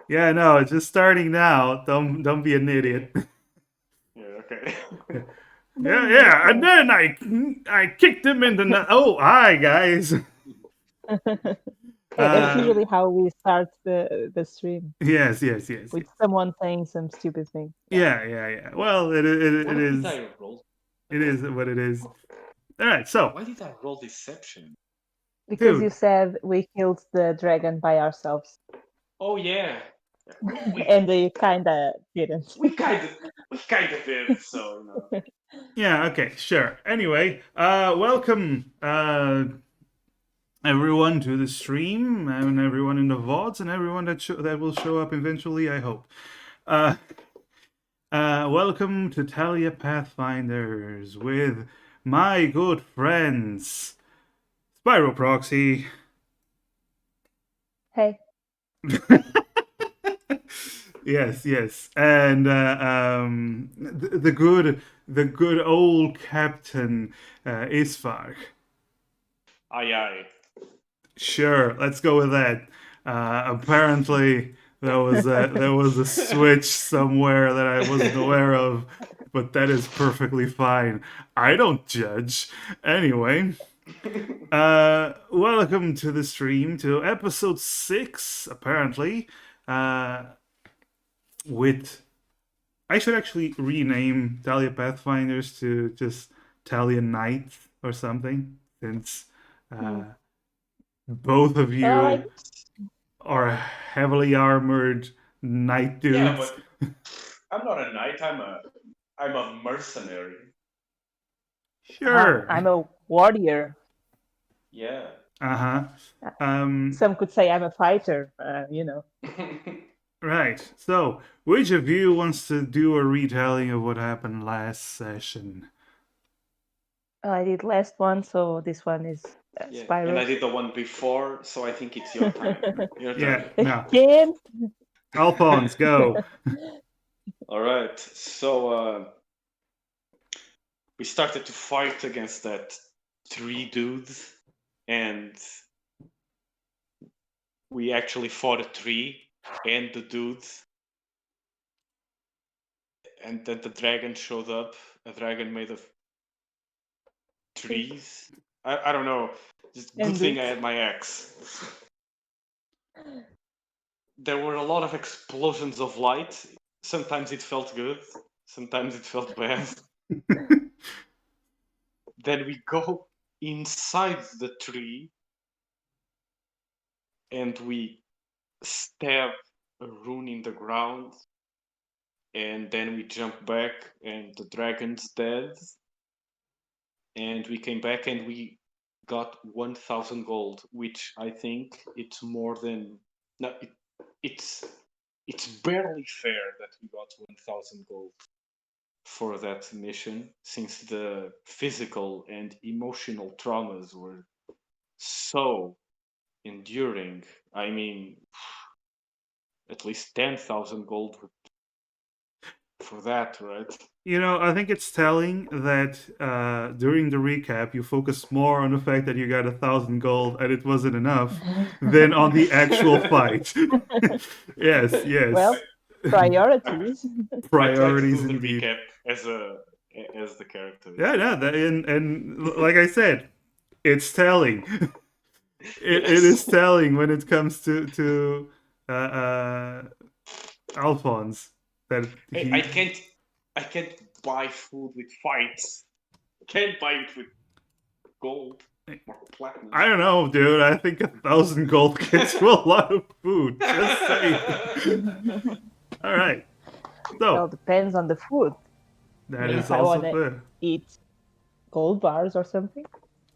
Yeah, no, it's just starting now. Don't be an idiot. Yeah, okay. Yeah, and then I kicked him in the Oh, hi guys. Yeah, that's Uh, usually how we start the stream, yes. with someone saying some stupid thing. Yeah. Well, it What did is. I roll? It is what it is. All right, so Why did I roll deception? Because you dude, said we killed the dragon by ourselves, Oh yeah. and they kinda didn't. We kind of did. So yeah, okay, sure. Anyway, welcome, everyone to the stream, and everyone in the VODs, and everyone that will show up eventually. I hope. Uh, welcome to Telia Pathfinders with my good friends, Spyro Proxy. Hey, Yes, and the good old Captain Isfar. aye aye. Sure, let's go with that. Apparently, there was a switch somewhere that I wasn't aware of, but that is perfectly fine. I don't judge. Anyway, welcome to the stream to episode 6. Apparently, with I should actually rename Talia Pathfinders to just Talia Knight or something, since both of I you are heavily armored knight Yeah, dudes. but I'm not a knight. I'm a mercenary. Sure. I'm a warrior. Yeah. Uh huh. Some could say I'm a fighter. Right. So, which of you wants to do a retelling of what happened last session? I did last one, so this one is Yeah. Spyro. And I did the one before, so I think it's your time. Your turn. Yeah. No. Again? Alphonse, go. All right. So we started to fight against that 3 dudes, and we actually fought a tree and the dudes. And then the dragon showed up. A dragon made of trees. I don't know. Just good And thing I dudes. had my axe. There were a lot of explosions of light. Sometimes it felt good. Sometimes it felt bad. Then we go inside the tree and we stab a rune in the ground. And then we jump back and the dragon's dead. And we came back and we got 1,000 gold, which I think it's more than no, it's barely fair that we got 1,000 gold for that mission, since the physical and emotional traumas were so enduring. I mean, at least 10,000 gold for that, right? You know, I think it's telling that during the recap you focus more on the fact that you got 1,000 gold and it wasn't enough than on the actual fight. Yes. Well, priorities. I tried to Priorities do the indeed. recap as the character. Yeah, and like I said, it's telling. It is telling when it comes to Alphonse that he. I can't buy food with fights. Can't buy it with gold or platinum. I don't know, dude. I think 1,000 gold gets you a lot of food. Just saying. All right. Well, So depends on the food. that is If I also want to fair. eat gold bars or something,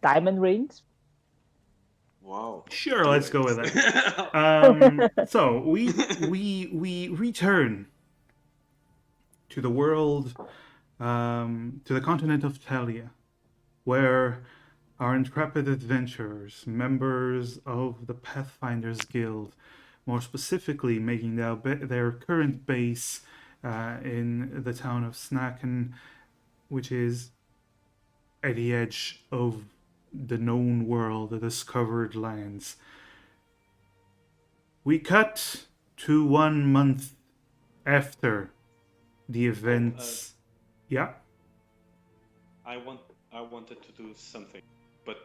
diamond rings. Wow. Sure, Do let's it. go with that. So we return to the world, to the continent of Telia, where our intrepid adventurers, members of the Pathfinders Guild, more specifically making their current base in the town of Snaken, which is at the edge of the known world, the discovered lands. We cut to 1 month after the events. Yeah. I wanted to do something, but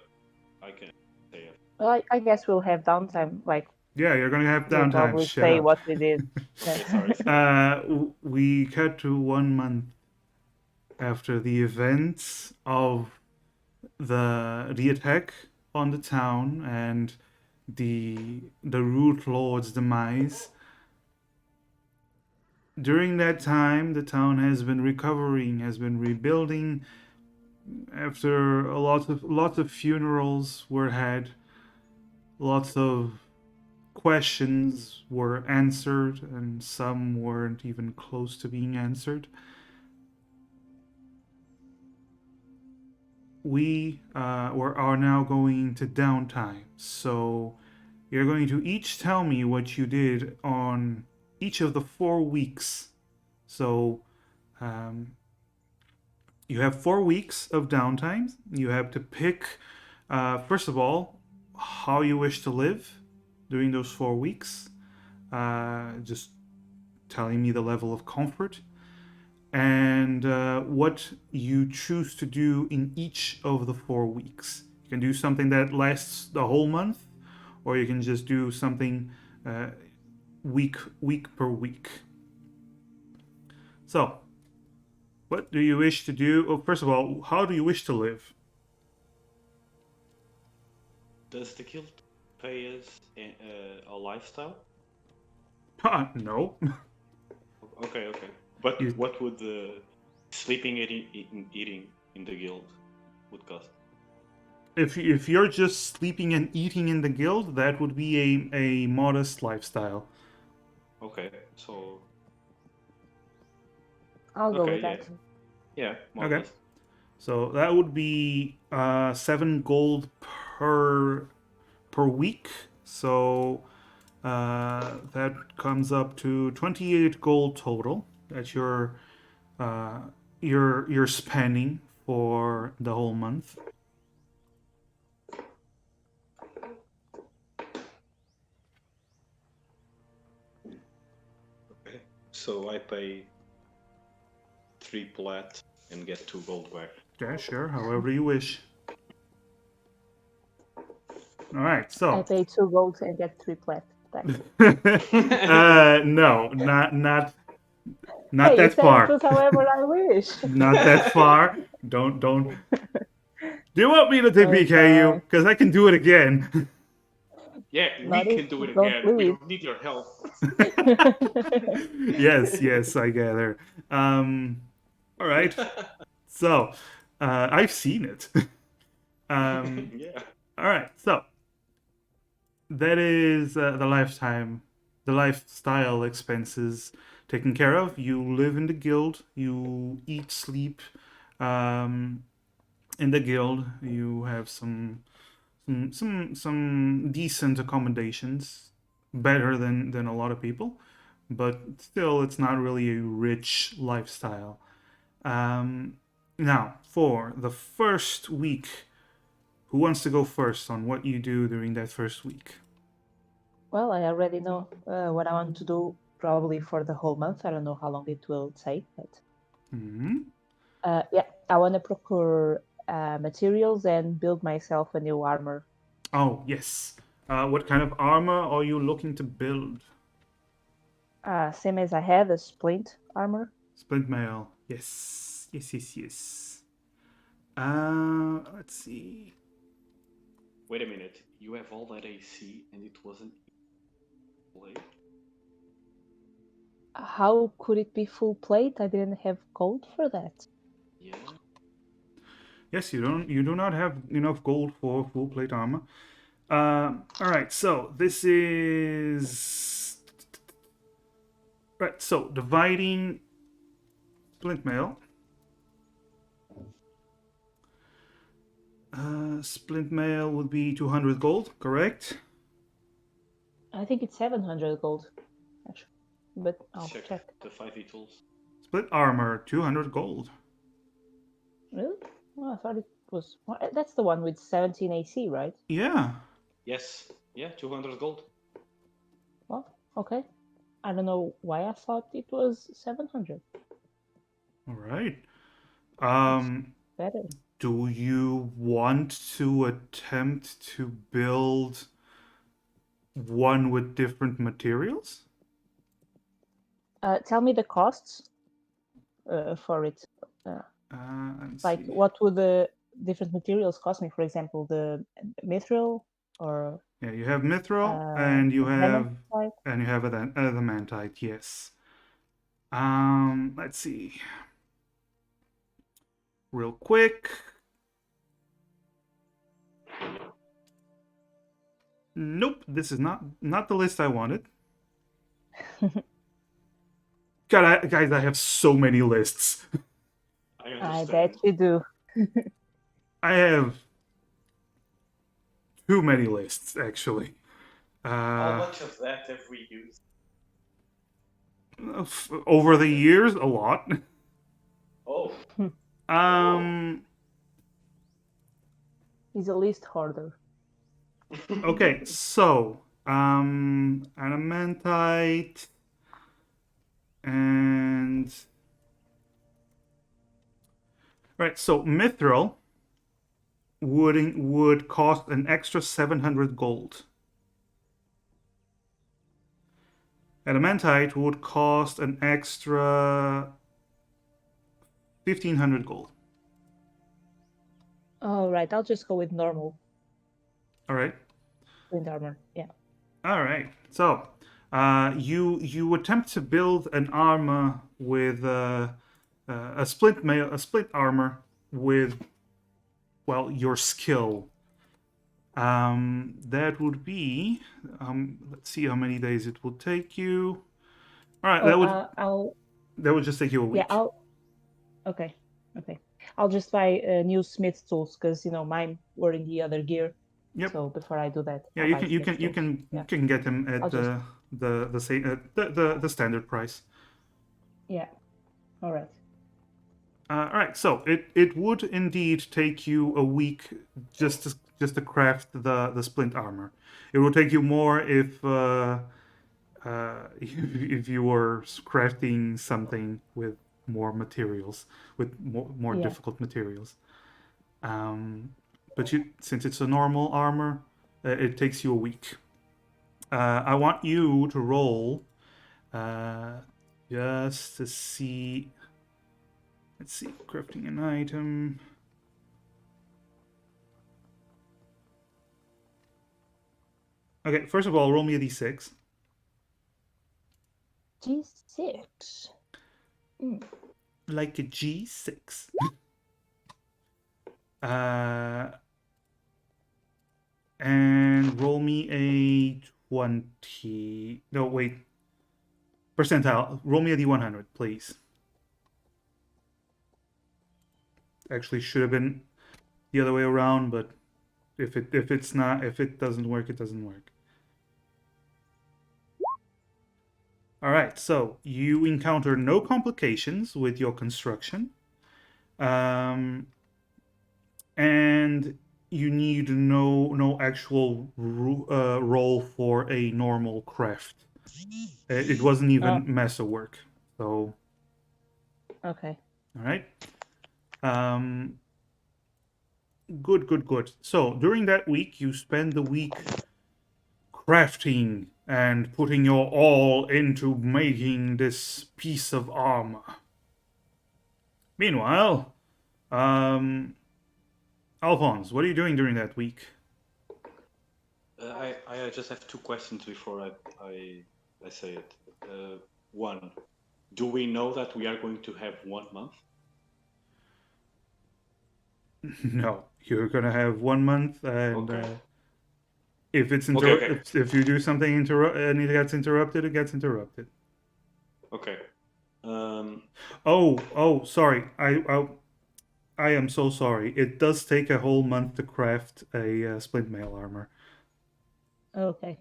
I can't say it. Well, I guess we'll have downtime. Like, Yeah, you're gonna have we'll downtime. probably Shut say up. what we did. Okay, sorry. We cut to 1 month after the events of the attack on the town and the Root Lord's demise. During that time, the town has been recovering, has been rebuilding. After lots of funerals were had, lots of questions were answered, and some weren't even close to being answered. We are now going to downtime. So you're going to each tell me what you did on each of the 4 weeks. So you have 4 weeks of downtime. You have to pick, first of all, how you wish to live during those 4 weeks. Just telling me the level of comfort and what you choose to do in each of the 4 weeks. You can do something that lasts the whole month, or you can just do something week per week. So, what do you wish to do? Oh, first of all, how do you wish to live? Does the guild pay us a lifestyle? No. Okay. But You- what would the sleeping and eating in the guild would cost? if you're just sleeping and eating in the guild, that would be a modest lifestyle. Okay, so I'll go with yeah. that. Yeah, more or Okay. less. So that would be 7 gold per week. So that comes up to 28 gold total that you're spending for the whole month. Okay. So I pay 3 plat and get 2 gold back. Yeah, sure. However you wish. All right. I So pay 2 gold and get 3 plat. Thanks. no, not Hey, you that said far. put however I wish. Not that far. Don't. Do you want me to Oh, TPK you? fine. Because I can do it again. Yeah, we Not if can do you it don't again. We please. don't need your help. Yes, I gather. All right. So, I've seen it. Yeah. All right. So that is the lifestyle expenses taken care of. You live in the guild. You eat, sleep, in the guild. You have some decent accommodations, better than a lot of people, but still, it's not really a rich lifestyle. Now, for the first week, who wants to go first on what you do during that first week? Well, I already know what I want to do probably for the whole month. I don't know how long it will take, but yeah, I want to procure materials and build myself a new armor. Oh, yes. What kind of armor are you looking to build? Same as I had, a splint armor. Splint mail. Yes. Let's see. Wait a minute. You have all that AC and it wasn't played? How could it be full plate? I didn't have gold for that. Yeah. Yes, you do not have enough gold for full plate armor. All right, so this is right. So dividing splint mail. Splint mail would be 200 gold, correct? I think it's 700 gold, actually. But I'll check. the 5e tools. Split armor, 200 gold. Really? Oh, I thought it was. Well, that's the one with 17 AC, right? Yeah. Yes. Yeah, 200 gold. Okay. I don't know why I thought it was 700. All right. It's Um, better. do you want to attempt to build one with different materials? Tell me the costs for it. Uh, Let's like, see. what would the different materials cost me? For example, the mithril or Yeah, you have mithril and you have adamantite. adamantite. Yes. Let's see. Real quick. Nope, this is not the list I wanted. God, guys, I have so many lists. I I bet understand. you do. I have too many lists, actually. How Uh, much of that have we used? over the years, a lot. Oh, Um, He's a list hoarder. okay, so adamantite and right. So mithril would cost an extra 700 gold. Adamantite would cost an extra 1,500 gold. All right, I'll just go with normal All right. wind armor. Yeah. All right. So, you attempt to build an armor with a split armor with your skill. That would be let's see how many days it would take you. All right, Oh, that would just take you a yeah, week. okay, okay. I'll just buy new smith tools because mine were in the other gear. Yep. So before I do that, Yeah, I'll you buy can you smith can you tools. can you Yeah, can get them at I'll just the same the standard price. yeah. All right. All right, so it would indeed take you a week just to craft the splint armor. It will take you more if you were crafting something with more materials, with more Yeah. difficult materials. Um, but since it's a normal armor, it takes you a week. I want you to roll uh, just to see. Let's see, crafting an item. Okay, first of all, roll me a d6. G6. Like a g6. uh, and roll me a 20. No, wait. Percentile. Roll me a d100, please. Actually, should have been the other way around, but if it doesn't work, it doesn't work. All right, so you encounter no complications with your construction. Um, and you need no actual roll for a normal craft. It wasn't Oh, even mesa work. So, okay. all right. Um, good. So during that week, you spend the week crafting and putting your all into making this piece of armor. Meanwhile, um, Alphonse, what are you doing during that week? I just have two questions before I say it. One, do we know that we are going to have 1 month? No, you're gonna have 1 month, and Okay. if it's Okay. if you do something and it gets interrupted, it gets interrupted. Okay. Um, Oh, sorry. I am so sorry. It does take a whole month to craft a splint mail armor. Okay.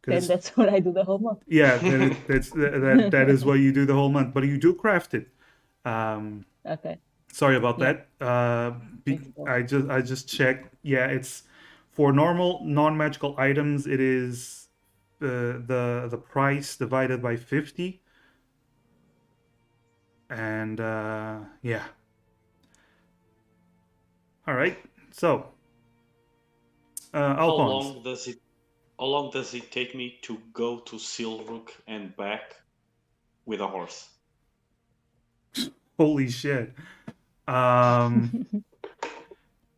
Then Because that's what I do the whole month. yeah, that is what you do the whole month. But you do craft it. Um, Okay. sorry about Yeah. that. Thank you. I just checked. Yeah, it's for normal non magical items. It is the price divided by 50, and yeah. All right. So, How Alphonse. long does it take me to go to Silrook and back with a horse? Holy shit. To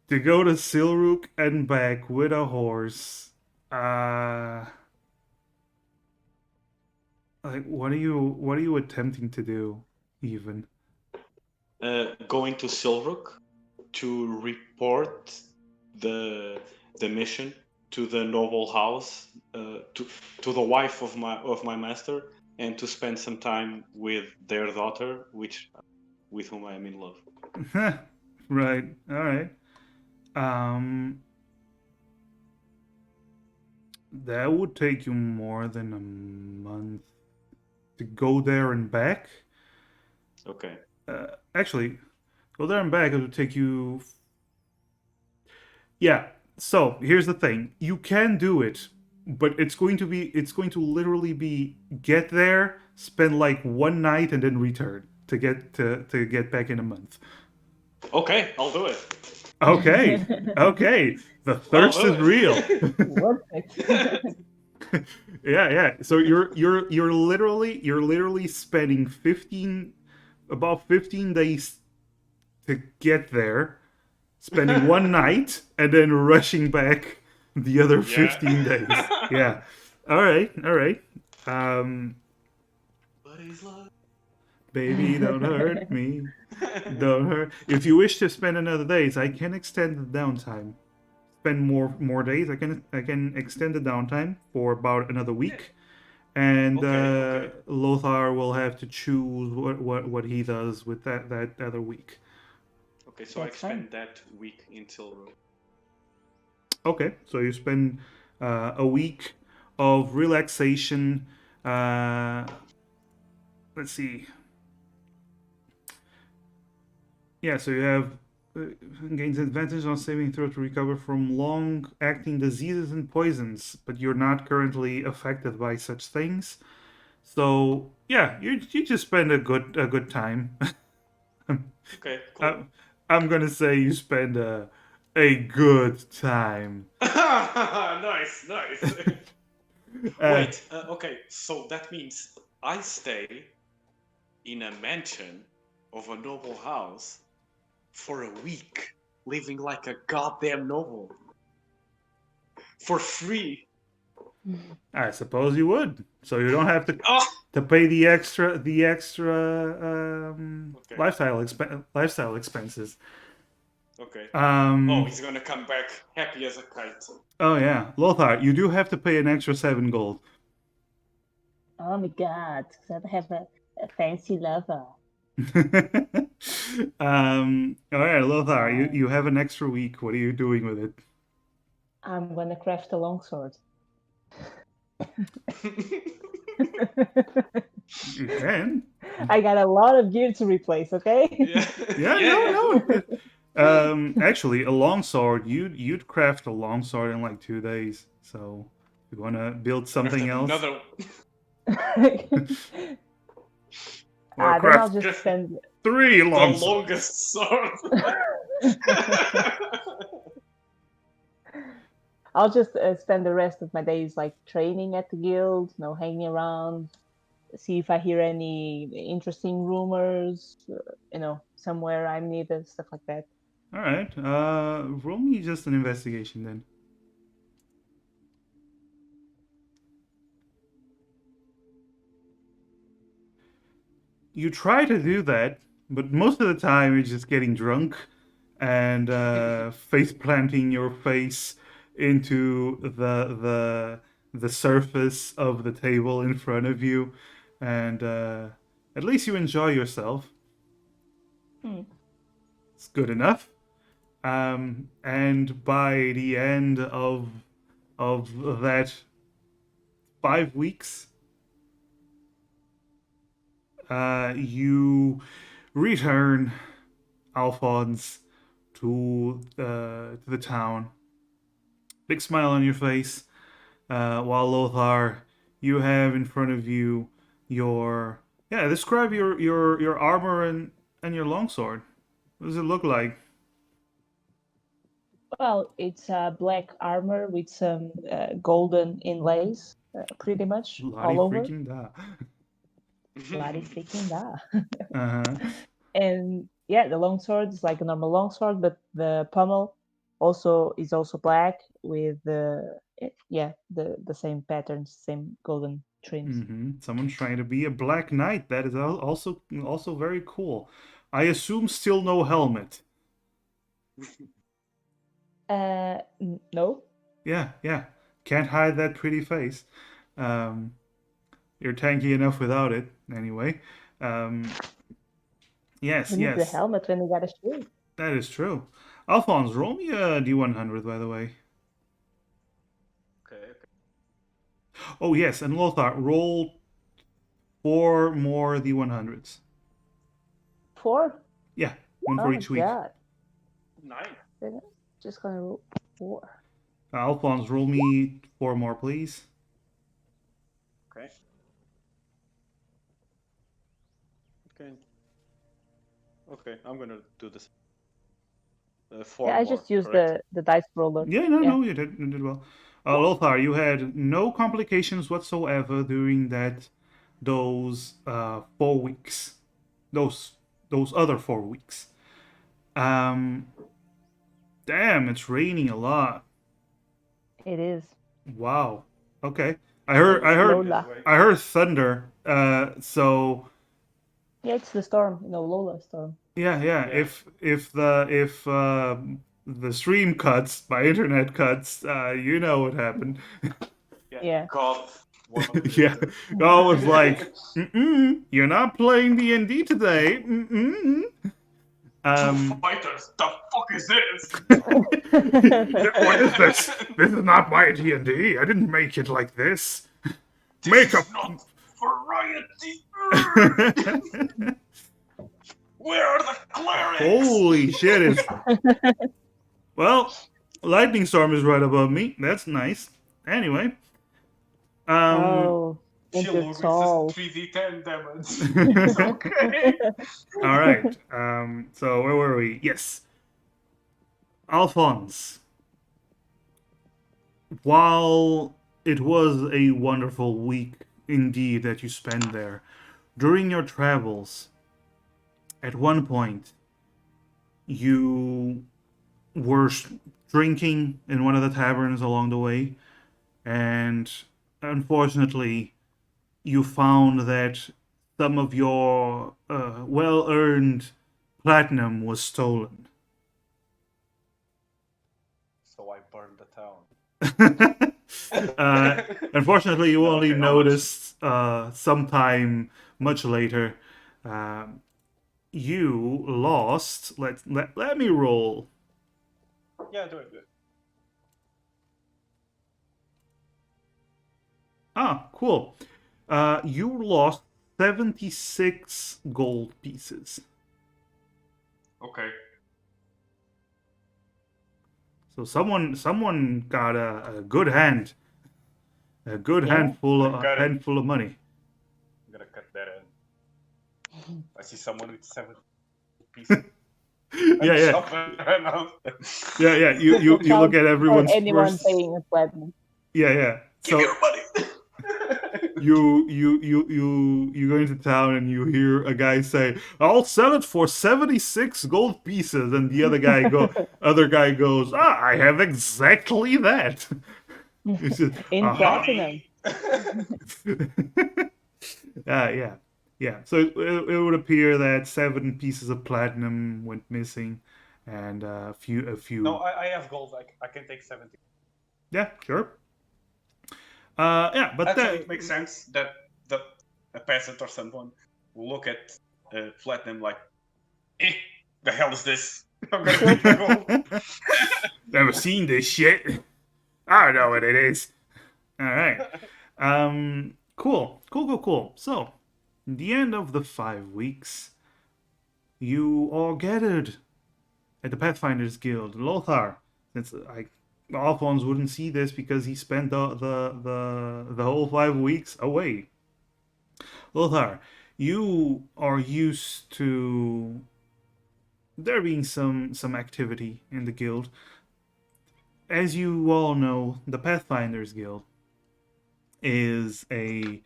go to Silrook and back with a horse. Like, what are you attempting to do, even? Going to Silrook to report the mission to the noble house, to the wife of my master, and to spend some time with their daughter, with whom I am in love. Right. All right. That would take you more than a month to go there and back. Okay. Actually, go there and back. It would take you. Yeah. So here's the thing: you can do it, but it's going to literally be get there, spend like one night, and then return to get back in a month. Okay, I'll do it. Okay. Okay. The I'll thirst do is real. Worth it. Yeah. So you're literally spending 15 days to get there, spending one night, and then rushing back the other Yeah. 15 days. Yeah. All right. All right. Um, But he's like... Baby, don't hurt me. Don't hurt. If you wish to spend another days, I can extend the downtime. Spend more days. I can extend the downtime for about another week, and Okay. Lothar will have to choose what he does with that other week. Okay, so I That's fine. spend that week in Silrook. Okay, so you spend a week of relaxation. Let's see. Yeah, so you have gains advantage on saving throw to recover from long-acting diseases and poisons, but you're not currently affected by such things. So yeah, you just spend a good time. Okay, cool. I'm gonna say you spend a good time. Nice. Wait, okay, so that means I stay in a mansion of a noble house for a week, living like a goddamn noble. For free. I suppose you would, so you don't have Oh! to pay the extra Okay, lifestyle expenses. okay. Oh, Um, he's gonna come back happy as a kite. oh yeah, Lothar, you do have to pay an extra 7 gold. Oh my god, because I have a fancy lover. All right, Lothar, you have an extra week. What are you doing with it? I'm gonna craft a longsword. You can. I got a lot of gear to replace, okay? Yeah, no. Actually, a longsword. You'd craft a longsword in like 2 days. So, if you wanna build something else, Another. or Then I'll craft just spend. 3 The longswords. longest sword. I'll just spend the rest of my days like training at the guild, hanging around, see if I hear any interesting rumors, somewhere I'm needed, stuff like that. All right. Roll me just an investigation then. You try to do that, but most of the time you're just getting drunk and face planting your face into the surface of the table in front of you, and at least you enjoy yourself. It's good enough. And by the end of that 5 weeks, you return, Alphonse, to the town. Big smile on your face, while Lothar you have in front of you your describe your armor and your longsword. What does it look like? Well, it's black armor with some golden inlays, pretty much Bloody all over. freaking da. Bloody freaking da. Uh-huh. And yeah, the longsword is like a normal longsword, but the pommel also is also black with the same patterns, same golden trims. Someone's trying to be a black knight. That is also very cool. I assume still no helmet. No, Yeah. Can't hide that pretty face. Um, you're tanky enough without it, anyway. Um, yes, who needs a yes, helmet when you got a shield? that is true. Alphonse, roll me a D100, by the way. Okay. Oh, yes, and Lothar, roll 4 more D100s. 4? Yeah, one for Oh each week. god. 9. Then I'm just gonna roll 4. Alphonse, roll me 4 more, please. Okay. Okay. Okay, I'm gonna do this. 4 Yeah, I more, just used correct? the dice roller. Yeah, no, Yeah. no, you did well. Lothar, you had no complications whatsoever during those 4 weeks, those those other 4 weeks. Um, damn, it's raining a lot. It is. Wow. Okay. I heard I It's heard Lola. I heard thunder. So Yeah, it's the storm, Lola storm. yeah. Yeah. If the stream cuts, my internet cuts, you know what happened. Yeah. God. What Yeah. I was like, you're not playing D&D today. Two Um, fighters. The fuck is this? what is this? This is not my D&D. I didn't make it like this. Make This up. is not variety. Where are the clerics? Holy shit! Well, lightning storm is right above me. That's nice. Anyway, Oh, She winter looks soul. 3d10 damage. It's okay. all right. So where were we? Yes, Alphonse. While it was a wonderful week indeed that you spent there, during your travels, at one point you were drinking in one of the taverns along the way, and unfortunately, you found that some of your well earned platinum was stolen. So I burned the town. Unfortunately, you only Okay, how much? noticed sometime much later. You lost. Let me roll. Yeah, do it. Ah, cool. You lost 76 gold pieces. Okay. So someone got a good hand, a good Yeah. handful I got it. handful of money. I'm gonna cut that in. I see someone with 7 pieces. Yeah. Yeah. You look at For everyone's anyone first. paying a platinum. Yeah. Give me So your money. you go into town and you hear a guy say, "I'll sell it for 76 gold pieces," and the other guy goes, "Ah, I have exactly that." He says, In "Aha." platinum. Yeah. So it would appear that 7 pieces of platinum went missing, and a few. No, I have gold. I can take 70. Yeah, sure. Yeah, but Actually, it makes sense that a peasant or someone will look at platinum like, the hell is this? I'm gonna take the gold. Never seen this shit. I don't know what it is. All right. Cool. So, the end of the 5 weeks, you all gathered at the Pathfinders Guild. Lothar, since I Alphonse wouldn't see this because he spent the whole 5 weeks away. Lothar, you are used to there being some activity in the guild. As you all know, the Pathfinders Guild is an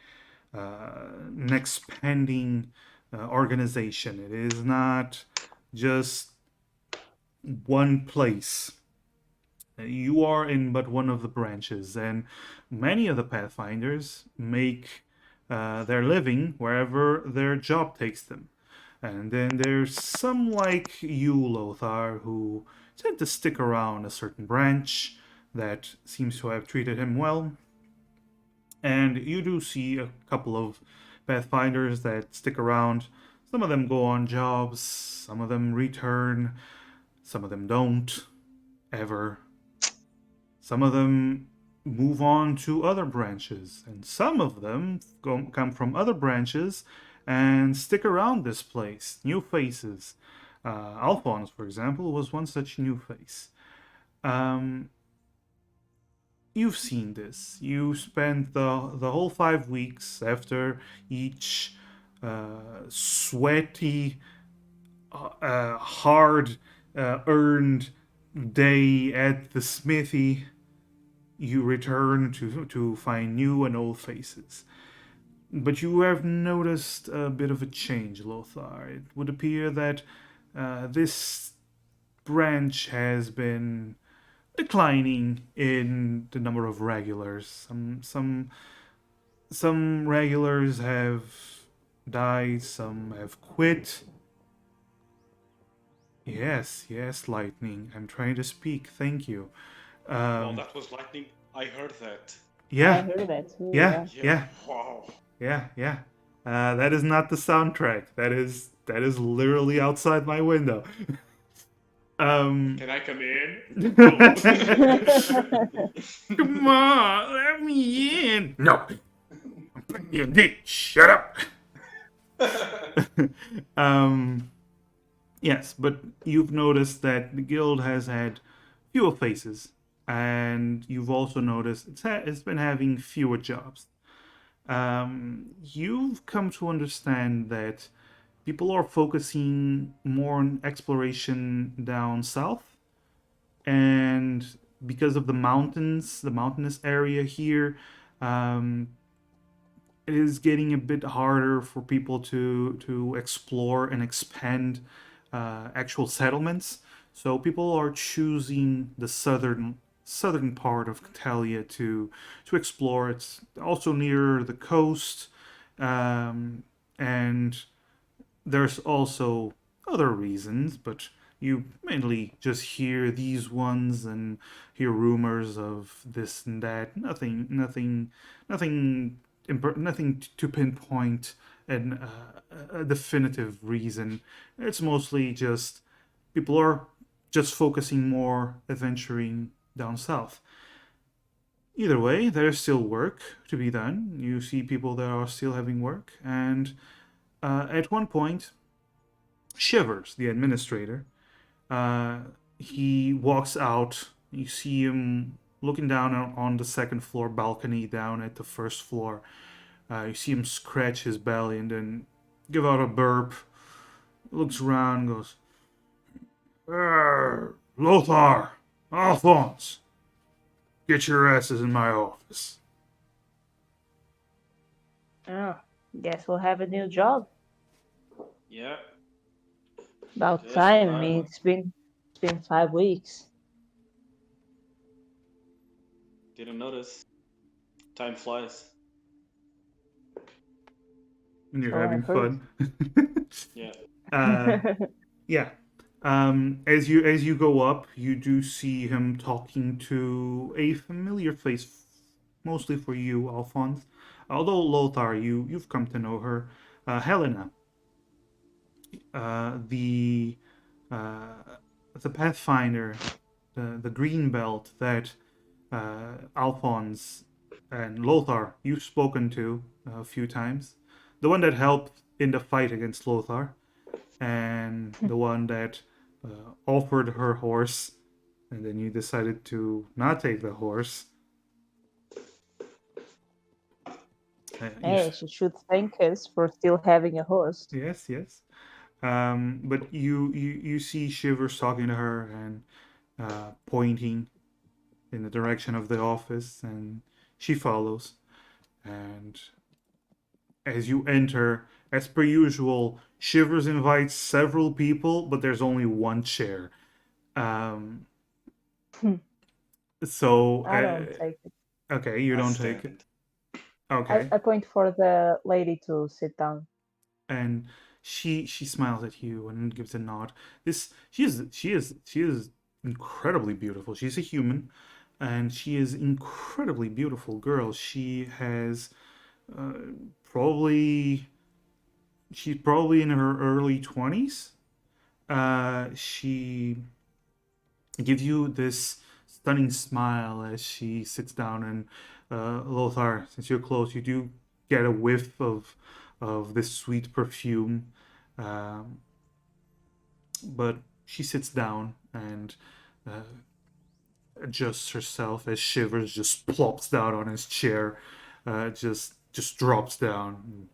expanding organization. It is not just one place. You are in but one of the branches, and many of the Pathfinders make their living wherever their job takes them. And then there's some like you, Lothar, who tend to stick around a certain branch that seems to have treated him well. And you do see a couple of Pathfinders that stick around. Some of them go on jobs, some of them return, some of them don't, ever. Some of them move on to other branches, and some of them come from other branches and stick around this place. New faces. Alphonse, for example, was one such new face. Um, you've seen this. You spent the whole 5 weeks after each sweaty, hard earned day at the smithy. You return to find new and old faces. But you have noticed a bit of a change, Lothar. It would appear that this branch has been declining in the number of regulars. Some regulars have died, some have quit. Yes, yes, Lightning. I'm trying to speak. Thank you. Well, that was lightning. I heard that. I Yeah, heard that too. yeah, Yeah. yeah, Wow. yeah. That is not the soundtrack. That is literally outside my window. Can I come in? Come on, let me in. No, you did. Shut up. Yes, but you've noticed that the guild has had fewer faces, and you've also noticed it's been having fewer jobs. You've come to understand that people are focusing more on exploration down south, and because of the mountains, the mountainous area here, um, it is getting a bit harder for people to explore and expand actual settlements. So people are choosing the southern part of Telia to explore. It's also near the coast, and there's also other reasons, but you mainly just hear these ones and hear rumors of this and that. Nothing to pinpoint a definitive reason. It's mostly just people are just focusing more adventuring down south. Either way, there's still work to be done. You see people that are still having work, and at one point, Shivers, the administrator, uh, he walks out. You see him looking down on the second floor balcony down at the first floor. You see him scratch his belly and then give out a burp. Looks around, goes, Lothar, Alphonse, get your asses in my office. Oh, guess we'll have a new job. Yeah. About Just time. I time. mean, it's been 5 weeks. Didn't notice. Time flies. And you're So having I've heard. fun. Yeah. Yeah. As you go up, you do see him talking to a familiar face, mostly for you, Alphonse. Although Lothar, you've come to know her, Helena, the the Pathfinder, the green belt that Alphonse and Lothar you've spoken to a few times, the one that helped in the fight against Lothar, and the one that offered her horse and then you decided to not take the horse. Hey, she should thank us for still having a horse. Yes, yes. But you see Shivers talking to her and pointing in the direction of the office, and she follows. And as you enter, as per usual, Shivers invites several people, but there's only one chair. Um, so, I don't take it. okay, you I don't take it. stand. Okay, I point for the lady to sit down. and she smiles at you and gives a nod. She is incredibly beautiful. She's a human, and she is incredibly beautiful girl. She has uh, probably she's probably in her early 20s. She gives you this stunning smile as she sits down, and Lothar, since you're close, you do get a whiff of this sweet perfume. Um, but she sits down and uh, adjusts herself as Shivers just plops down on his chair, just drops down,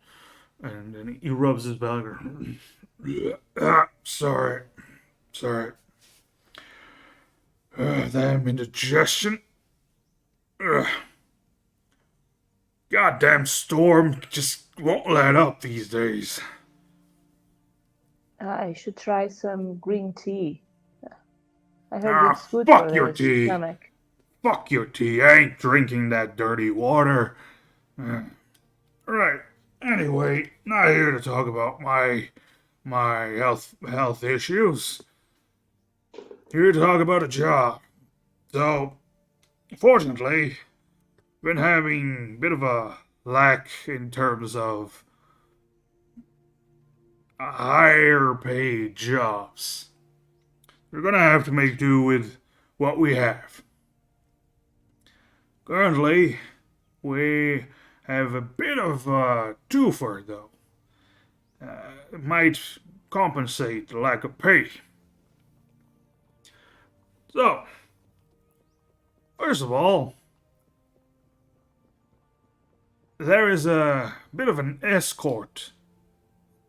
and he rubs his belly. Sorry, sorry. Damn indigestion. Goddamn storm just won't let up these days. I should try some green tea. I heard Ah, it's good for fuck your the tea. stomach. Fuck your tea. I ain't drinking that dirty water. Right. Anyway, not here to talk about my health issues. Here to talk about a job. So, fortunately, been having a bit of a lack in terms of higher paid jobs. We're gonna have to make do with what we have. Currently, we have a bit of a twofer, though. It might compensate the lack of pay. So, first of all, there is a bit of an escort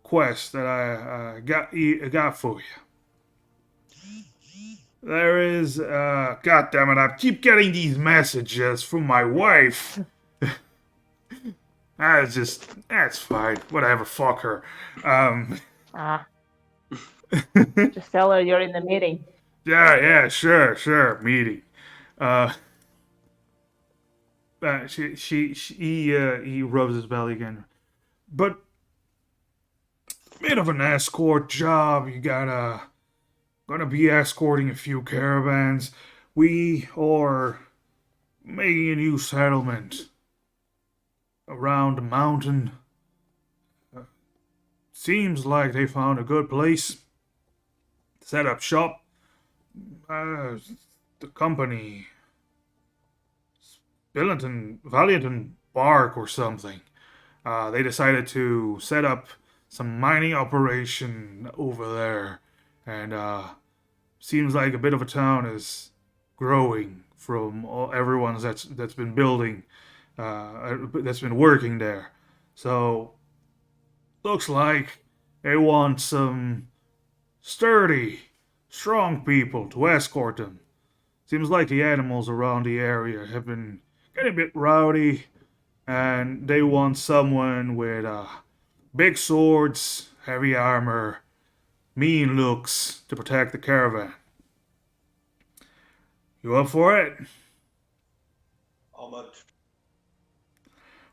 quest that I got for you. There is, God damn it, I keep getting these messages from my wife. That's fine. Whatever, fuck her. Ah, just tell her you're in the meeting. Yeah, sure, meeting. Uh, he rubs his belly again. But, bit of an escort job. You gonna be escorting a few caravans. We are making a new settlement around the mountain. Seems like they found a good place to set up shop. The company, Valiant Bark or something. They decided to set up some mining operation over there, and seems like a bit of a town is growing from everyone that's been building, that's been working there. So looks like they want some sturdy, strong people to escort them. Seems like the animals around the area have been getting a bit rowdy, and they want someone with big swords, heavy armor, mean looks to protect the caravan. You up for it? How much?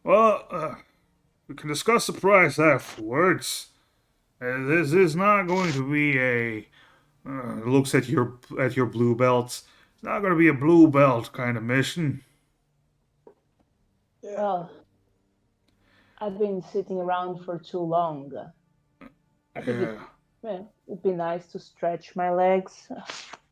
Well, we can discuss the price afterwards. This is not going to be a looks at your blue belts. It's not going to be a blue belt kind of mission. Yeah. Well, I've been sitting around for too long. I think it'd be nice to stretch my legs.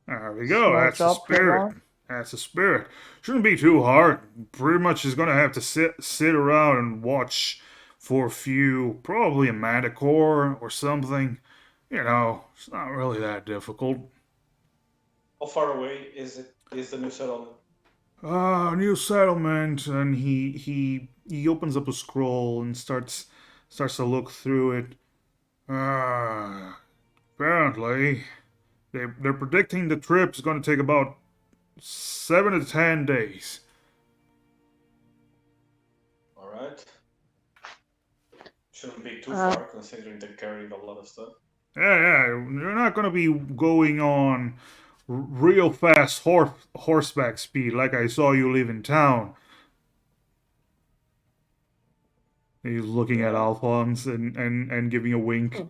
There we go. Small That's the job, you spirit. know. That's the spirit. Shouldn't be too hard. Pretty much is gonna have to sit around and watch for a few, probably a manticore or something. It's not really that difficult. How far away is the new settlement? New settlement, and he opens up a scroll and starts to look through it. Apparently, they're predicting the trip's going to take about 7 to 10 days. All right. Shouldn't be too Uh, far considering they're carrying a lot of stuff. Yeah, you're not going to be going on real fast horseback speed like I saw you leave in town. He's looking at Yeah. Alphonse and giving a wink. hmm.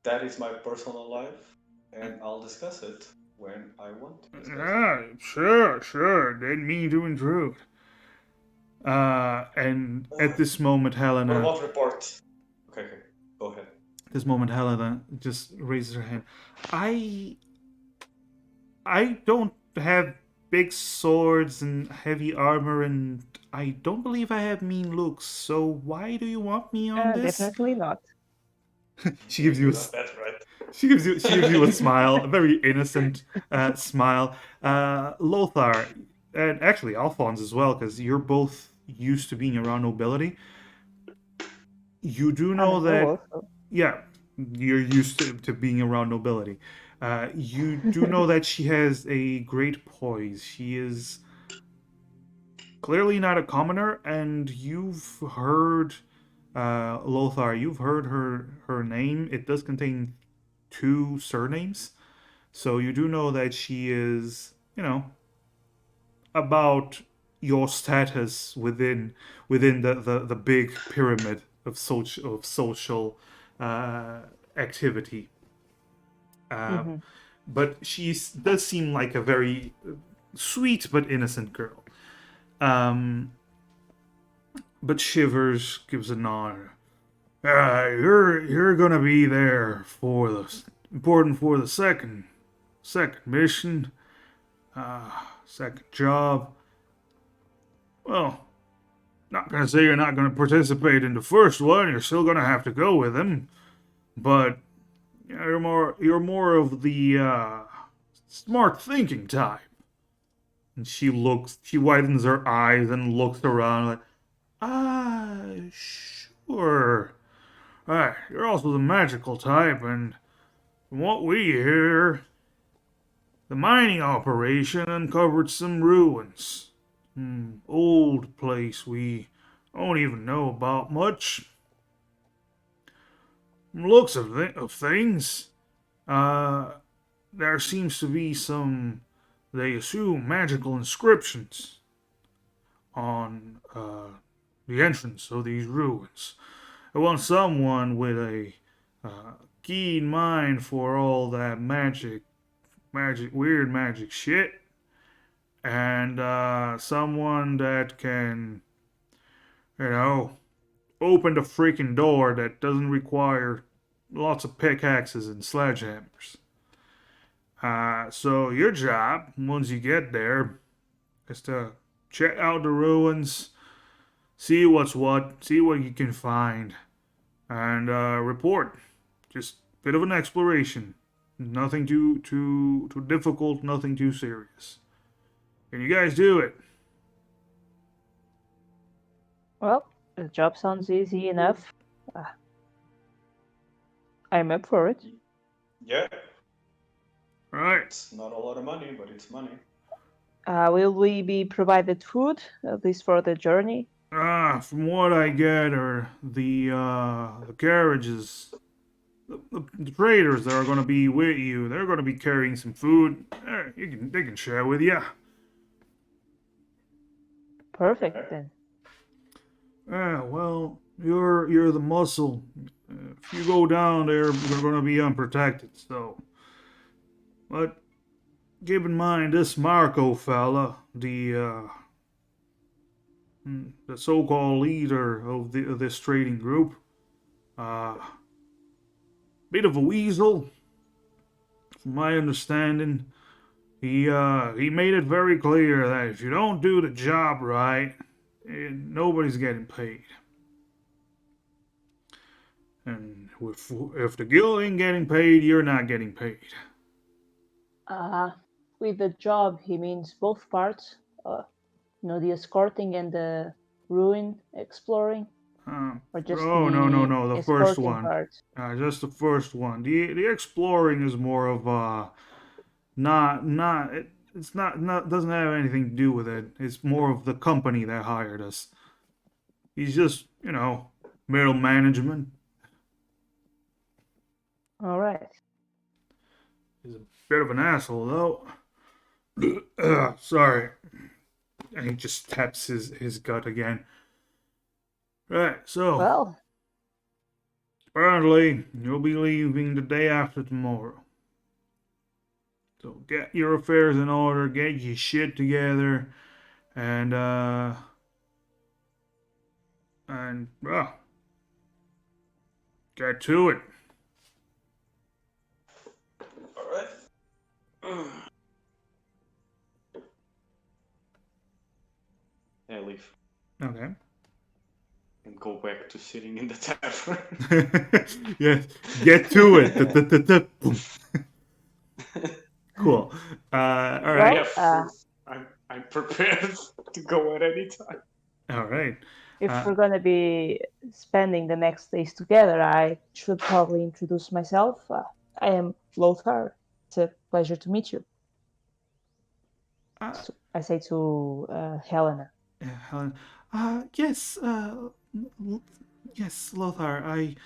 That is my personal life, and I'll discuss it when I want to discuss it. Yeah, sure. Didn't mean to intrude. And at this moment, What Helena. about reports? Okay, go ahead. This moment, Helena just raises her hand. I don't have big swords and heavy armor, and I don't believe I have mean looks. So why do you want me on this? Definitely not. She gives you a That's right. she gives you a smile, a very innocent smile. Lothar, and actually Alphonse as well, because you're both used to being around nobility. You do know Honestly, that, also. yeah, you're used to being around nobility. You do know that she has a great poise. She is clearly not a commoner, and you've heard, Lothar, you've heard her name. It does contain two surnames. So you do know that she is, about your status within the big pyramid of social activity. hmm But she does seem like a very sweet but innocent girl. Um, but Shivers gives a nod. You're gonna be there for the second mission, second job. Well, not gonna say you're not gonna participate in the first one. You're still gonna have to go with him, but you're more of the smart thinking type. And she widens her eyes and looks around like, sure. You're also the magical type, and from what we hear, the mining operation uncovered some ruins. Old place we don't even know about much. From the looks of things, uh, there seems to be some, they assume, magical inscriptions on the entrance of these ruins. I want someone with a keen mind for all that weird magic shit, and someone that can, open the freaking door that doesn't require lots of pickaxes and sledgehammers. So your job, once you get there, is to check out the ruins, see what's what, see what you can find, and report. Just a bit of an exploration. Nothing too difficult, nothing too serious. Can you guys do it? Well, the job sounds easy enough. I'm up for it. Yeah. Right. It's not a lot of money, but it's money. Will we be provided food, at least for the journey? From what I gather, the carriages, the traders that are going to be with you, they're going to be carrying some food. They can share with you. Perfect then. Well, you're the muscle. If you go down there, you're going to be unprotected. So, but keep in mind this Marco fella, the so-called leader of this trading group, bit of a weasel, from my understanding. He made it very clear that if you don't do the job right, nobody's getting paid. And if the guild ain't getting paid, you're not getting paid. With the job, he means both parts. The escorting and the ruin exploring, or just Oh, the no, the first escorting one. part. Just the first one. The exploring is more of it's not doesn't have anything to do with it. It's more of the company that hired us. He's just, middle management. All right. He's a bit of an asshole though. Sorry. And he just taps his gut again. Right, so Well, apparently you'll be leaving the day after tomorrow. So get your affairs in order, get your shit together, and well, get to it. Alright. I leave Okay. and go back to sitting in the tavern. Yes, get to it. Boom. Cool. All right. I'm prepared to go at any time. All right. if we're gonna be spending the next days together, I should probably introduce myself. I am Lothar. It's a pleasure to meet you. Uh, I say to Helena. Helen. Yes. Yes, Lothar. I,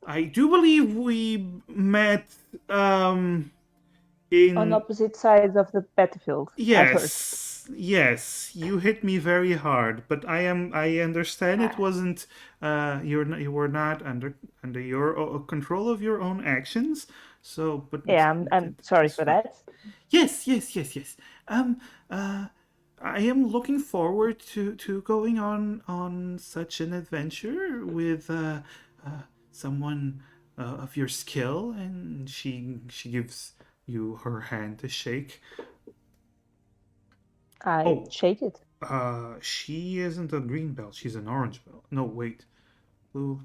I do believe we met. In On opposite sides of the battlefield. I've heard. Yes, you hit me very hard, but I understand it wasn't you were not under your control of your own actions. So, but Yeah, I'm sorry for that. Yes. I am looking forward to going on such an adventure with someone of your skill, and she gives you her hand to shake. I shake it. She isn't a green belt. She's an orange belt. No, wait. Blue.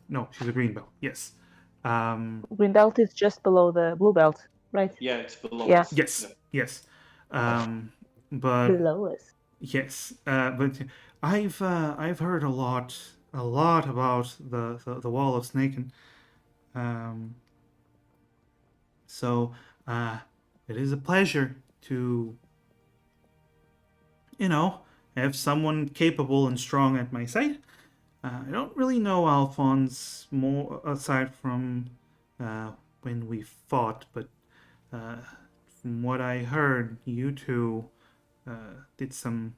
No, she's a green belt. Yes. Green belt is just below the blue belt, right? Yeah, it's below Yeah. us. Yes. Yeah. Yes. But Below us. yes. But I've heard a lot about the Wall of Snaken. So it is a pleasure to have someone capable and strong at my side. I don't really know Alphonse more aside from when we fought, but from what I heard, you two did some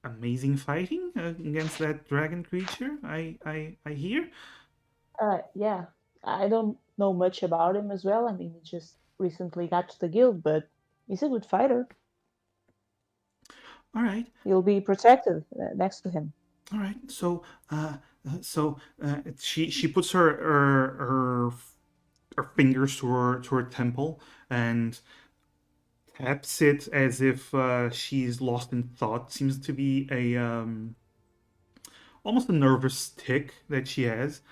amazing fighting against that dragon creature. I hear. Yeah. I don't know much about him as well. I mean, he just recently got to the guild, but he's a good fighter. All right. You'll be protected next to him. All right. She puts her fingers to her temple and taps it as if she's lost in thought. Seems to be a almost a nervous tick that she has.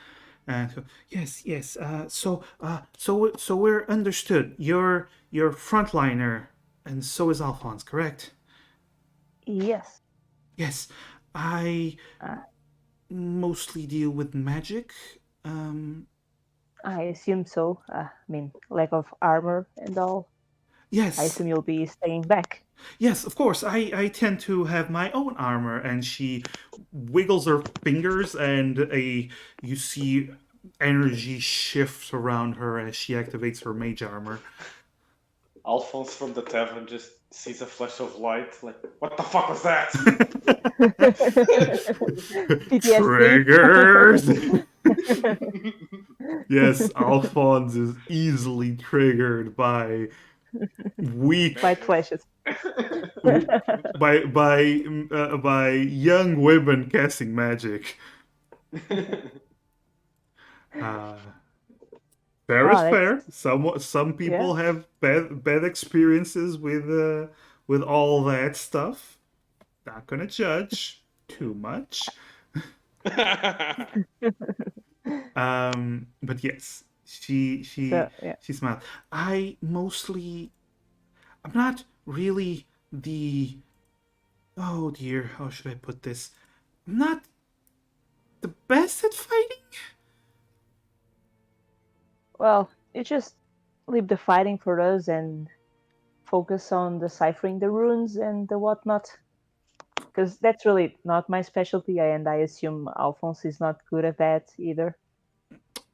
And so, yes. So we're understood. You're frontliner, and so is Alphonse, correct? Yes. Yes. I mostly deal with magic. I assume so. I mean, lack of armor and all. Yes. I assume you'll be staying back. Yes, of course. I tend to have my own armor, and she wiggles her fingers, and you see energy shifts around her as she activates her mage armor. Alphonse from the tavern just sees a flash of light, like, what the fuck was that? Triggers! Yes, Alphonse is easily triggered by weak By flashes. by young women casting magic. Fair is fair. Some people have bad experiences with all that stuff. Not gonna judge too much. But yes, she So she yeah. she smiled. I'm not really the. Oh dear, how should I put this? I'm not the best at fighting. Well, you just leave the fighting for us and focus on deciphering the runes and the whatnot. Because that's really not my specialty, and I assume Alphonse is not good at that either,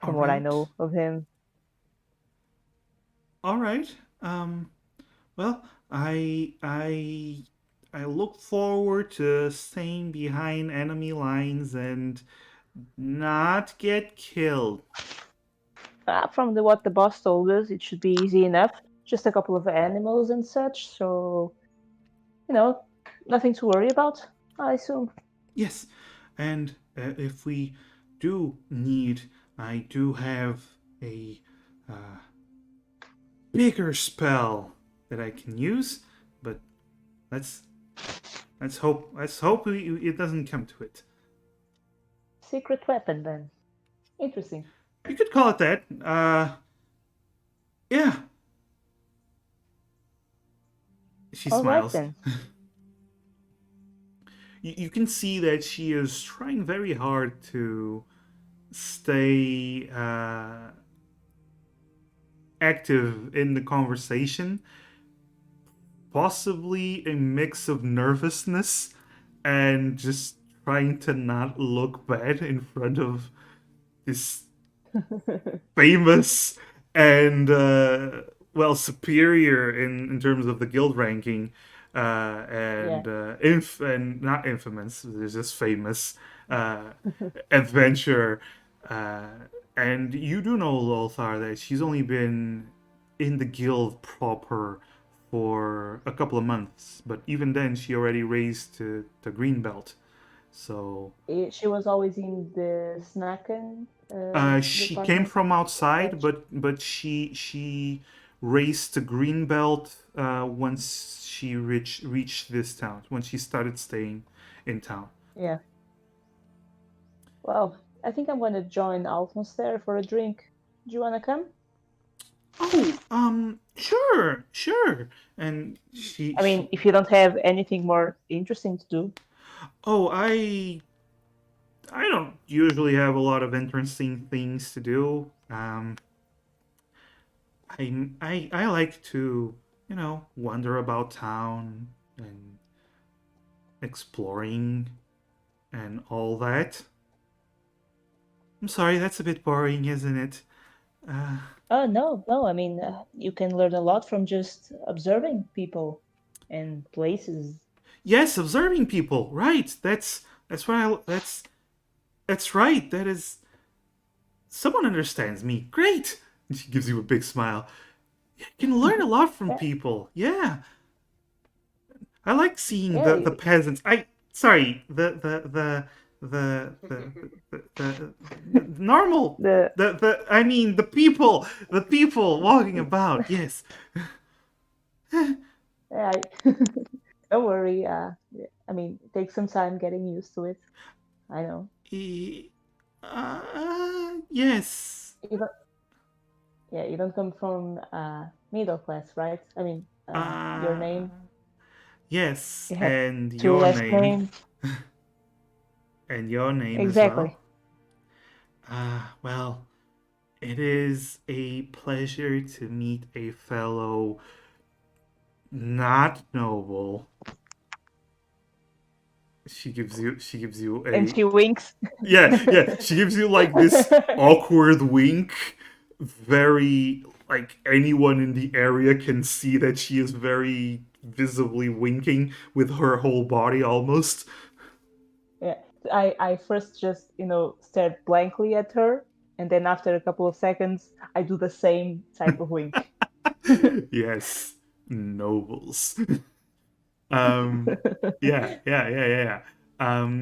All from what I right, know of him. all right. Well, I look forward to staying behind enemy lines and not get killed. From what the boss told us, it should be easy enough. Just a couple of animals and such, so you know, nothing to worry about, I assume. Yes, and if we do need, I do have a uh, bigger spell that I can use, but let's let's hope it doesn't come to it. Secret weapon, then. Interesting. You could call it that. Yeah. She All right smiles. then. You can see that she is trying very hard to stay active in the conversation. Possibly a mix of nervousness and just trying to not look bad in front of this famous and well superior in terms of the guild ranking Yeah. and not infamous, it's just famous uh, adventurer. uh, and you do know, Lothar, that she's only been in the guild proper for a couple of months, but even then she already raised to green belt. So She was always in the Snacken she came department. from outside, Right? but she raced to Greenbelt once she reached this town. When she started staying in town. Yeah. Well, I think I'm going to join Alphonse there for a drink. Do you want to come? Oh, sure, sure. And she I mean, she. if you don't have anything more interesting to do. Oh, I don't usually have a lot of interesting things to do. I like to wander about town and exploring and all that. I'm sorry, that's a bit boring, isn't it? Uh, Oh, no, no. I mean, you can learn a lot from just observing people and places. yes, observing people. Right. That's what I. That's right. That is. Someone understands me. Great. And she gives you a big smile. You can learn a lot from Yeah, people. Yeah. I like seeing yeah, the peasants. I sorry the normal the the I mean the people walking about. Yes. yeah, don't worry. Yeah, I mean, it takes some time getting used to it. I know. E- yes. You don't, yeah, you don't come from middle class, right? I mean, your Uh, name, yes, you have and two your last name. names. And your name as well. Exactly. Well, it is a pleasure to meet a fellow not noble. She gives you And a she winks. yeah, she gives you like this awkward wink. Very like anyone in the area can see that she is very visibly winking with her whole body almost. Yeah, I first just stared blankly at her, and then after a couple of seconds, I do the same type of wink. Yes, nobles. um yeah.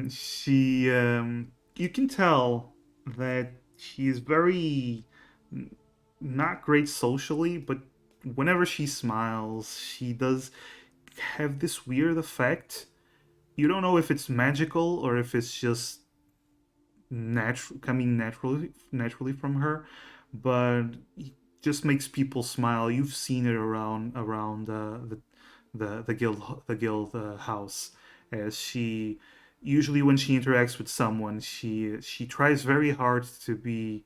She you can tell that she's very not great socially, but whenever she smiles, she does have this weird effect. You don't know if it's magical or if it's just coming naturally from her, but it just makes people smile. You've seen it around the guild house, as she usually, when she interacts with someone, she tries very hard to be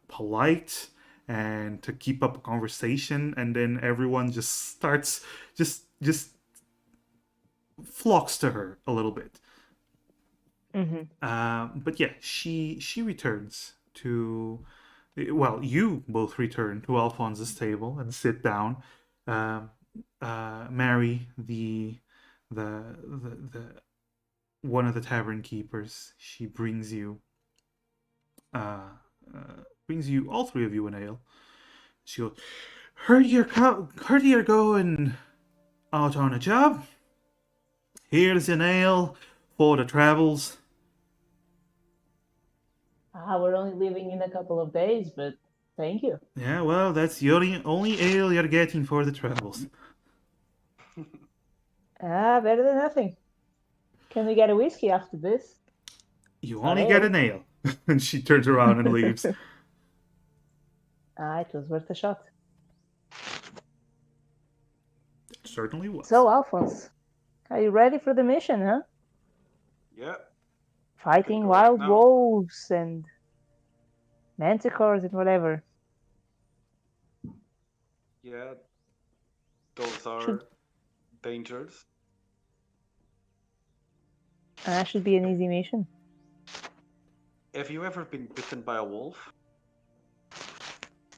polite and to keep up a conversation, and then everyone just starts just flocks to her a little bit. Hmm. But yeah, she returns to, well, you both return to Alphonse's table and sit down. Uh, Mary, the one of the tavern keepers, she uh, brings you, all three of you, an ale. She goes, heard you're going out on a job. Here's an ale for the travels. We're only leaving in a couple of days, but thank you. Yeah, well, that's the only ale you're getting for the travels. Better than nothing. Can we get a whiskey after this? You Not only get ale. an ale. And she turns around and leaves. It was worth a shot. It certainly was. So, Alphonse, are you ready for the mission, huh? Yeah. Fighting go wild right now. wolves and manticores and whatever. Yeah. Those are Should- dangers. That should be an easy mission. Have you ever been bitten by a wolf?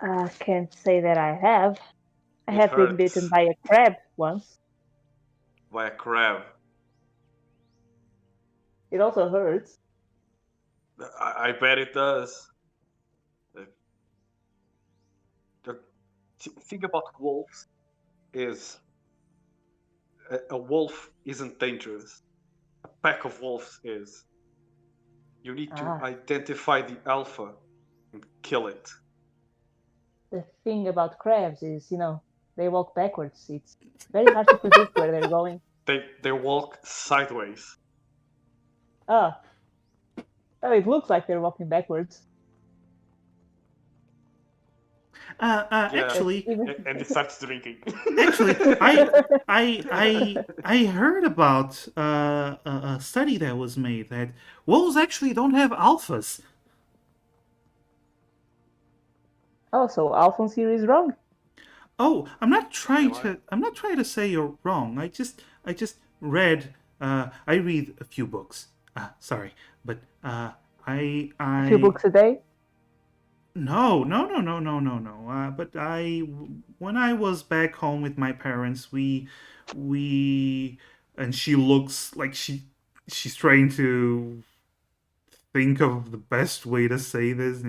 I can't say that I have. I It have been hurts. bitten by a crab once. By a crab. It also hurts. I bet it does. The thing about wolves is a wolf isn't dangerous. A pack of wolves is. You need to identify the alpha and kill it. The thing about crabs is, they walk backwards. It's very hard to predict where they're going. They walk sideways. Oh, it looks like they're walking backwards. Actually, And it starts drinking. actually, I heard about a study that was made that wolves actually don't have alphas. Oh, so Alphonse here is wrong. Oh, I'm not trying Am I? I'm not trying to say you're wrong. I just read. I read a few books. Sorry, but I A few books a day. No, no, no, no, no, no, no. But when I was back home with my parents, and she looks like she's trying to think of the best way to say this.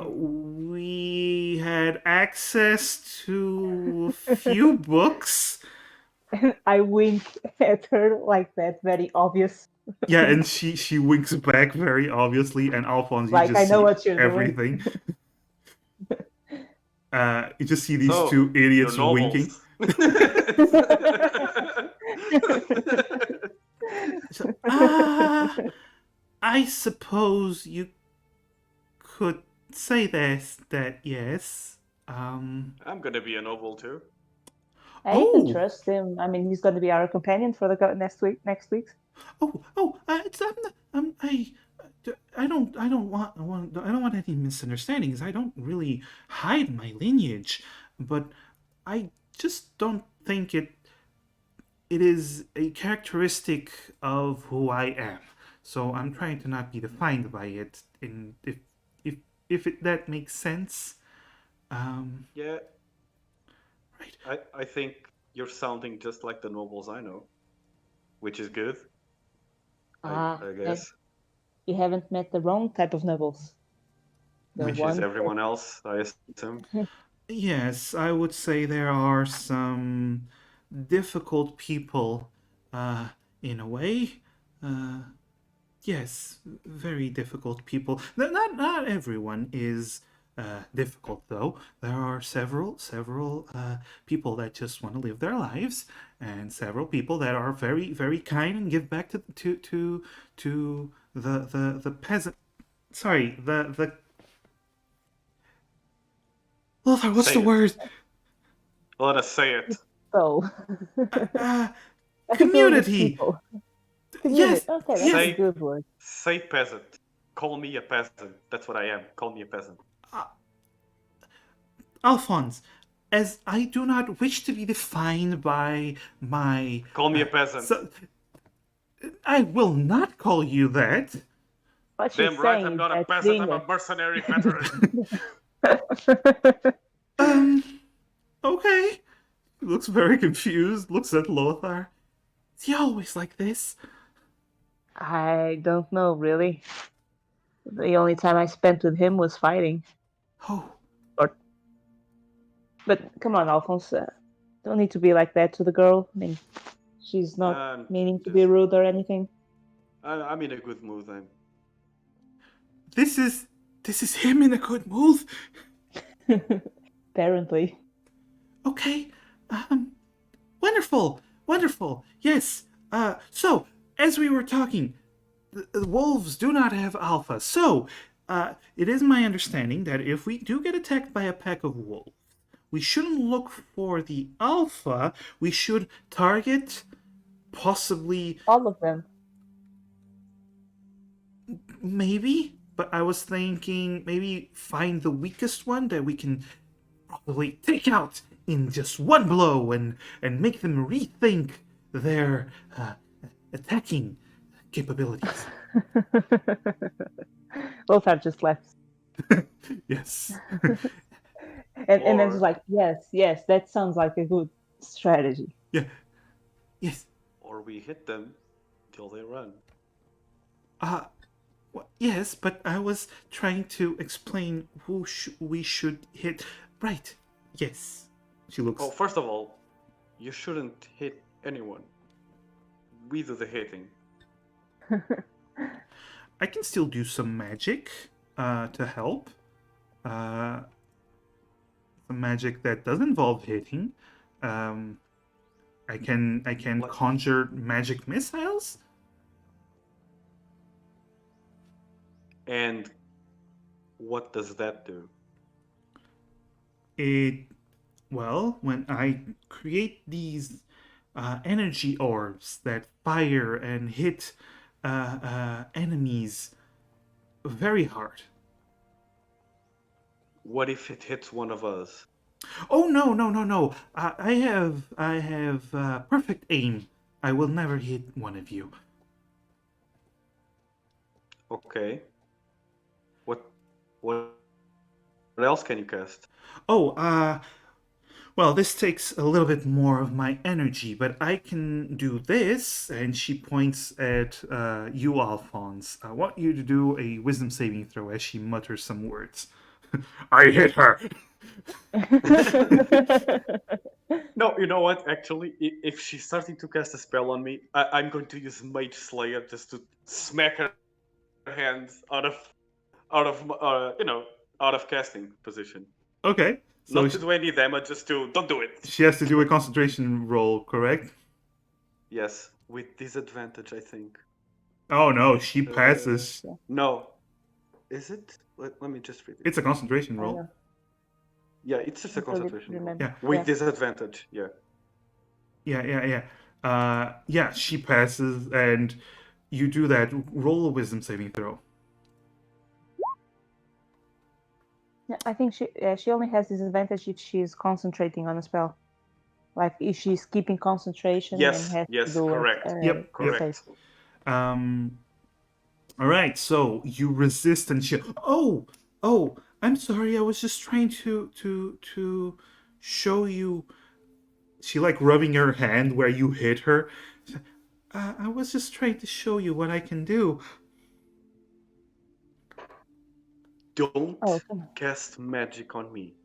We had access to a few books. And I wink at her like that, very obvious. Yeah, and she winks back very obviously, and Alphonse, you Like, just I know see what you're doing. everything. You just see these So, two idiots you're winking. So, I suppose you could say that yes. I'm gonna be a noble too. I can trust him. I mean, he's going to be our companion for the next week. It's I don't want any misunderstandings. I don't really hide my lineage, but I just don't think it is a characteristic of who I am. So I'm trying to not be defined by it. In if that makes sense. Yeah. Right. I think you're sounding just like the nobles I know, which is good. I guess. You haven't met the wrong type of nobles. Which is everyone else, I assume. Yes, I would say there are some difficult people, in a way. Yes, very difficult people. Not everyone is difficult, though. There are several people that just want to live their lives, and several people that are very kind and give back to the peasant. Sorry, the. Lothar, what's Say the it. word? Let us say it. So, Uh, I think it was the community. people. Community. Yes, Okay, that's yes. a good word. Say peasant. Call me a peasant. That's what I am. Call me a peasant. Alphonse, as I do not wish to be defined by my. Call me a peasant. So, I will not call you that. What Damn she's right, saying I'm is not a that peasant. I'm a mercenary veteran. Um, okay. He looks very confused, looks at Lothar. Is he always like this? I don't know, really. The only time I spent with him was fighting. Oh, Or, but come on, Alphonse. Don't need to be like that to the girl. I mean, she's not meaning to be Just, rude or anything. I'm in a good mood. this is him in a good mood. Apparently. Okay. Wonderful, wonderful. Yes. So as we were talking, the wolves do not have alpha. So, it is my understanding that if we do get attacked by a pack of wolves, we shouldn't look for the alpha. We should target possibly, All of them. maybe, but I was thinking maybe find the weakest one that we can probably take out in just one blow and make them rethink their attacking capabilities. Lothar just left. Yes. And then just Or, like, yes, that sounds like a good strategy. Yeah. Yes. or we hit them till they run. Yes, but I was trying to explain who we should hit. Right. Yes. She looks. Oh, first of all, you shouldn't hit anyone. We do the hitting. I can still do some magic to help. Some magic that does involve hitting. I can Like- conjure magic missiles. And what does that do? Well, when I create these energy orbs that fire and hit enemies very hard. What if it hits one of us? Oh no, no, no, no! I have perfect aim. I will never hit one of you. Okay. What else can you cast? Oh, well, this takes a little bit more of my energy, but I can do this. And she points at you, Alphonse. I want you to do a wisdom saving throw as she mutters some words. I hit her. No, you know what? Actually, if she's starting to cast a spell on me, I'm going to use Mage Slayer just to smack her hands out of out of casting position. Okay, so Not to do any damage, just to don't do it. she has to do a concentration roll, correct? Yes, with disadvantage, I think. Oh no, she passes. No, is it? Let me just read it. It's a concentration I roll. know. Yeah, it's just a Until you concentration roll. remember. Yeah. With disadvantage, yeah. Yeah, she passes, and you do that. Roll a wisdom saving throw. Yeah, I think she only has disadvantage if she's concentrating on a spell. Like if she's keeping concentration and has to do correct. Yep, save. All right, so you resist, and she. Oh, I'm sorry. I was just trying to show you. She like rubbing her hand where you hit her. I was just trying to show you what I can do. Don't Oh, come on. cast magic on me.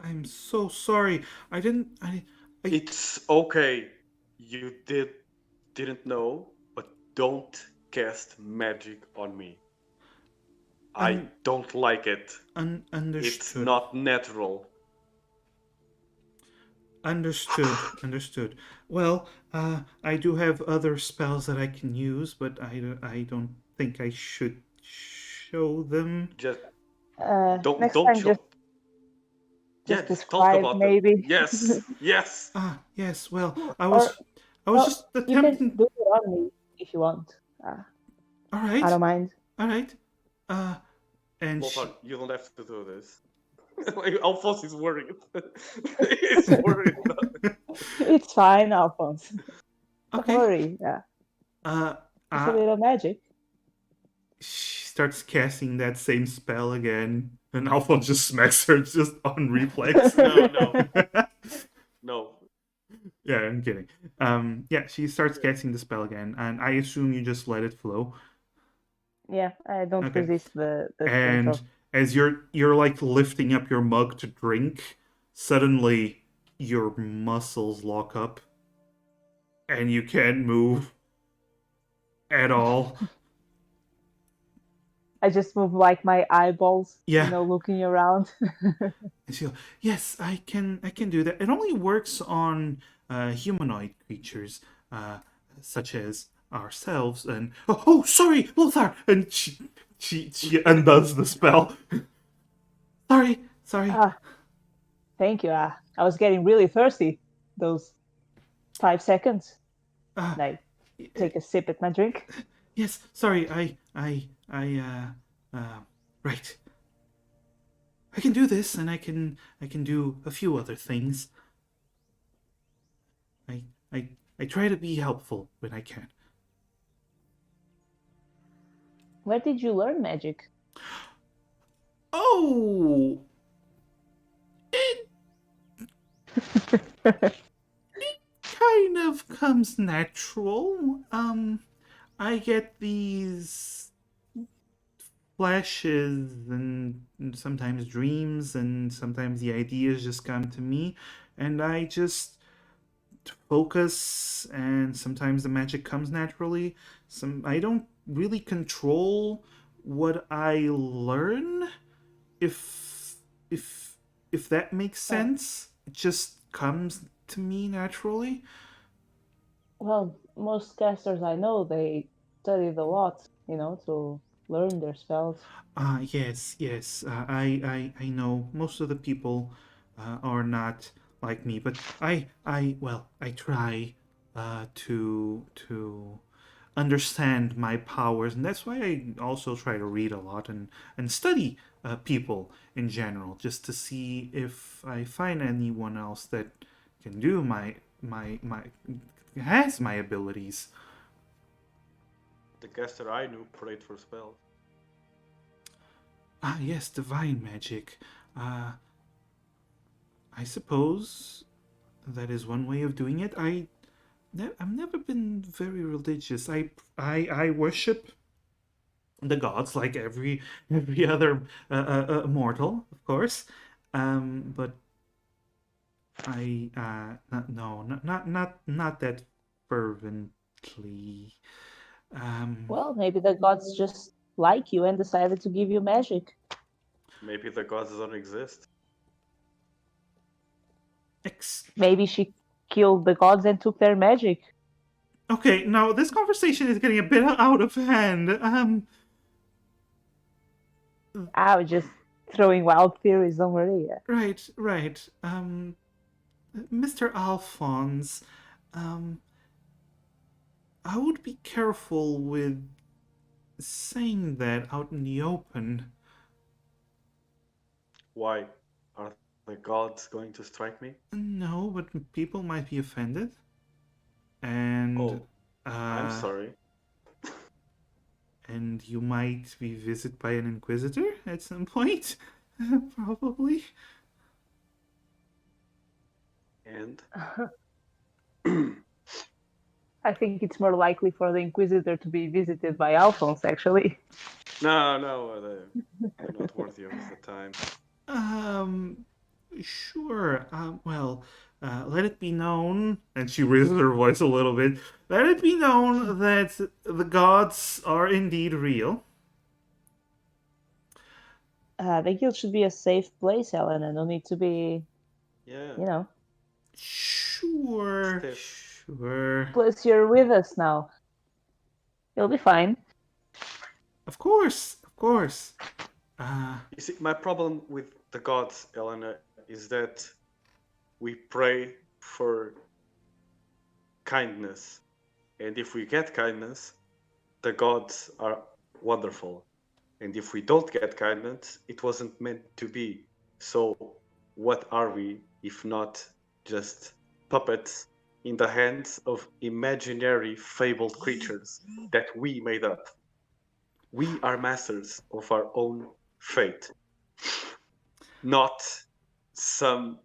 I'm so sorry. I didn't. It's okay. You didn't know, but don't cast magic on me. I don't like it. Understood. It's not natural. Understood. Well, I do have other spells that I can use, but I don't think I should show them. Just Next don't time, show. just Yes, talk describe about it. maybe. Yes, yes. Ah, yes. Well, Or I was well, just you can attempting. do it on me if you want. All I right, don't mind. all right. And Lothar, she, you don't have to do this. Like, Alphonse is worried. He's worried. It's fine, Alphonse. Don't okay. worry. Yeah, Uh, just a uh, little magic. she starts casting that same spell again, and Alphonse just smacks her just on reflex. No. Yeah, I'm kidding. Yeah, she starts casting the spell again, and I assume you just let it flow. Yeah, I don't Okay. resist the And control. as you're like lifting up your mug to drink, suddenly your muscles lock up, and you can't move at all. I just move like my eyeballs, Yeah. looking around. And she goes, yes, I can do that. It only works on humanoid creatures, such as ourselves. And sorry, Lothar. And she undoes the spell. Sorry. Ah, thank you. I was getting really thirsty those 5 seconds. Uh, And I take a sip at my drink. yes, sorry. Right. I can do this, and I can do a few other things. I I I try to be helpful when I can. Where did you learn magic? Oh, it kind of comes natural. I get these flashes and sometimes dreams, and sometimes the ideas just come to me, and I just focus, and sometimes the magic comes naturally. I don't really control what I learn, if if if that makes Uh, sense. It just comes to me naturally. well, most casters I know, they studied a lot, to learn their spells. Yes. I know most of the people are not like me, but I try to understand my powers, and that's why I also try to read a lot and study people in general, just to see if I find anyone else that can do my has my abilities. The caster I knew prayed for spells. Ah, yes, divine magic. I suppose that is one way of doing it. I've never been very religious. I worship the gods like every other mortal, of course. But no, not that fervently. Um, Well, maybe the gods just like you and decided to give you magic. Maybe the gods don't exist. ex- Maybe she killed the gods and took their magic. okay, now this conversation is getting a bit out of hand. I was just throwing wild theories, don't worry. Right. Mr. Alphonse, um, I would be careful with saying that out in the open. Why? Are the gods going to strike me? No, but people might be offended. And, Oh, I'm uh, sorry. and you might be visited by an inquisitor at some point. Probably. And I think it's more likely for the Inquisitor to be visited by Alphonse, actually. no, I'm not worthy of the time. Um, sure. Well, let it be known, and she raises her voice a little bit. Let it be known that the gods are indeed real. The guild should be a safe place, Helena. No need to be, Yeah, you know. Sure, stiff. sure. Plus, you're with us now. You'll be fine. Of course, of course. You see, my problem with the gods, Elena, is that we pray for kindness. And if we get kindness, the gods are wonderful. And if we don't get kindness, it wasn't meant to be. So, what are we if not just puppets in the hands of imaginary fabled creatures that we made up? We are masters of our own fate, not some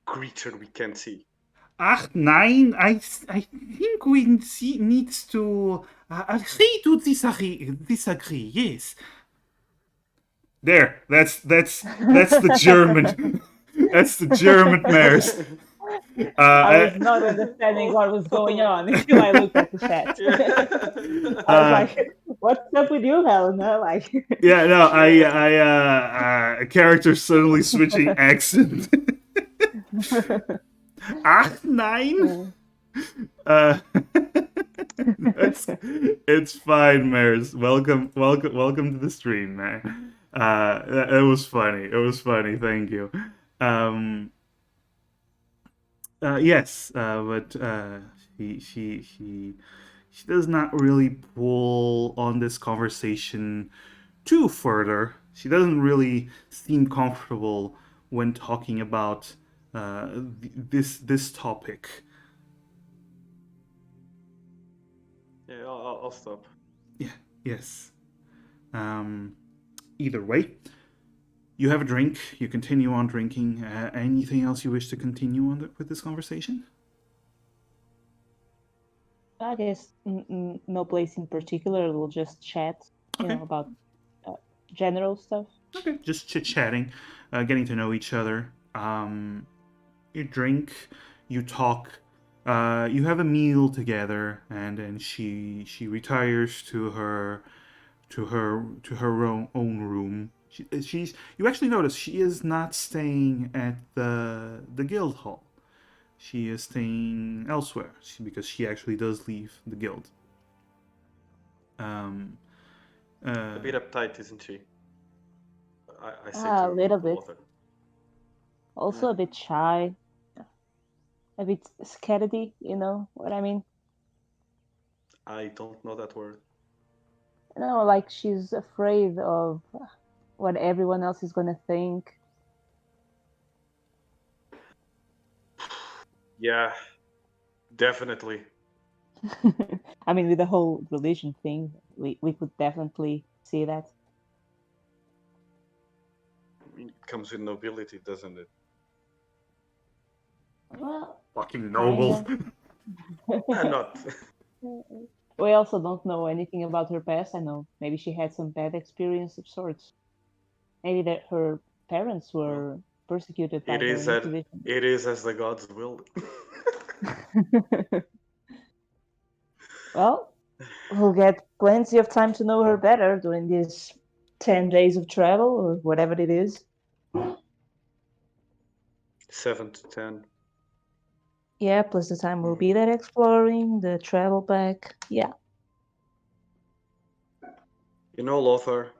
creature we can see. Ach, nein, I think we need to agree to disagree. Yes. There, that's the German. That's the German mares. I was I, not understanding what was going on until I looked at the chat. I was like, "What's up with you, Helena?" Like, yeah, no, a character suddenly switching accent. Ach, nein. Uh, it's fine, Mares. Welcome to the stream, man. It was funny. It was funny. Thank you. Um, yes, but she does not really pull on this conversation too further. She doesn't really seem comfortable when talking about this topic. Yeah, I'll stop. Yeah. Yes. Um, Either way, you have a drink. You continue on drinking. Anything else you wish to continue on with this conversation? I guess no place in particular. We'll just chat, Okay. about general stuff. Okay. Just chit chatting, getting to know each other. You drink, you talk, you have a meal together, and then she retires to her own room. She's you actually notice she is not staying at the guild hall. She is staying elsewhere because she actually does leave the guild. Um, A bit uptight, isn't she? I say A little to bit. Lothar. Also a bit shy, a bit scaredy. You know what I mean? I don't know that word. No, like she's afraid of what everyone else is gonna think. Yeah, definitely. I mean, with the whole religion thing, we could definitely see that. It comes with nobility, doesn't it? Well, Fucking noble. Not. we also don't know anything about her past. I know maybe she had some bad experience of sorts. Maybe that her parents were persecuted by It the is that. Inquisition. It is as the gods willed. Well, we'll get plenty of time to know her better during these 10 days of travel or whatever it is. 7 to 10. Yeah, plus the time we'll be there exploring, the travel back. Yeah. You know, Lothar.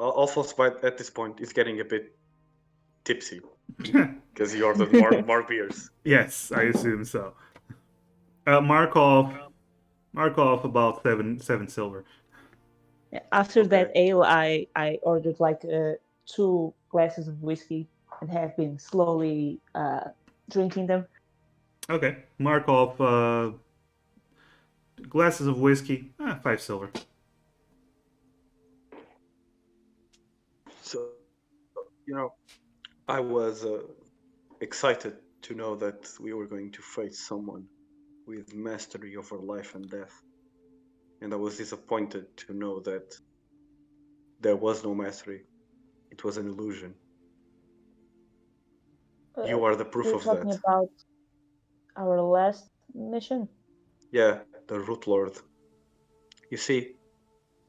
Alphonse at this point is getting a bit tipsy because he ordered more beers. Yes, I assume so. Markov about seven silver. After that Okay. ale, I ordered like 2 glasses of whiskey and have been slowly drinking them. Okay, Markov glasses of whiskey, 5 silver. So, I was excited to know that we were going to face someone with mastery over life and death. And I was disappointed to know that there was no mastery. It was an illusion. You are the proof You're of talking that. about our last mission? Yeah, the Root Lord. You see,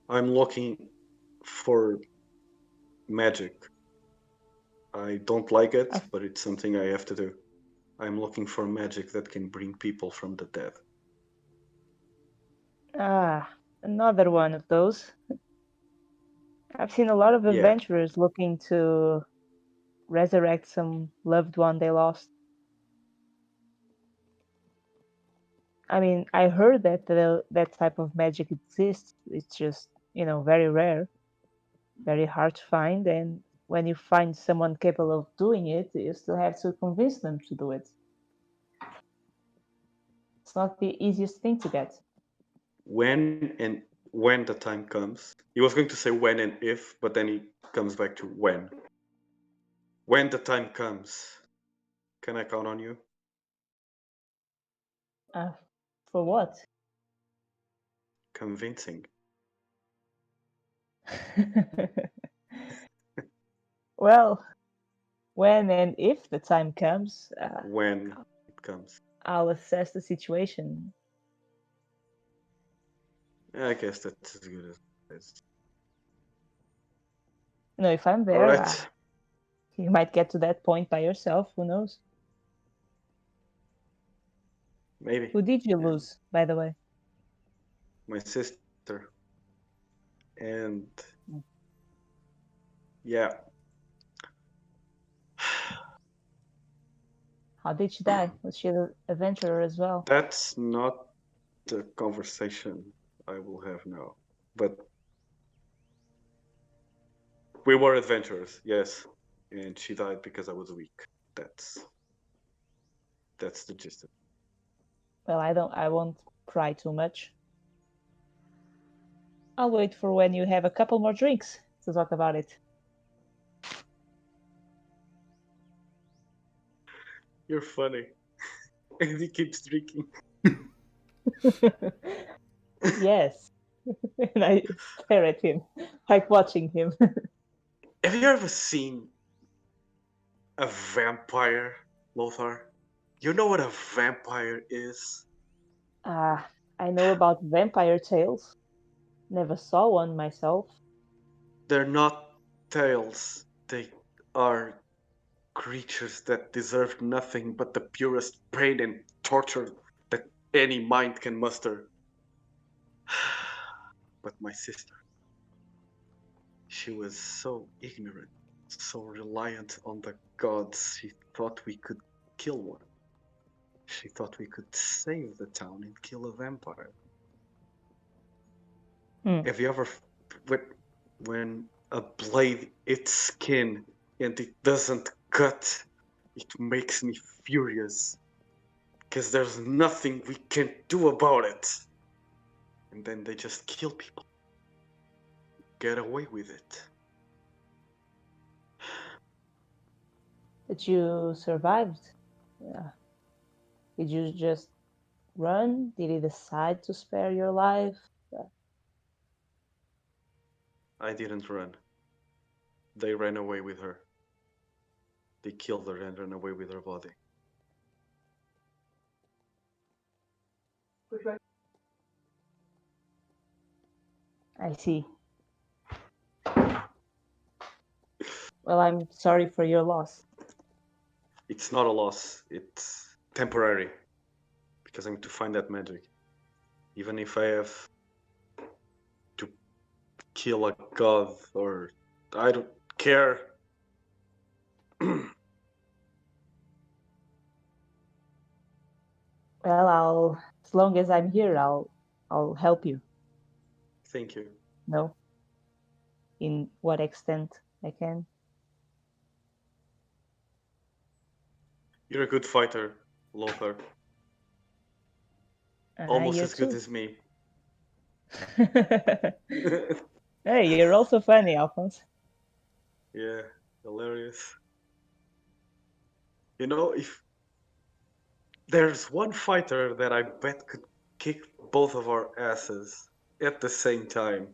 I'm looking for magic. I don't like it, but it's something I have to do. I'm looking for magic that can bring people from the dead. Ah, Another one of those. I've seen a lot of Yeah. adventurers looking to resurrect some loved one they lost. I mean, I heard that that type of magic exists. It's just, very rare, very hard to find. And when you find someone capable of doing it, you still have to convince them to do it. It's not the easiest thing to get. When the time comes. He was going to say when and if, but then he comes back to when. When the time comes, can I count on you? For what? Convincing. Well, when and if the time comes, When it comes. I'll assess the situation. I guess that's as good as. If I'm All there, right. you might get to that point by yourself. Who knows? Maybe. Who did you lose, by the way? My sister. And yeah. How did she die? Was she an adventurer as well? That's not the conversation I will have now. But we were adventurers, yes. And she died because I was weak. That's the gist of it. Well, I won't pry too much. I'll wait for when you have a couple more drinks to talk about it. You're funny. And he keeps drinking. Yes. And I stare at him, like watching him. Have you ever seen a vampire, Lothar? You know what a vampire is? I know about vampire tales. Never saw one myself. They're not tales. They are creatures that deserve nothing but the purest pain and torture that any mind can muster. But my sister, she was so ignorant, so reliant on the gods, she thought we could kill one. She thought we could save the town and kill a vampire. Have you ever, when a blade hits skin and it doesn't cut, it makes me furious. Because there's nothing we can do about it. And then they just kill people. Get away with it. But you survived. Did you just run? Did you decide to spare your life? I didn't run. They ran away with her. They killed her and ran away with her body. I see. Well, I'm sorry for your loss. It's not a loss. It's temporary. Because I need to find that magic. Even if I have to kill a god or I don't care. Well, as long as I'm here, I'll help you. Thank you. No, in what extent I can. You're a good fighter, Lothar. Almost You as good too. as me. Hey, you're also funny, Alphonse. Yeah, hilarious. You know, if there's one fighter that I bet could kick both of our asses at the same time.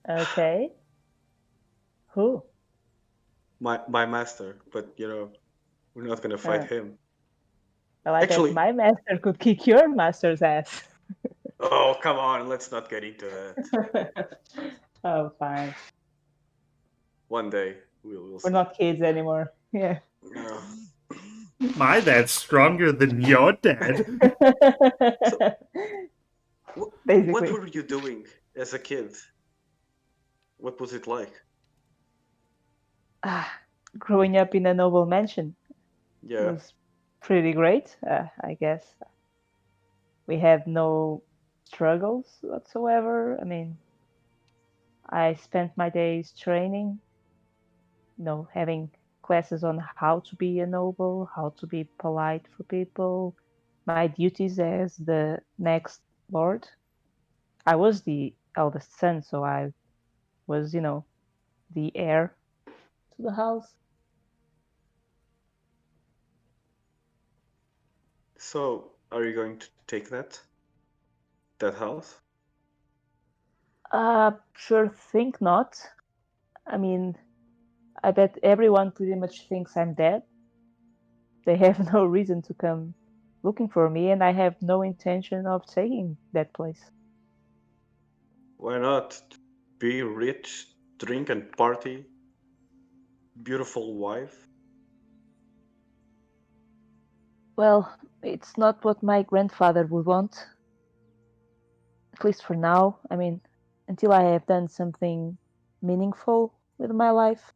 Okay. Who? My master, but we're not gonna fight him. Well, I Actually, bet my master could kick your master's ass. oh come on, let's not get into that. Oh, fine. One day we'll We're see. not kids anymore. Yeah. No. My dad's stronger than your dad. basically. What were you doing as a kid? What was it like? Growing up in a noble mansion Yeah. was pretty great, I guess. We had no struggles whatsoever. I mean, I spent my days training, having classes on how to be a noble, how to be polite for people, my duties as the next lord. I was the eldest son, so I was, the heir to the house. So, are you going to take that house? Sure think not. I mean, I bet everyone pretty much thinks I'm dead. They have no reason to come looking for me, and I have no intention of taking that place. Why not? Be rich, drink and party, beautiful wife. Well, it's not what my grandfather would want, at least for now. I mean, until I have done something meaningful with my life.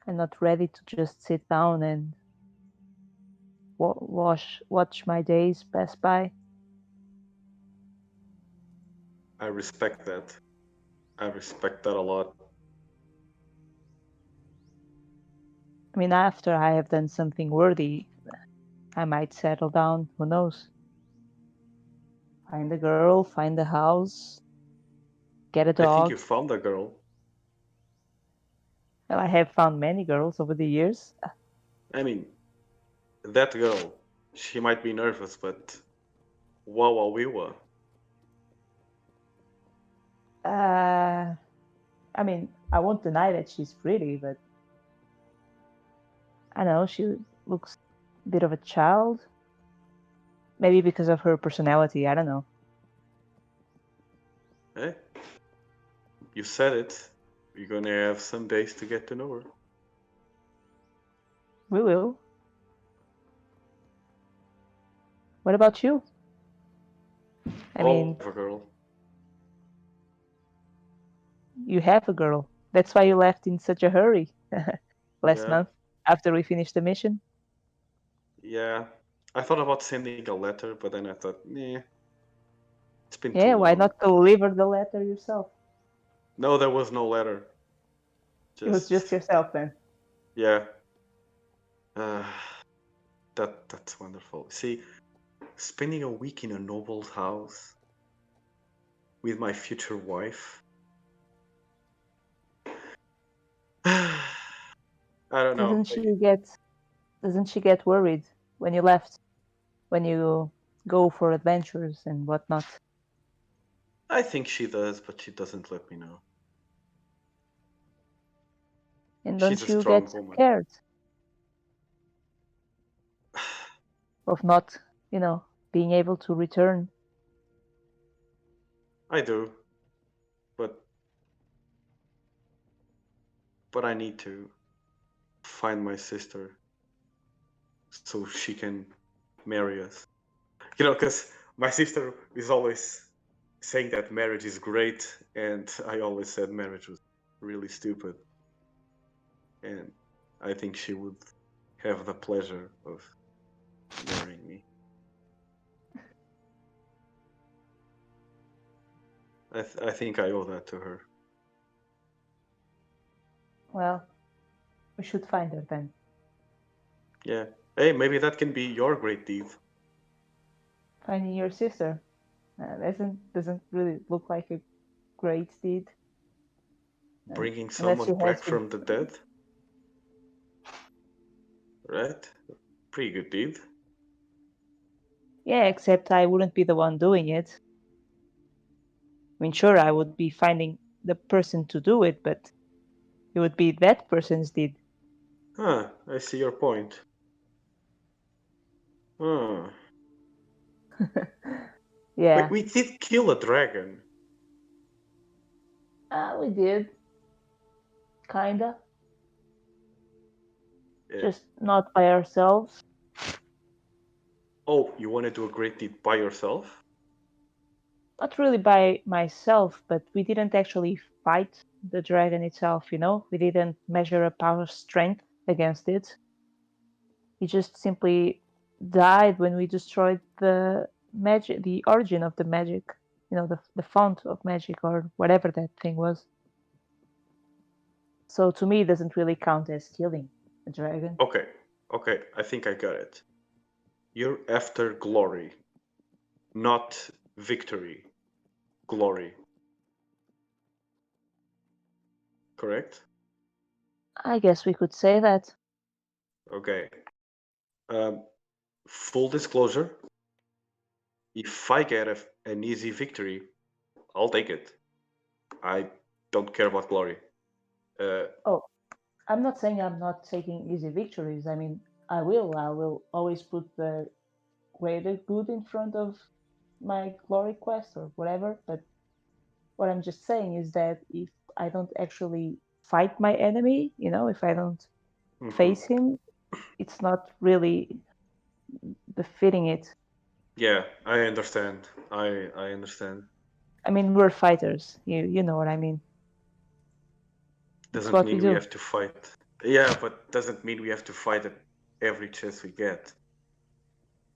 I'm not ready to just sit down and watch my days pass by. I respect that. I respect that a lot. I mean, after I have done something worthy, I might settle down. Who knows? Find a girl, find a house, get a I think you dog. found a girl. Well, I have found many girls over the years. I mean, that girl, she might be nervous, but wow, we were. I mean, I won't deny that she's pretty, but I don't know, she looks a bit of a child. Maybe because of her personality, I don't know. Eh? You said it. You're gonna have some days to get to know her. We will. What about you? I mean, Oh, a girl. you have a girl. That's why you left in such a hurry last Yeah, month after we finished the mission. yeah. I thought about sending a letter, but then I thought, nah, it's been too Yeah, why long. not deliver the letter yourself? No, there was no letter. It was just Just yourself then. yeah. Uh, that's wonderful. See, spending a week in a noble's house with my future wife. I don't know. Doesn't she get worried when you left? When you go for adventures and whatnot? I think she does, but she doesn't let me know. And She's a don't you strong get woman. scared of not, being able to return? I do, but I need to find my sister so she can marry us. Because my sister is always saying that marriage is great, and I always said marriage was really stupid. And I think she would have the pleasure of marrying me. I think I owe that to her. Well, we should find her then. Yeah. Hey, maybe that can be your great deed. Finding your sister doesn't really look like a great deed, Bringing unless someone she has back been. from the dead, right? Pretty good deed. Yeah, except I wouldn't be the one doing it. I mean, sure, I would be finding the person to do it, but it would be that person's deed. Huh, I see your point. Huh. Wait, Yeah, we did kill a dragon. we did, kinda. Yeah. Just not by ourselves. Oh, you want to do a great deed by yourself? not really by myself, but we didn't actually fight the dragon itself, We didn't measure up our strength against it. He just simply died when we destroyed the magic, the origin of the magic, the font of magic or whatever that thing was. So to me, it doesn't really count as killing a dragon. Okay, I think I got it. You're after glory, not victory. Glory. Correct? I guess we could say that. Okay. Full disclosure, if I get an easy victory, I'll take it. I don't care about glory. Oh, I'm not saying I'm not taking easy victories. I mean, I will always put the greater good in front of my glory quest or whatever. But what I'm just saying is that if I don't actually fight my enemy, if I don't face him, it's not really befitting it. Yeah, I understand. I understand. I mean, we're fighters. You know what I mean. It's Doesn't what we mean we do. have to fight. Yeah, but doesn't mean we have to fight at every chance we get.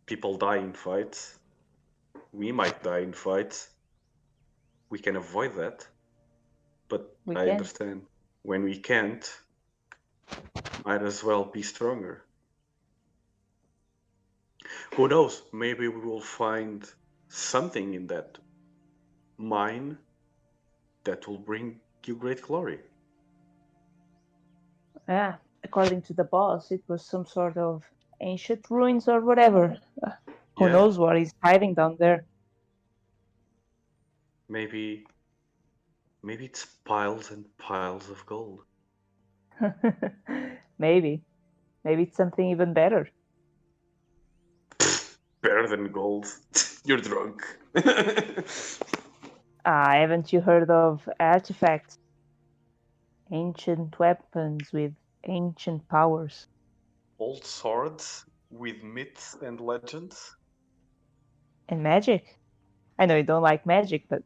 People die in fights. We might die in fights. We can avoid that. But We I can. understand. When we can't, might as well be stronger. Who knows? Maybe we will find something in that mine that will bring you great glory. Yeah. According to the boss, it was some sort of ancient ruins or whatever. Who Yeah, knows what is hiding down there? maybe it's piles and piles of gold. Maybe. Maybe it's something even better. Better than gold. You're drunk. Haven't you heard of artifacts? Ancient weapons with ancient powers. Old swords with myths and legends. And magic. I know you don't like magic, but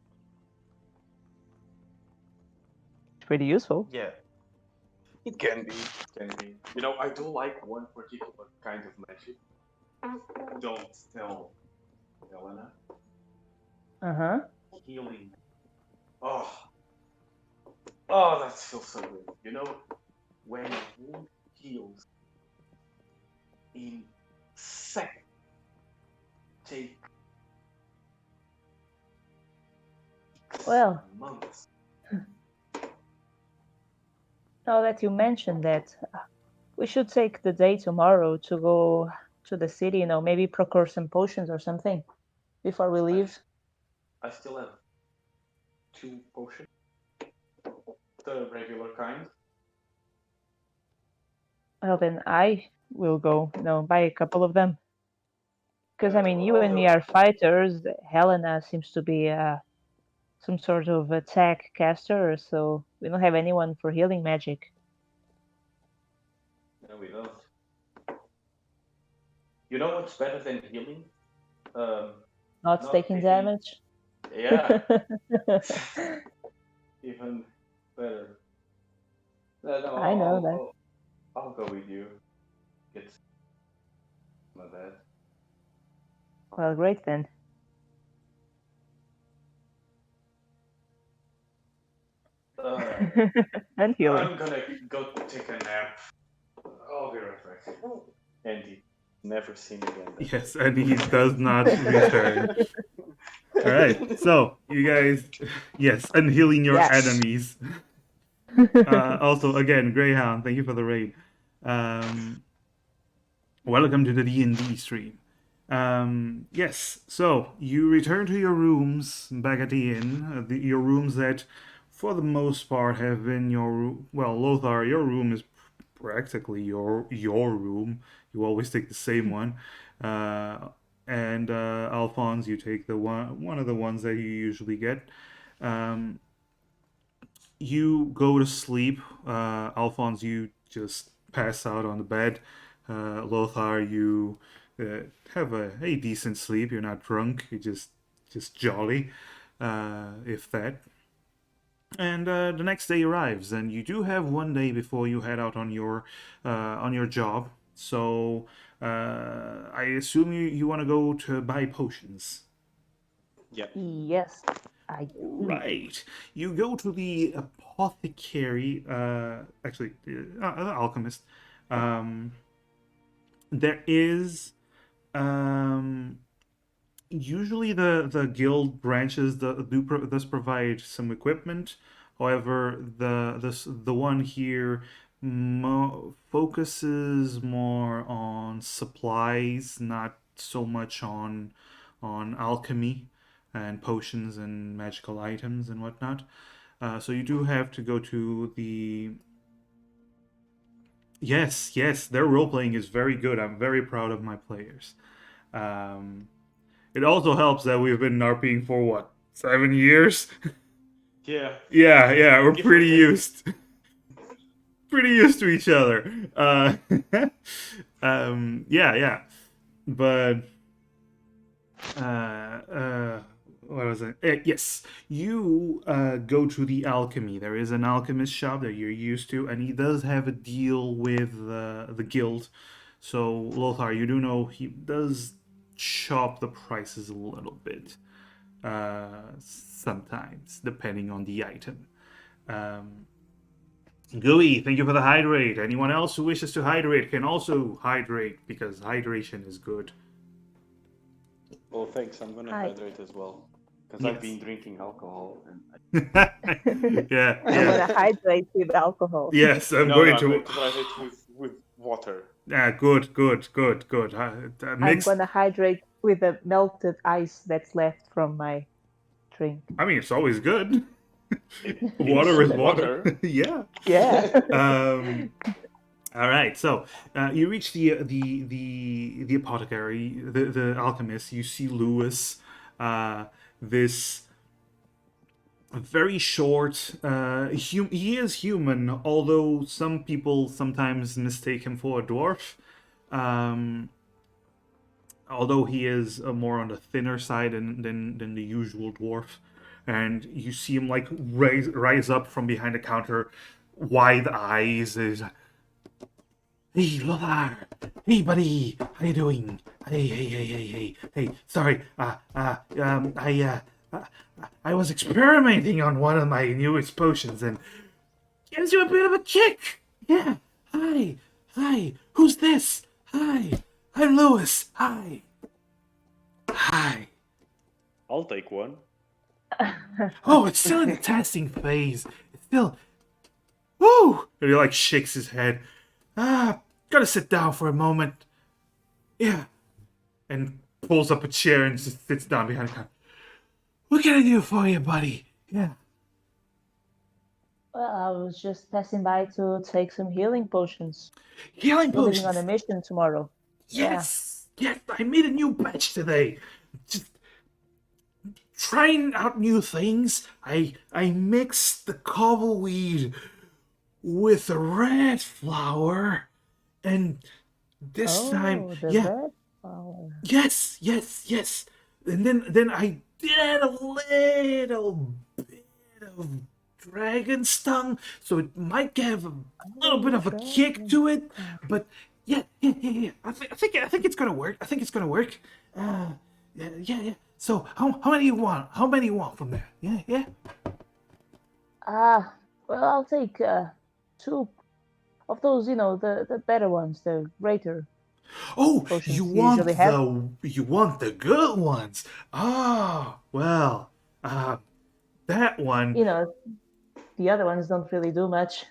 it's pretty useful. Yeah, it can be. Can be. I do like one particular kind of magic. Don't tell Helena. Uh-huh. Healing. Oh, oh, that feels so good. When a wound heals in seconds, take Well, months. now that you mentioned that, we should take the day tomorrow to go to the city, maybe procure some potions or something before we leave. I still have 2 potions, the regular kind. Well, then I will go, buy a couple of them. Because, I mean, you and me are fighters. Helena seems to be some sort of attack caster, so we don't have anyone for healing magic. No, we don't. You know what's better than healing? Not taking damage. Yeah, even better. No, I know that. I'll go with you. Get some of that. Well, great then. And healing. I'm gonna go take a nap. I'll be right back. Andy, never seen again. Yes, and he does not return. All right, so you guys, yes, unhealing your Yes. enemies. Also, again, Greyhound, thank you for the raid. Welcome to the D&D stream. Yes, so you return to your rooms back at the inn, your rooms that, for the most part, have been Lothar, your room is practically your room. You always take the same one, and Alphonse, you take the one of the ones that you usually get. You go to sleep. Alphonse, you just pass out on the bed. Lothar, you have a decent sleep. You're not drunk. You're just jolly. if that. And the next day arrives, and you do have one day before you head out on your job. So I assume you want to go to buy potions. Yeah. Yes, I do. Right. You go to the apothecary, actually, the alchemist. There is usually the guild branches does provide some equipment. However, the one here focuses more on supplies, not so much on alchemy and potions and magical items and whatnot. So you do have to go to the. Yes, their role playing is very good. I'm very proud of my players. Um, It also helps that we've been NARPing for what, 7 years? Yeah. Yeah, we're Give or pretty take. used to each other. Yeah, but what was it? Yes, you go to the alchemy. There is an alchemist shop that you're used to, and he does have a deal with the guild. So Lothar, you do know he does chop the prices a little bit. Sometimes, depending on the item. Gooey, thank you for the hydrate. Anyone else who wishes to hydrate can also hydrate because hydration is good. Well, thanks. I'm gonna Hi. hydrate as well because Yes. I've been drinking alcohol and Yeah. I'm gonna hydrate with alcohol. Yes, I'm no, going I'm to. going to hydrate with water. Good. I'm Mixed. gonna hydrate with the melted ice that's left from my drink. I mean, it's always good. It Water is is water. Yeah. Yeah. All right, so you reach the apothecary, the alchemist. You see Lewis, this very short. He is human, although some people sometimes mistake him for a dwarf. Um, although he is more on the thinner side than the usual dwarf, and you see him like rise up from behind the counter, wide eyes. Is Hey, Lothar. Hey, buddy. How you doing? Hey. Sorry. I was experimenting on one of my newest potions and gives you a bit of a kick. Yeah. Hi. Who's this? Hi. I'm Lewis. Hi. I'll take one. Oh, it's still in the testing phase. It's still. Woo! And he like shakes his head. Gotta sit down for a moment. Yeah. And pulls up a chair and just sits down behind the counter. What can I do for you, buddy? Yeah. Well, I was just passing by to take some healing potions. Healing We're leaving on a potions. mission tomorrow. Yes. I made a new batch today. Just trying out new things. I mixed the cobbleweed with the red flower, and this time, the red flower. Yes. And then I did a little bit of dragon's tongue, so it might give a little bit of a kick to it. But yeah. I think it's gonna work. Yeah. So how many you want? How many you want from there? Yeah. Well, I'll take 2 of those. The better ones, the greater. Oh, Potions you want usually have. the good ones. Well, that one. The other ones don't really do much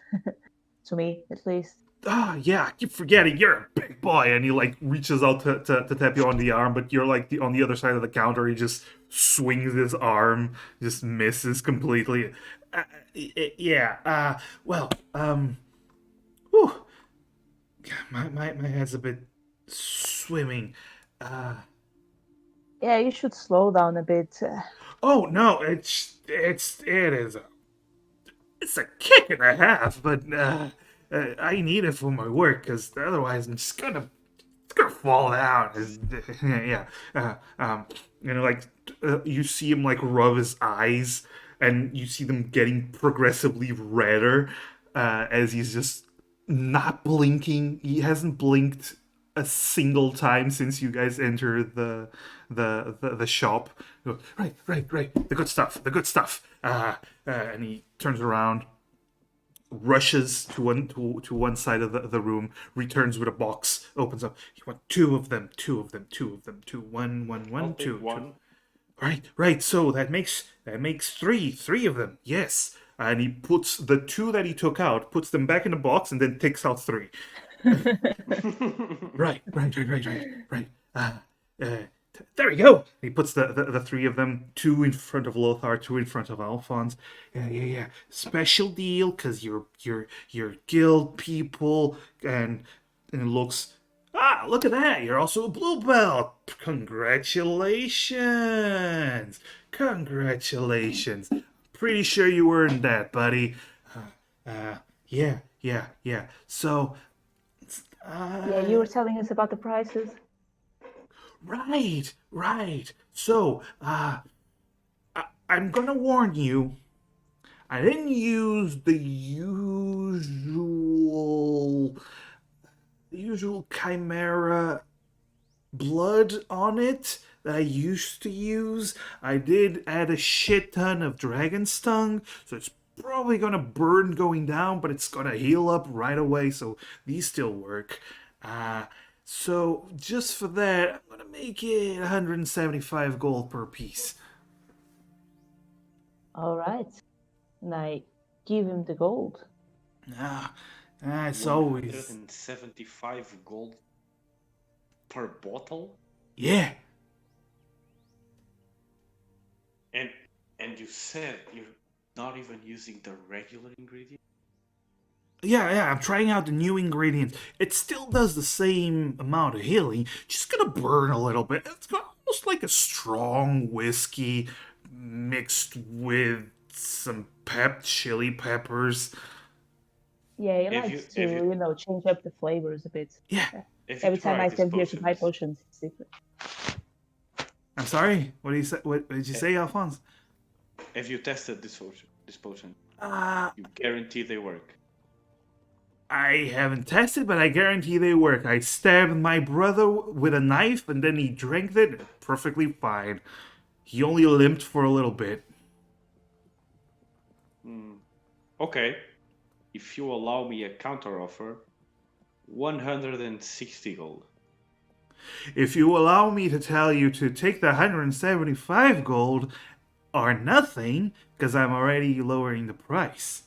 to me, at least. Yeah, I keep forgetting you're a big boy, and he like reaches out to tap you on the arm, but you're like on the other side of the counter. He just swings his arm, just misses completely. Yeah. Well. Whew. My head's a bit swimming. Yeah, you should slow down a bit. Oh no, it is it's a kick and a half, but I need it for my work because otherwise I'm just gonna fall down. Yeah. and you see him like rub his eyes, and you see them getting progressively redder as he's just not blinking. He hasn't blinked a single time since you guys entered the shop. He goes, right, the good stuff, the good stuff. And he turns around, rushes to one side of the room, returns with a box, opens up. You want two of them, two of them, two of them, two, I'll two, take one. Right. So that makes three of them. Yes. And he puts the two that he took out, puts them back in the box, and then takes out three. Right. Uh, there we go. He puts the three of them, two in front of Lothar, two in front of Alphonse. Yeah. Special deal, cause you're guild people, and it looks. Ah, look at that! You're also a blue belt. Congratulations! Congratulations! Pretty sure you earned that, buddy. Yeah. So, Yeah, you were telling us about the prices. right. So, I'm gonna warn you. I didn't use the usual chimera blood on it that I used to use. I did add a shit ton of dragon's tongue, so it's probably gonna burn going down, but it's gonna heal up right away, so these still work. So just for that, I'm gonna make it 175 gold per piece. All right. And I give him the gold. It's always 175 gold per bottle? yeah. And you said you're not even using the regular ingredient? Yeah, I'm trying out the new ingredients. It still does the same amount of healing, just gonna burn a little bit. It's almost like a strong whiskey mixed with some chili peppers. Yeah, he If likes you- to, if you- change up the flavors a bit. Yeah. If you Every time try I these come here to buy potions- potions, it's different. I'm sorry. What did you say? What did you say, Alphonse? Have you tested this potion? Uh, You guarantee they work. I haven't tested, but I guarantee they work. I stabbed my brother with a knife, and then he drank it perfectly fine. He only limped for a little bit. Okay. If you allow me a counter offer, 160 gold. If you allow me to tell you to take the 175 gold or nothing, because I'm already lowering the price.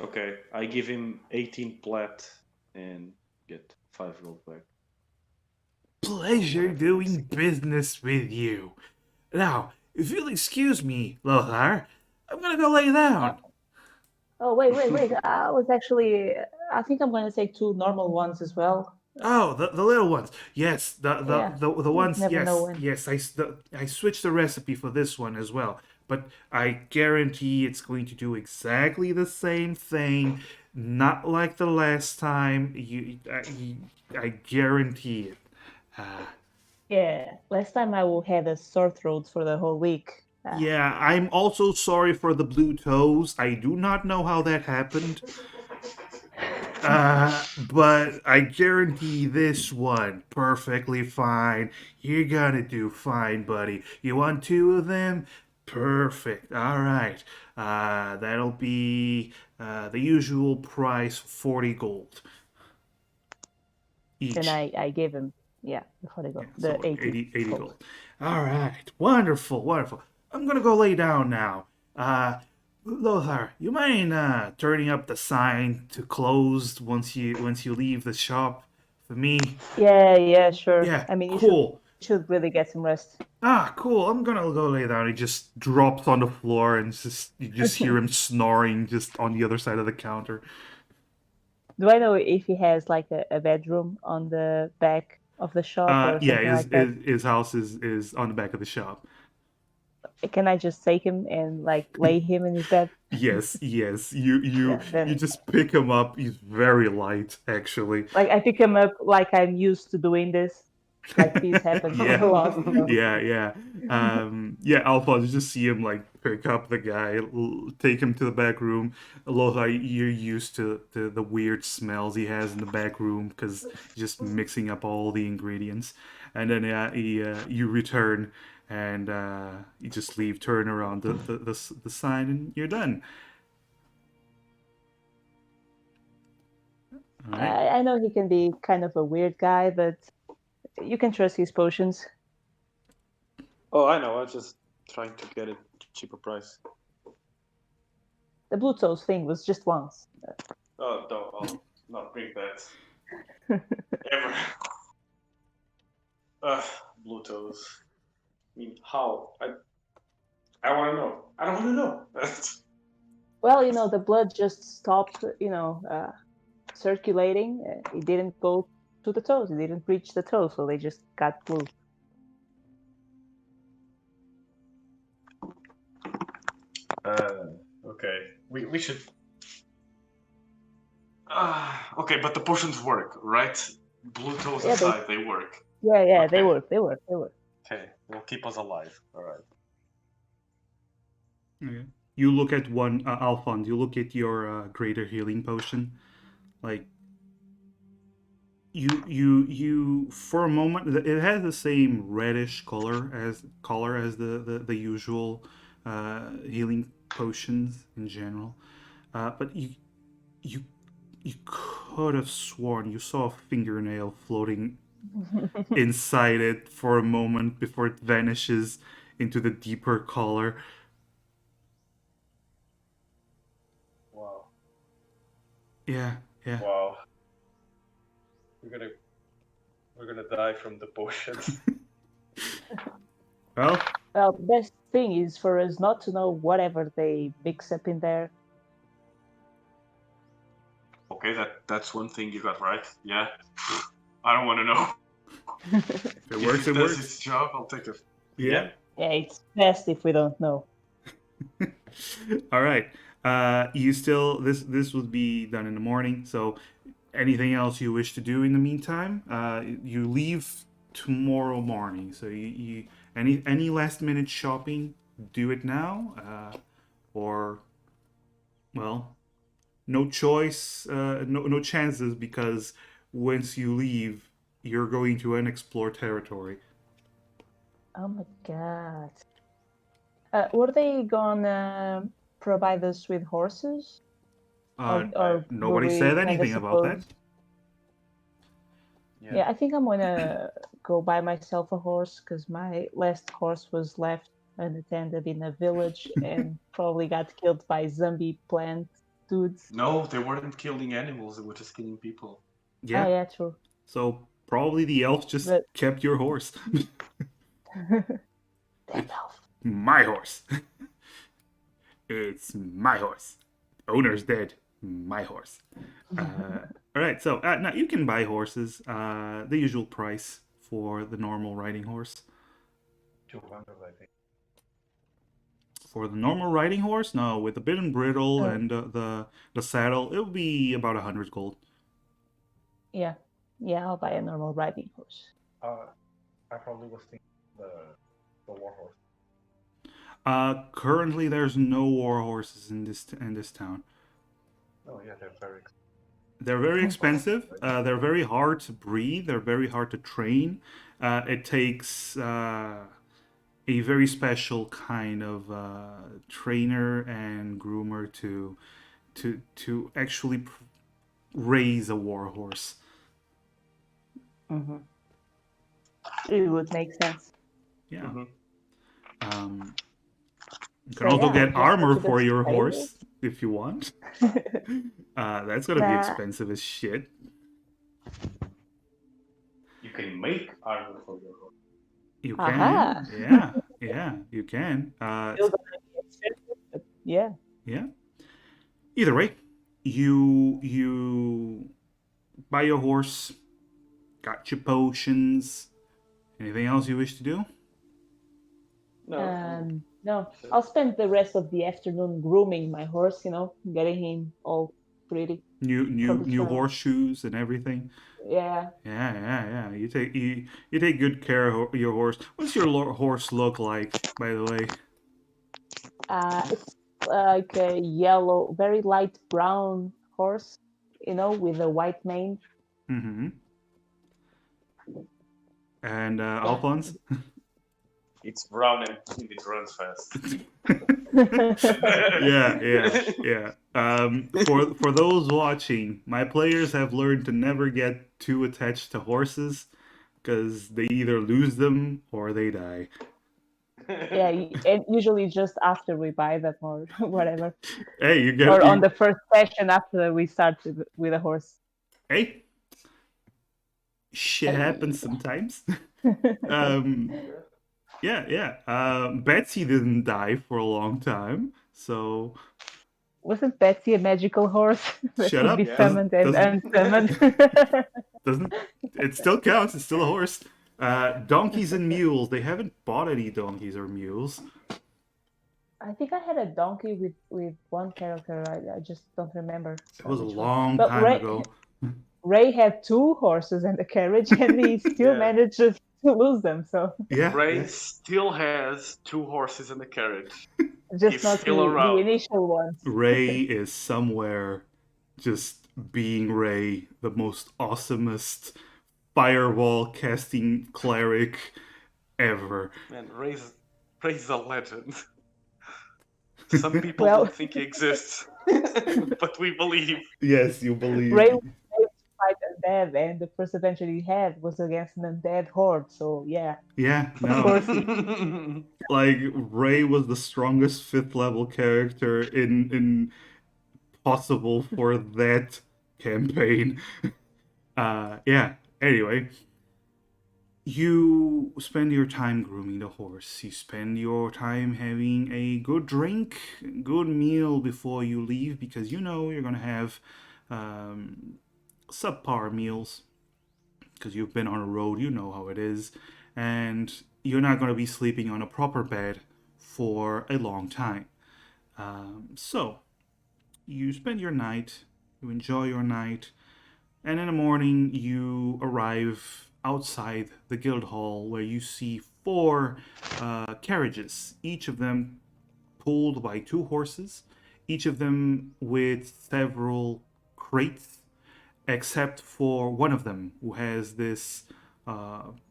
Okay, I give him 18 plat and get 5 gold back. Pleasure doing business with you. Now, if you'll excuse me, Lothar, I'm gonna go lay down. Oh, wait. I think I'm going to take 2 normal ones as well. Oh, the little ones. Yes, Yeah, the ones. never Yes, know when. yes. I switched the recipe for this one as well, but I guarantee it's going to do exactly the same thing. Not like the last time. I guarantee it. Yeah, last time I had a sore throat for the whole week. Yeah, I'm also sorry for the blue toes. I do not know how that happened. But I guarantee this one perfectly fine. You're gonna do fine, buddy. You want 2 of them? Perfect. All right. That'll be the usual price, 40 gold each. And I gave him, before they go, So the 80. 80 gold. All right. Wonderful. I'm gonna go lay down now. Lothar, you mind turning up the sign to closed once you leave the shop for me? Yeah, sure. Yeah, I mean, you cool. should really get some rest. Cool. I'm gonna go lay down. He just drops on the floor, and you just hear him snoring just on the other side of the counter. Do I know if he has like a bedroom on the back of the shop or Yeah, something like that? his house is on the back of the shop. Can I just take him and like lay him in his bed? Yes. You Yeah, then just pick him up. He's very light, actually. like I pick him up like I'm used to doing this. Like this happens Yeah. a lot. So. Yeah, Alphonse, you just see him like pick up the guy, take him to the back room. Lothar, you're used to the weird smells he has in the back room because just mixing up all the ingredients. And then you return and you just leave, turn around the sign, and you're done. All right. I know he can be kind of a weird guy, but you can trust his potions. Oh, I know. I'm just trying to get a cheaper price. The blue toes thing was just once. Oh, no, I'll not bring that ever. Blue toes. I mean, how? I want to know. I don't want to know. Well, the blood just stopped, circulating. It didn't go to the toes. It didn't reach the toes, so they just got blue. Okay. We should. Okay, but the potions work, right? Blue toes Yeah, aside, they work. Yeah, they Okay. work. Okay, they'll keep us alive. All right. Okay. You look at one, Alphonse. You look at your greater healing potion, like you for a moment it has the same reddish color as the usual healing potions in general, but you you could have sworn you saw a fingernail floating inside it for a moment before it vanishes into the deeper color. Wow. Yeah, yeah. Wow. We're gonna die from the potions. Well, Well, the best thing is for us not to know whatever they mix up in there. Okay, that's one thing you got right. Yeah. I don't want to know. if it works, If it it does works. its job, I'll take it. Yeah. Yeah, it's best if we don't know. All right. You still this would be done in the morning. So, anything else you wish to do in the meantime? You leave tomorrow morning. So you any last minute shopping, do it now, or well, no choice, no chances because once you leave, you're going to unexplored territory. Oh my god. Were they gonna provide us with horses? Or were Nobody we said kind of anything about that. supposed? Yeah, I think I'm gonna go buy myself a horse because my last horse was left unattended in a village and probably got killed by zombie plant dudes. No, they weren't killing animals, they were just killing people. Oh Yeah. yeah, true. So probably the elf just But kept your horse. damn elf. My horse. It's my horse. Owner's dead. My horse. All right, so now you can buy horses. The usual price for the normal riding horse. 200, I think. For the normal riding horse, no, with the bit and bridle Oh, and the saddle, it would be about 100 gold. yeah, I'll buy a normal riding horse. I probably was thinking the war horse. Currently, there's no war horses in this town. Oh yeah, they're very. They're very expensive. They're very hard to breed. They're very hard to train. It takes a very special kind of trainer and groomer to actually raise a war horse. Mm-hmm. It would make sense. Yeah. Mm-hmm. You can So also yeah, get just go armor to the for your stable. horse if you want. That's gonna be Nah. expensive as shit. You can make armor for your horse. You Aha. can, yeah, you can. Still gonna be expensive, but yeah. Yeah. Either way, you buy your horse, got your potions. Anything else you wish to do? No. No, I'll spend the rest of the afternoon grooming my horse, getting him all pretty for the New trail. horseshoes and everything. Yeah. Yeah. You take good care of your horse. What's your horse look like, by the way? It's like a yellow, very light brown horse, with a white mane. Mm-hmm. And Yeah. Alphonse? It's brown and it runs fast. Yeah. For those watching, my players have learned to never get too attached to horses because they either lose them or they die. Yeah, and usually just after we buy them or whatever, Hey, or on the first session after we start with a horse. Hey, shit happens sometimes. um, yeah. Betsy didn't die for a long time, so Wasn't Betsy a magical horse that shut could be up. summoned and unsummoned? Doesn't it still counts? It's still a horse. Donkeys and mules. They haven't bought any donkeys or mules. I think I had a donkey with one character. I just don't remember. It was a which one. long But time ago. Ray had two horses and a carriage, and he still Yeah. managed to lose them. So Yeah. Ray still has 2 horses and a carriage. just He's not still the around. initial ones. Ray is somewhere just being Ray, the most awesomest firewall casting cleric ever. Man, Ray's a legend. Some people Well- don't think he exists, but we believe. Yes, you believe. Ray was able to fight undead, and the first adventure he had was against an undead horde. So yeah, Yeah, of no. course. Like Ray was the strongest 5th level character in possible for that campaign. Yeah. Anyway, you spend your time grooming the horse. You spend your time having a good drink, good meal before you leave because you know you're gonna have subpar meals because you've been on a road. You know how it is, and you're not gonna be sleeping on a proper bed for a long time. So you spend your night, you enjoy your night, and in the morning you arrive outside the guild hall where you see 4 carriages, each of them pulled by 2 horses, each of them with several crates, except for one of them who has this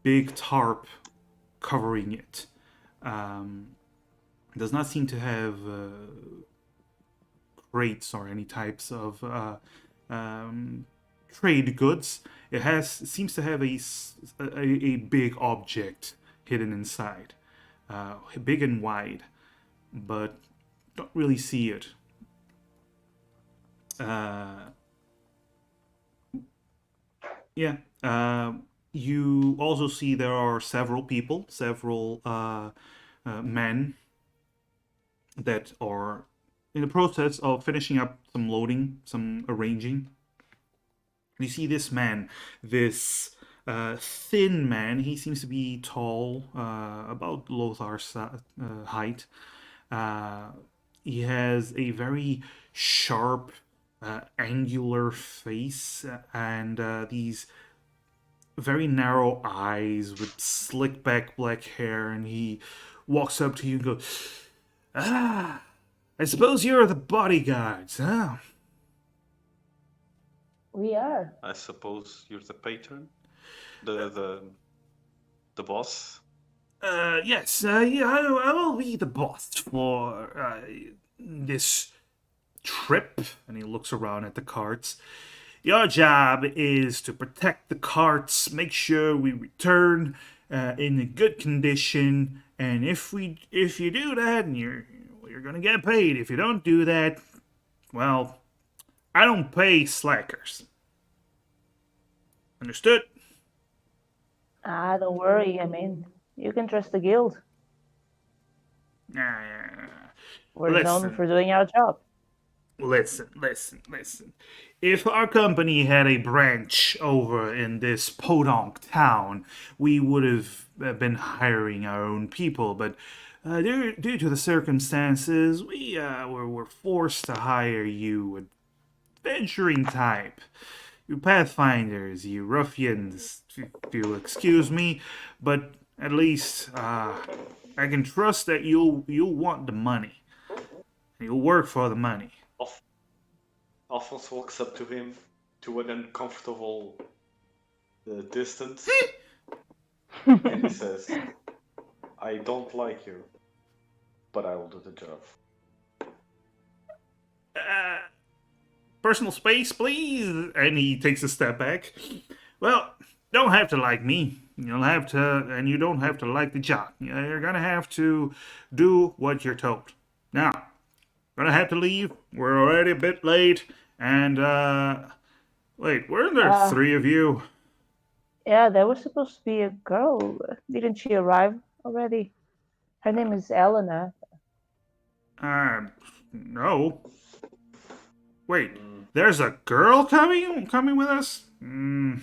big tarp covering it. Does not seem to have crates or any types of trade goods. It seems to have a big object hidden inside, big and wide, but don't really see it. Yeah. You also see there are several people, several men that are in the process of finishing up some loading, some arranging. You see this man, this thin man. He seems to be tall, about Lothar's height. He has a very sharp, angular face and these very narrow eyes with slick back black hair. And he walks up to you and goes, "Ah, I suppose you're the bodyguards, huh?" We are. I suppose you're the patron, the boss. Yes, yeah, I will be the boss for this trip. And he looks around at the carts. Your job is to protect the carts, make sure we return in a good condition, and if you do that, and you're gonna get paid. If you don't do that, well, I don't pay slackers. Understood? Don't worry. I mean, you can trust the guild. We're known Listen. for doing our job. listen. If our company had a branch over in this podunk town, we would have been hiring our own people, but due to the circumstances, we were forced to hire you, adventuring type. You Pathfinders, you ruffians, if you'll excuse me, but at least I can trust that you'll want the money. You'll work for the money. Alphonse walks up to him to an uncomfortable distance and he says, I don't like you, but I will do the job. Personal space, please. And he takes a step back. Well, don't have to like me. You'll have to, and you don't have to like the job. You're gonna have to do what you're told. Now, gonna have to leave. We're already a bit late. And, wait, weren't there three of you? Yeah, there was supposed to be a girl. Didn't she arrive already? Her name is Elena. No. Wait, there's a girl coming with us? And?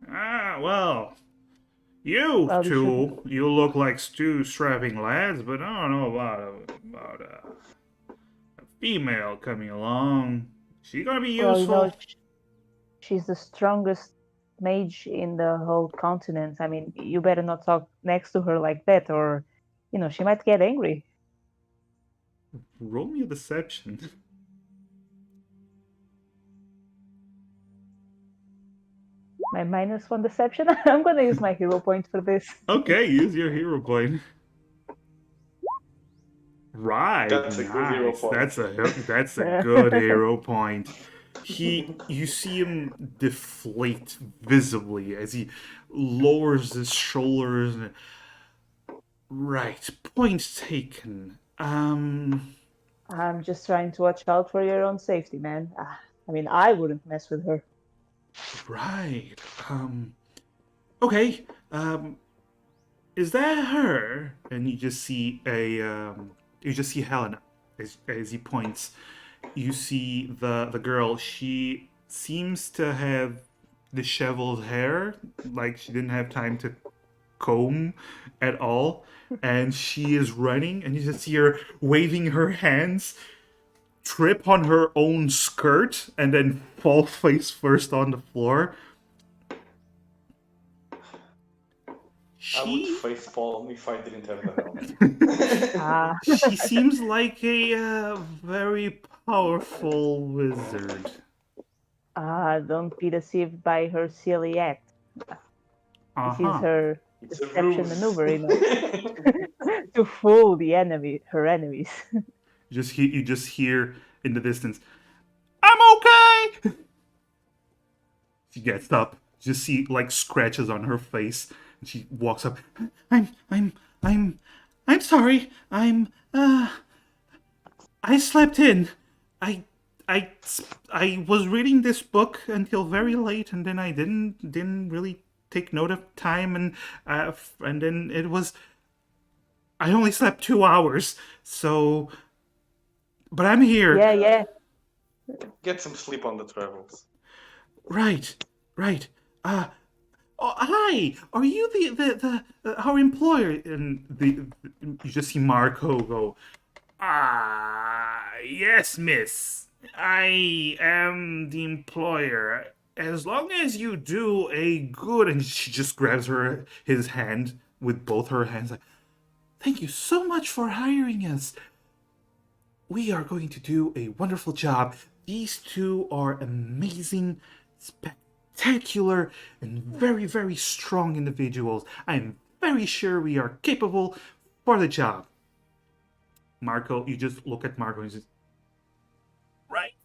Well, you Well, two, you look like two strapping lads, but I don't know about a female coming along. She gonna be well, useful? She's the strongest mage in the whole continent. I mean, you better not talk next to her like that, or, she might get angry. Roll me a deception. My -1 deception. I'm gonna use my hero point for this. Okay, use your hero point. Right, That's a good hero point. That's a good hero point. You see him deflate visibly as he lowers his shoulders. Right, point taken. I'm just trying to watch out for your own safety, man. I mean, I wouldn't mess with her. Right. Okay. Is that her? And you just see Helena as he points. You see the girl. She seems to have disheveled hair, like she didn't have time to comb at all, and she is running, and you just see her waving her hands, trip on her own skirt, and then fall face first on the floor. I would face palm if I didn't have the helmet. She seems like a very powerful wizard. Don't be deceived by her silly act. This is her deception maneuver, to fool her enemies. You just hear in the distance, "I'm okay." She gets up. You just see like scratches on her face, and she walks up. I'm sorry. I slept in. I was reading this book until very late, and then I didn't really take note of time, and then it was. I only slept 2 hours, so. But I'm here. Yeah. Get some sleep on the travels. Right. Oh, hi. Are you the our employer? And you just see Marco go. Yes, miss. I am the employer. As long as you do a good, and she just grabs his hand with both her hands. Like, thank you so much for hiring us. We are going to do a wonderful job. These two are amazing, spectacular, and very, very strong individuals. I'm very sure we are capable for the job. Marco, you just look at Marco and he says, right.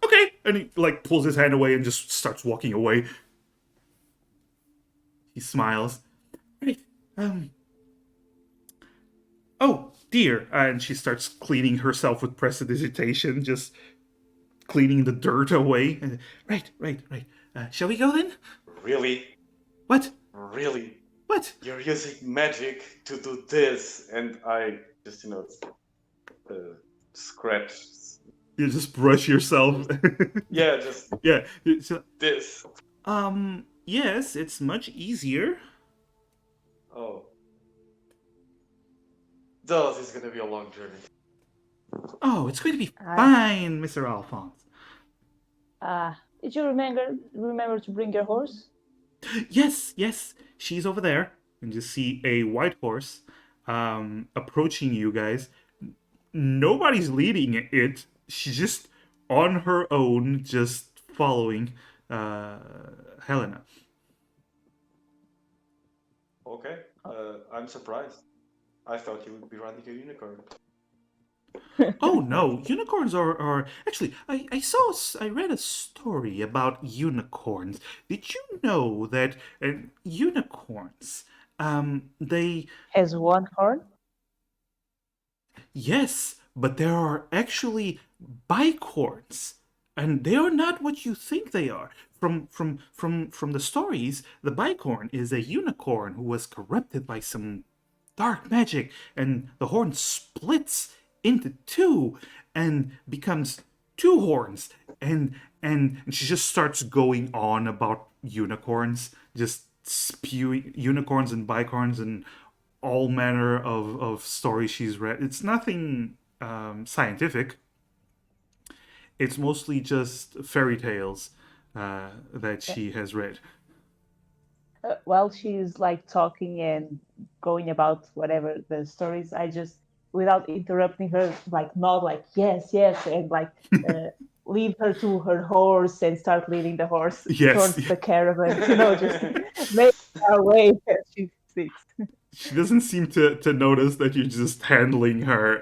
Okay. And he like pulls his hand away and just starts walking away. He smiles. Right. Oh, dear. And she starts cleaning herself with prestidigitation, just cleaning the dirt away. Right. Shall we go then? Really? What? Really? What? You're using magic to do this, and I just scratch. You just brush yourself. Yeah, just Yeah. So, this. yes, it's much easier. Oh, this is gonna be a long journey. Oh, it's going to be I fine, Mr. Alphonse. did you remember to bring your horse? Yes, yes, she's over there. And you see a white horse approaching you guys. Nobody's leading it. She's just on her own, just following Helena. Okay, I'm surprised. I thought you would be riding a unicorn. Oh no, unicorns are actually. I read a story about unicorns. Did you know that unicorns they Has one horn? yes, but there are actually bicorns, and they are not what you think they are. From the stories, the bicorn is a unicorn who was corrupted by some dark magic, and the horn splits into two and becomes two horns. And she just starts going on about unicorns, just spewing unicorns and bicorns and all manner of stories she's read. It's nothing scientific. It's mostly just fairy tales that Yeah. she has read. While she's like talking and going about whatever the stories, I just, without interrupting her, like nod, like yes, yes, and like lead her to her horse and start leading the horse Yes, towards the caravan. Just make our way as she speaks. she doesn't seem to notice that you're just handling her.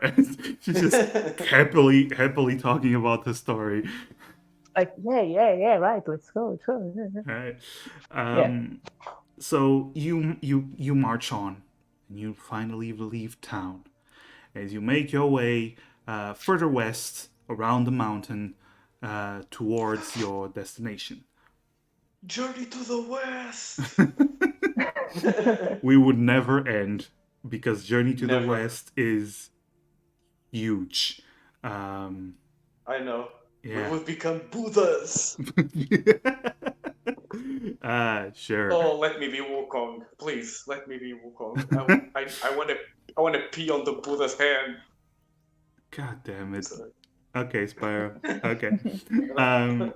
She's just happily talking about the story. Like yeah, right. Let's go. Let's go. Right. Yeah. So you march on, and you finally leave town. As you make your way further west around the mountain towards your destination. Journey to the west. We would never end because Journey to the Never. West is huge. Um, I know. yeah. We would become Buddhas. Sure. Oh, let me be Wukong, please. Let me be Wukong. I want to pee on the Buddha's hand. God damn it. Sorry. Okay, Spyro. Okay. All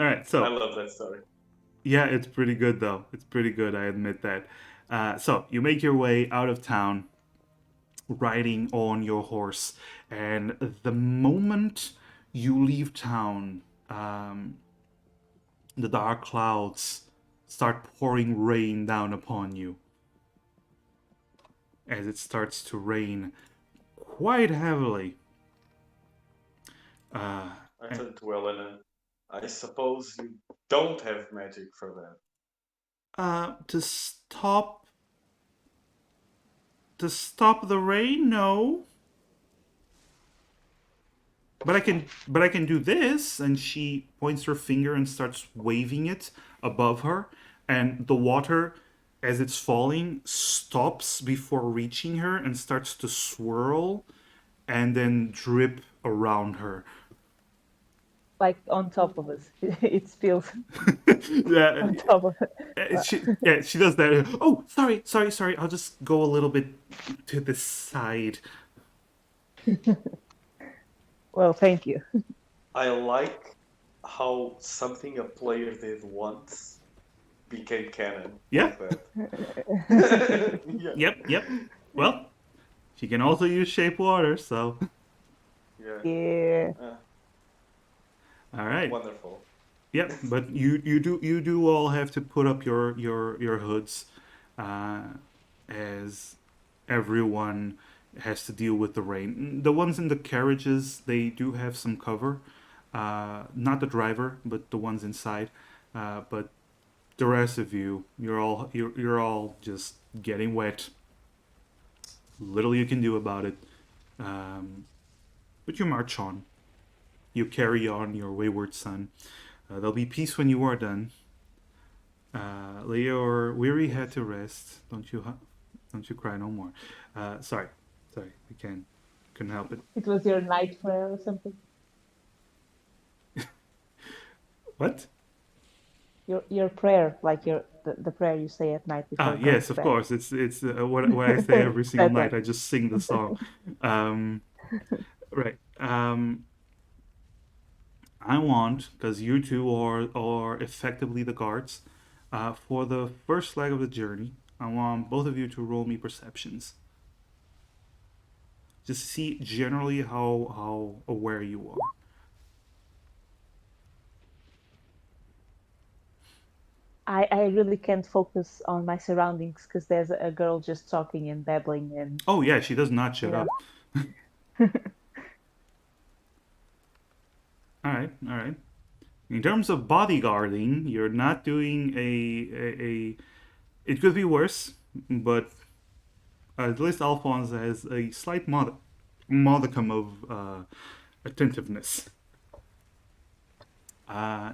right. So I love that story. yeah, it's pretty good though. It's pretty good. I admit that. So you make your way out of town, riding on your horse, and the moment you leave town, the dark clouds start pouring rain down upon you. As it starts to rain quite heavily. I turned to Elena. I suppose you don't have magic for that. To stop the rain, no. But I can do this, and she points her finger and starts waving it above her, and the water as it's falling stops before reaching her and starts to swirl and then drip around her. Like on top of us, it spills Yeah, on top of it. she does that. Oh, sorry. I'll just go a little bit to the side. Well, thank you. I like how something a player did once became canon. Yeah. Like that. Yeah. Yep. Well, she can also use shape water, so. Yeah. All right. Wonderful. Yep, but you do all have to put up your hoods, as everyone has to deal with the rain. The ones in the carriages, they do have some cover, not the driver, but the ones inside. But the rest of you, you're all just getting wet. Little you can do about it, but you march on. You carry on your wayward son. There'll be peace when you are done. Lay your weary head to rest. Don't you cry no more. Sorry, I couldn't help it. It was your night prayer or something. What? Your prayer, like the prayer you say at night before going Yes, to of bed. course. It's what I say every single That night. one. I just sing the song. Right. I want, because you two are effectively the guards, for the first leg of the journey. I want both of you to roll me perceptions. Just see generally how aware you are. I really can't focus on my surroundings because there's a girl just talking and babbling and Oh yeah, she does not you shut know. up. All right, all right. In terms of bodyguarding, you're not doing a. It could be worse, but at least Alphonse has a slight modicum of attentiveness.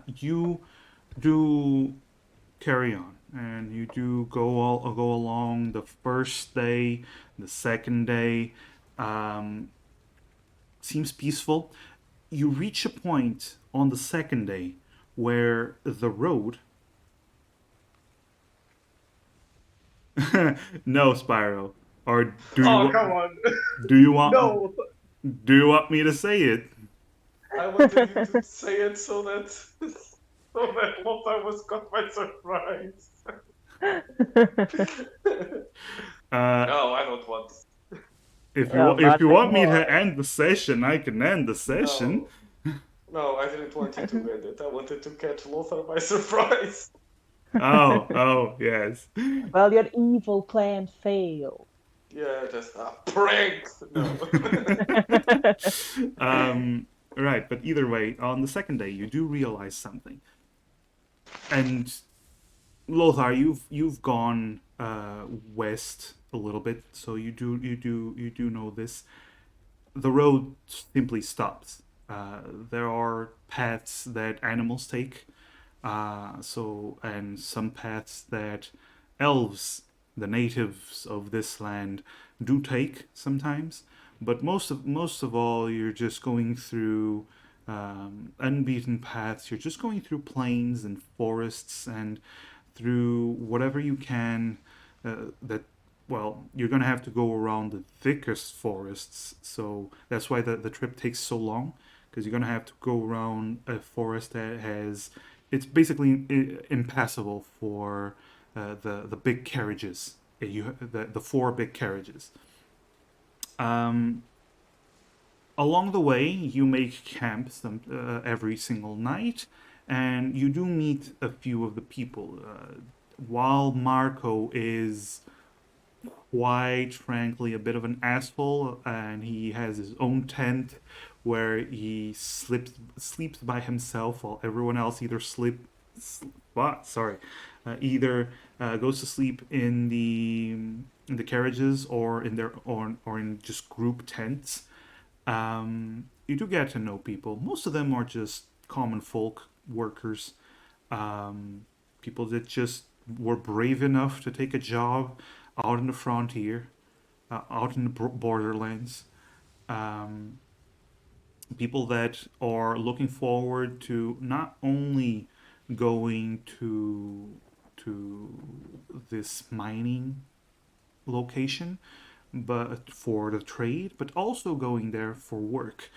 You do carry on, and you do go along the first day, the second day. Um, Seems peaceful. You reach a point on the second day where the road. No, Spyro. Or Oh, come on. do you want No, do you want me to say it? I wanted you to say it so that Lothar was caught by surprise. Uh, No, I don't want. Well, if not you want me anymore. to end the session, I can end the session. No, no, I didn't want you to end it. I wanted to catch Lothar by surprise. Oh, yes. Well, your evil plan failed. Yeah, just a prank. No. Right, but either way, on the second day, you do realize something, and Lothar, you've gone west a little bit, so you do know this. The road simply stops. There are paths that animals take, and some paths that elves, the natives of this land, do take sometimes. But most of all, you're just going through unbeaten paths. You're just going through plains and forests and through whatever you can. That well, you're gonna have to go around the thickest forests, so that's why the trip takes so long, because you're gonna have to go around a forest that has it's basically impassable for the big carriages. The four big carriages. Um, Along the way, you make camps every single night, and you do meet a few of the people. While Marco is quite frankly a bit of an asshole, and he has his own tent where he sleeps by himself while everyone else either either goes to sleep in the carriages or in their or in just group tents. You do get to know people. Most of them are just common folk workers, people that just were brave enough to take a job out in the frontier, out in the borderlands. Um, People that are looking forward to not only going to this mining location, but for the trade, but also going there for work.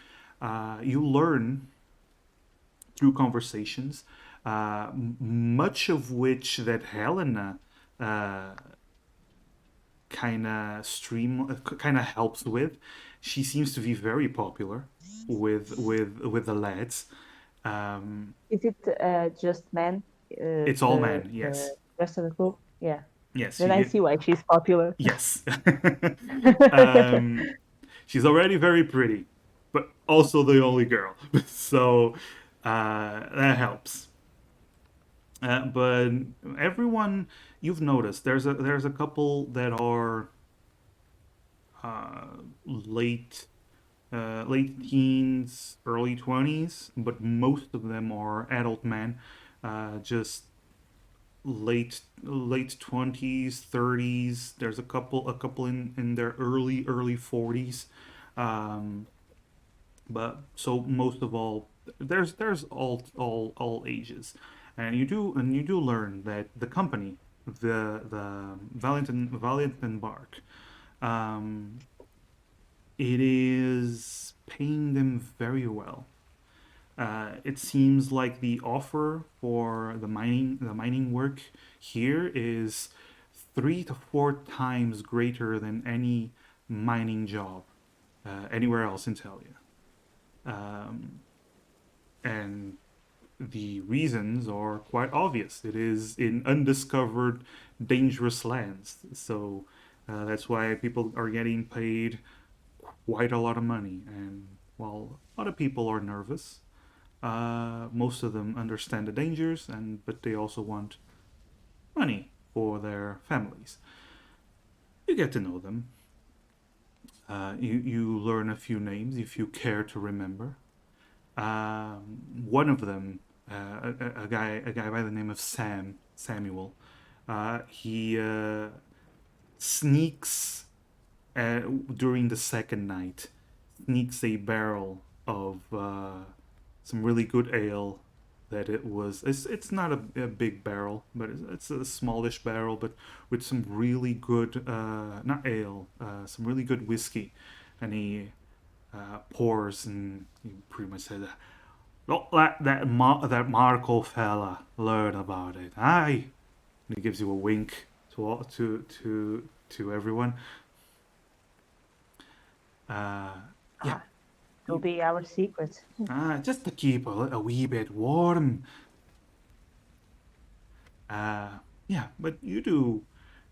You learn through conversations, much of which that Helena uh, kind of helps with. She seems to be very popular with the lads. Um, Is it just men? it's all men, The yes, rest of the group? Yeah. yes, Then I see why she's popular. yes. um, she's already very pretty, but also the only girl, so that helps. But everyone you've noticed, there's a couple that are late late teens, early 20s, but most of them are adult men, just late 20s, 30s. There's a couple in their early 40s. Um, but so most of all, there's all ages, and you do learn that the company, the Valiant and Bark, um, it is paying them very well. It seems like the offer for the mining work here is 3 to 4 times greater than any mining job anywhere else in Telia. Um, and the reasons are quite obvious. It is in undiscovered, dangerous lands. So that's why people are getting paid quite a lot of money. And while a lot of people are nervous, most of them understand the dangers, but they also want money for their families. You get to know them. You learn a few names if you care to remember. One of them, a guy by the name of Samuel. He sneaks during the second night, sneaks a barrel of some really good ale. That it was. It's not a big barrel, but it's a smallish barrel, but with some really good, not ale, some really good whiskey, and he pours and he pretty much says, "Don't let that Marco fella learn about it." Aye, and he gives you a wink to everyone. Yeah, It'll be our secret. just to keep a wee bit warm. Yeah, but you do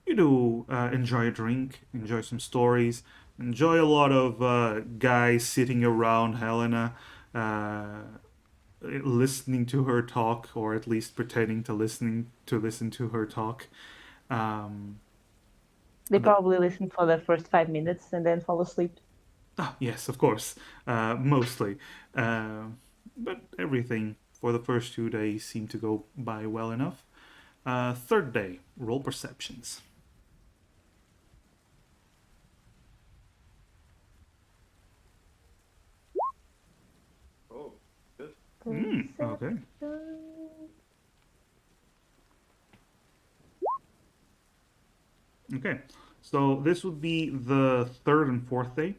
enjoy a drink, enjoy some stories, enjoy a lot of guys sitting around Helena, listening to her talk, or at least pretending to listen to her talk. Um, They the, probably listen for the first 5 minutes and then fall asleep. yes, of course, mostly, uh, but everything for the first 2 days seemed to go by well enough. Third day, roll perceptions. Oh, good. Okay. Okay. So this would be the third and fourth day.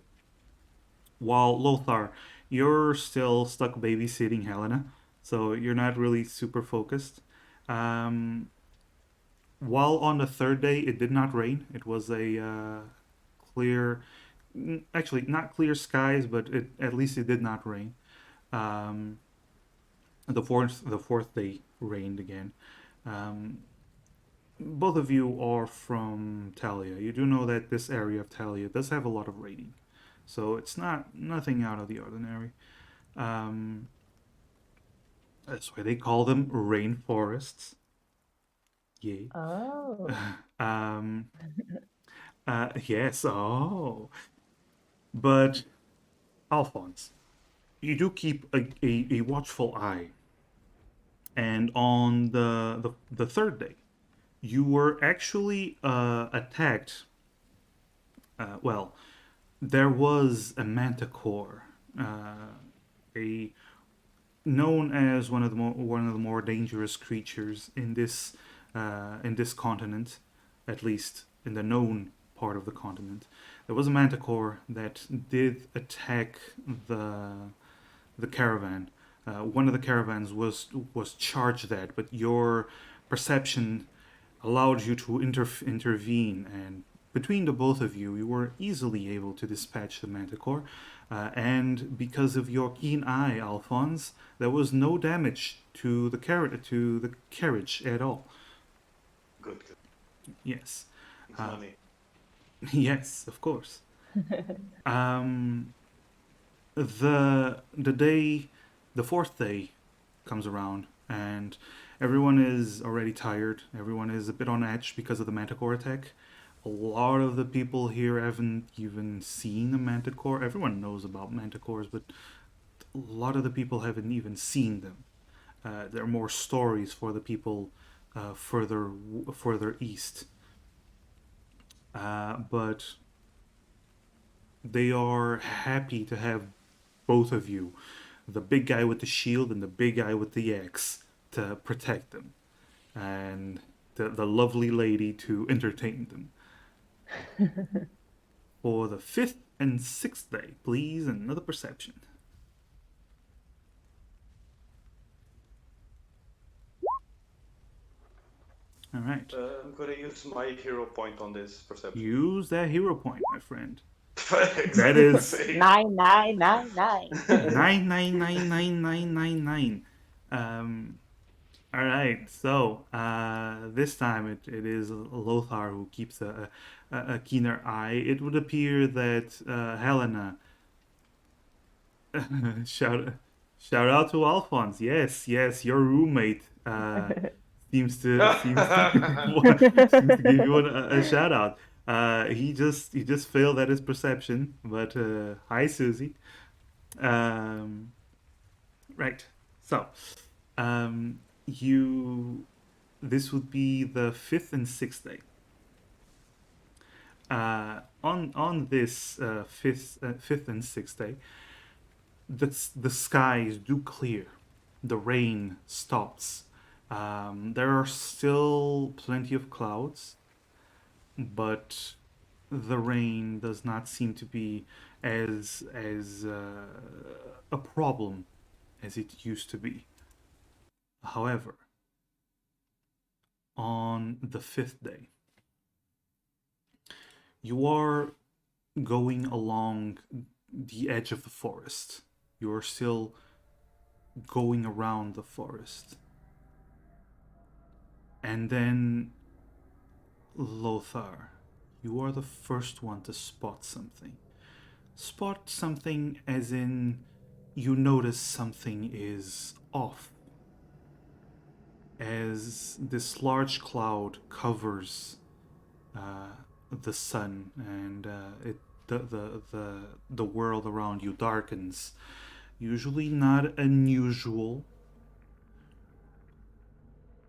While Lothar, you're still stuck babysitting Helena, so you're not really super focused. Um, while on the third day, it did not rain. It was a clear, actually not clear skies, but at least it did not rain. Um, the fourth day rained again. Um, both of you are from Talia. You do know that this area of Talia does have a lot of raiding, so it's nothing out of the ordinary. Um, that's why they call them rainforests. Yay. Oh. Um, yes. Oh, but Alphonse, you do keep a watchful eye, and on the third day, you were actually attacked. Well, there was a manticore, a known as one of the more dangerous creatures in this continent, at least in the known part of the continent. There was a manticore that did attack the the caravan. One of the caravans was charged at, but your perception allowed you to intervene, and between the both of you, you were easily able to dispatch the manticore. And because of your keen eye, Alphonse, there was no damage to the carriage at all. Good, good. Yes, It's money. yes, of course. Um, the fourth day comes around, and everyone is already tired. Everyone is a bit on edge because of the manticore attack. A lot of the people here haven't even seen a manticore. Everyone knows about manticores, but a lot of the people haven't even seen them. There are more stories for the people further east. But they are happy to have both of you, the big guy with the shield and the big guy with the axe, to protect them, and the lovely lady to entertain them. For the 5th and 6th day, please, another perception. All right. I'm gonna use my hero point on this perception. Use that hero point, my friend. Exactly. That is 9999. 9999999. All right. So this time it is Lothar who keeps a keener eye. It would appear that Helena. shout out to Alphonse. Yes, your roommate seems to give you a shout out. He just failed at his perception, but hi Susie. Right. So, you this would be the 5th and 6th day. On this fifth and 6th day, the skies do clear, the rain stops. There are still plenty of clouds, but the rain does not seem to be as a problem as it used to be. However, on the 5th day, you are going along the edge of the forest. You are still going around the forest. And then, Lothar, you are the first one to spot something. Spot something as in you notice something is off. As this large cloud covers the sun and the world around you darkens. Usually not unusual,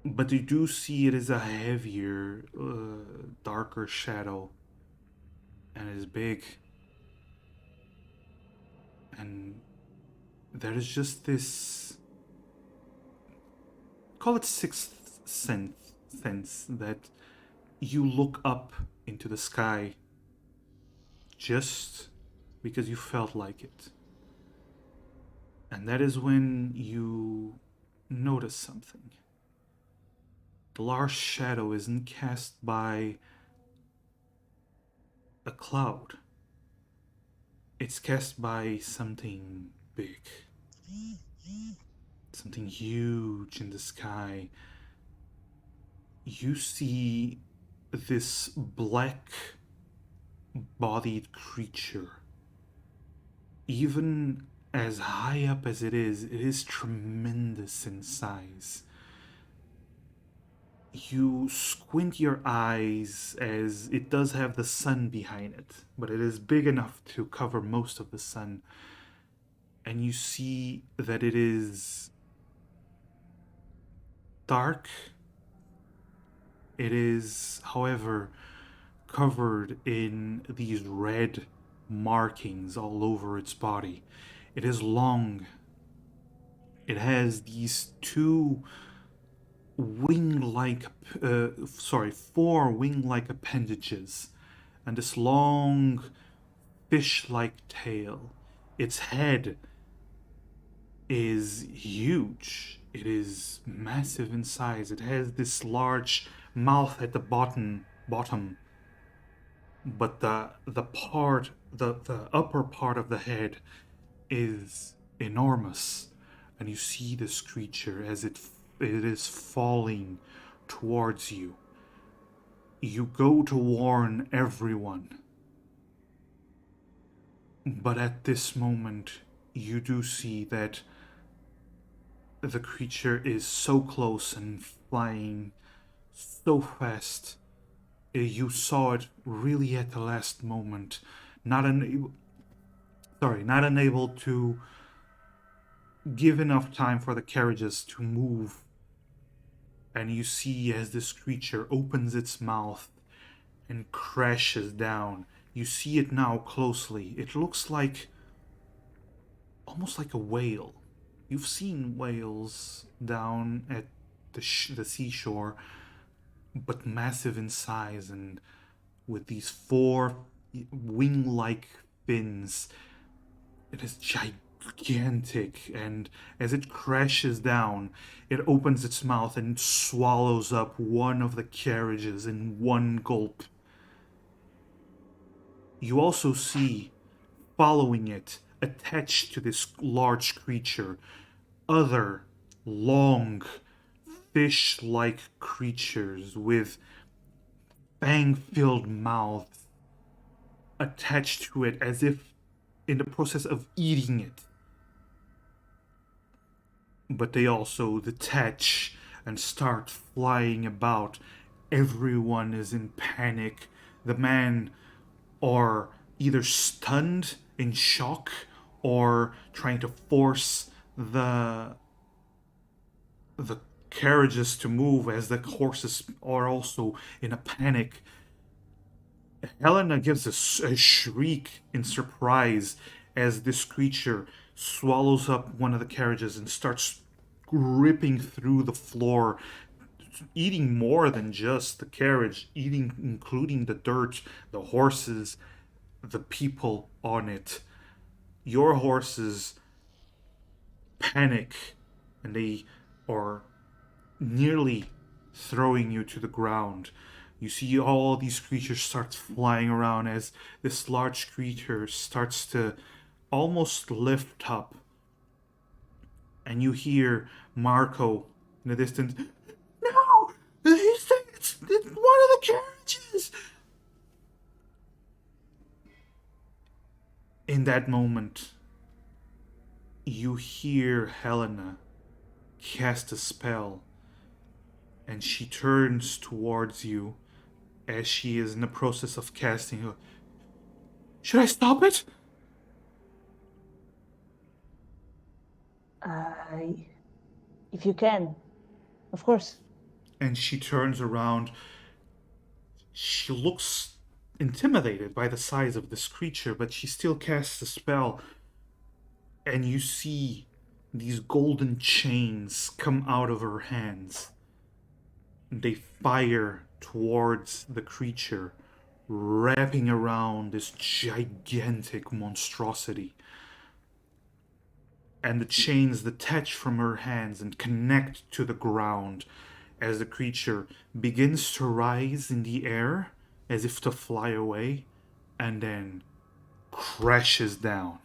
but you do see it as a heavier, darker shadow, and it is big. And there is just this, call it sixth sense that you look up into the sky just because you felt like it. And that is when you notice something. The large shadow isn't cast by a cloud. It's cast by something big. Something huge in the sky. You see this black bodied creature. Even as high up as it is tremendous in size. You squint your eyes as it does have the sun behind it, but it is big enough to cover most of the sun. And you see that it is dark. It is, however, covered in these red markings all over its body. It is long. It has these four wing-like appendages and this long fish-like tail. Its head is huge. It is massive in size. It has this large mouth at the bottom, but the upper part of the head is enormous, and you see this creature as it is falling towards you. You go to warn everyone, but at this moment you do see that the creature is so close and flying so fast. You saw it really at the last moment, not unable to give enough time for the carriages to move and you see as this creature opens its mouth and crashes down. You see it now closely. It looks like almost like a whale. You've seen whales down at the seashore, but massive in size and with these four wing-like fins. It is gigantic, and as it crashes down, it opens its mouth and swallows up one of the carriages in one gulp. You also see, following it, attached to this large creature, other long, fish like creatures with fang filled mouths attached to it as if in the process of eating it. But they also detach and start flying about. Everyone is in panic. The men are either stunned in shock or trying to force the carriages to move as the horses are also in a panic. Helena gives a shriek in surprise as this creature swallows up one of the carriages and starts ripping through the floor, eating more than just the carriage, eating including the dirt, the horses, the people on it. Your horses panic and they are nearly throwing you to the ground. You see all these creatures start flying around as this large creature starts to almost lift up. And you hear Marco in the distance, "No! It's one of the carriages!" In that moment, you hear Helena cast a spell, and she turns towards you as she is in the process of casting it. "Should I stop it?" If you can, of course. And she turns around. She looks intimidated by the size of this creature, but she still casts a spell. And you see these golden chains come out of her hands. They fire towards the creature, wrapping around this gigantic monstrosity. And the chains detach from her hands and connect to the ground as the creature begins to rise in the air as if to fly away, and then crashes down.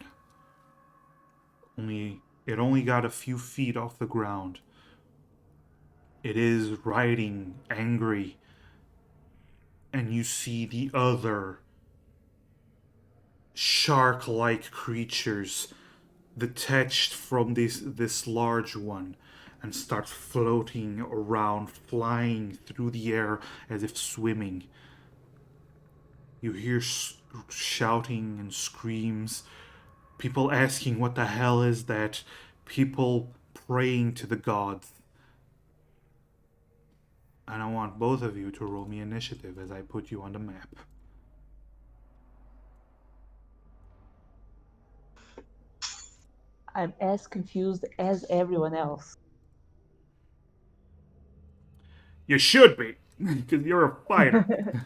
It only got a few feet off the ground. It is riding angry, and you see the other shark-like creatures detached from this large one and start floating around, flying through the air as if swimming. You hear shouting and screams, people asking what the hell is that, people praying to the gods. And I want both of you to roll me initiative as I put you on the map. I'm as confused as everyone else. You should be, because you're a fighter.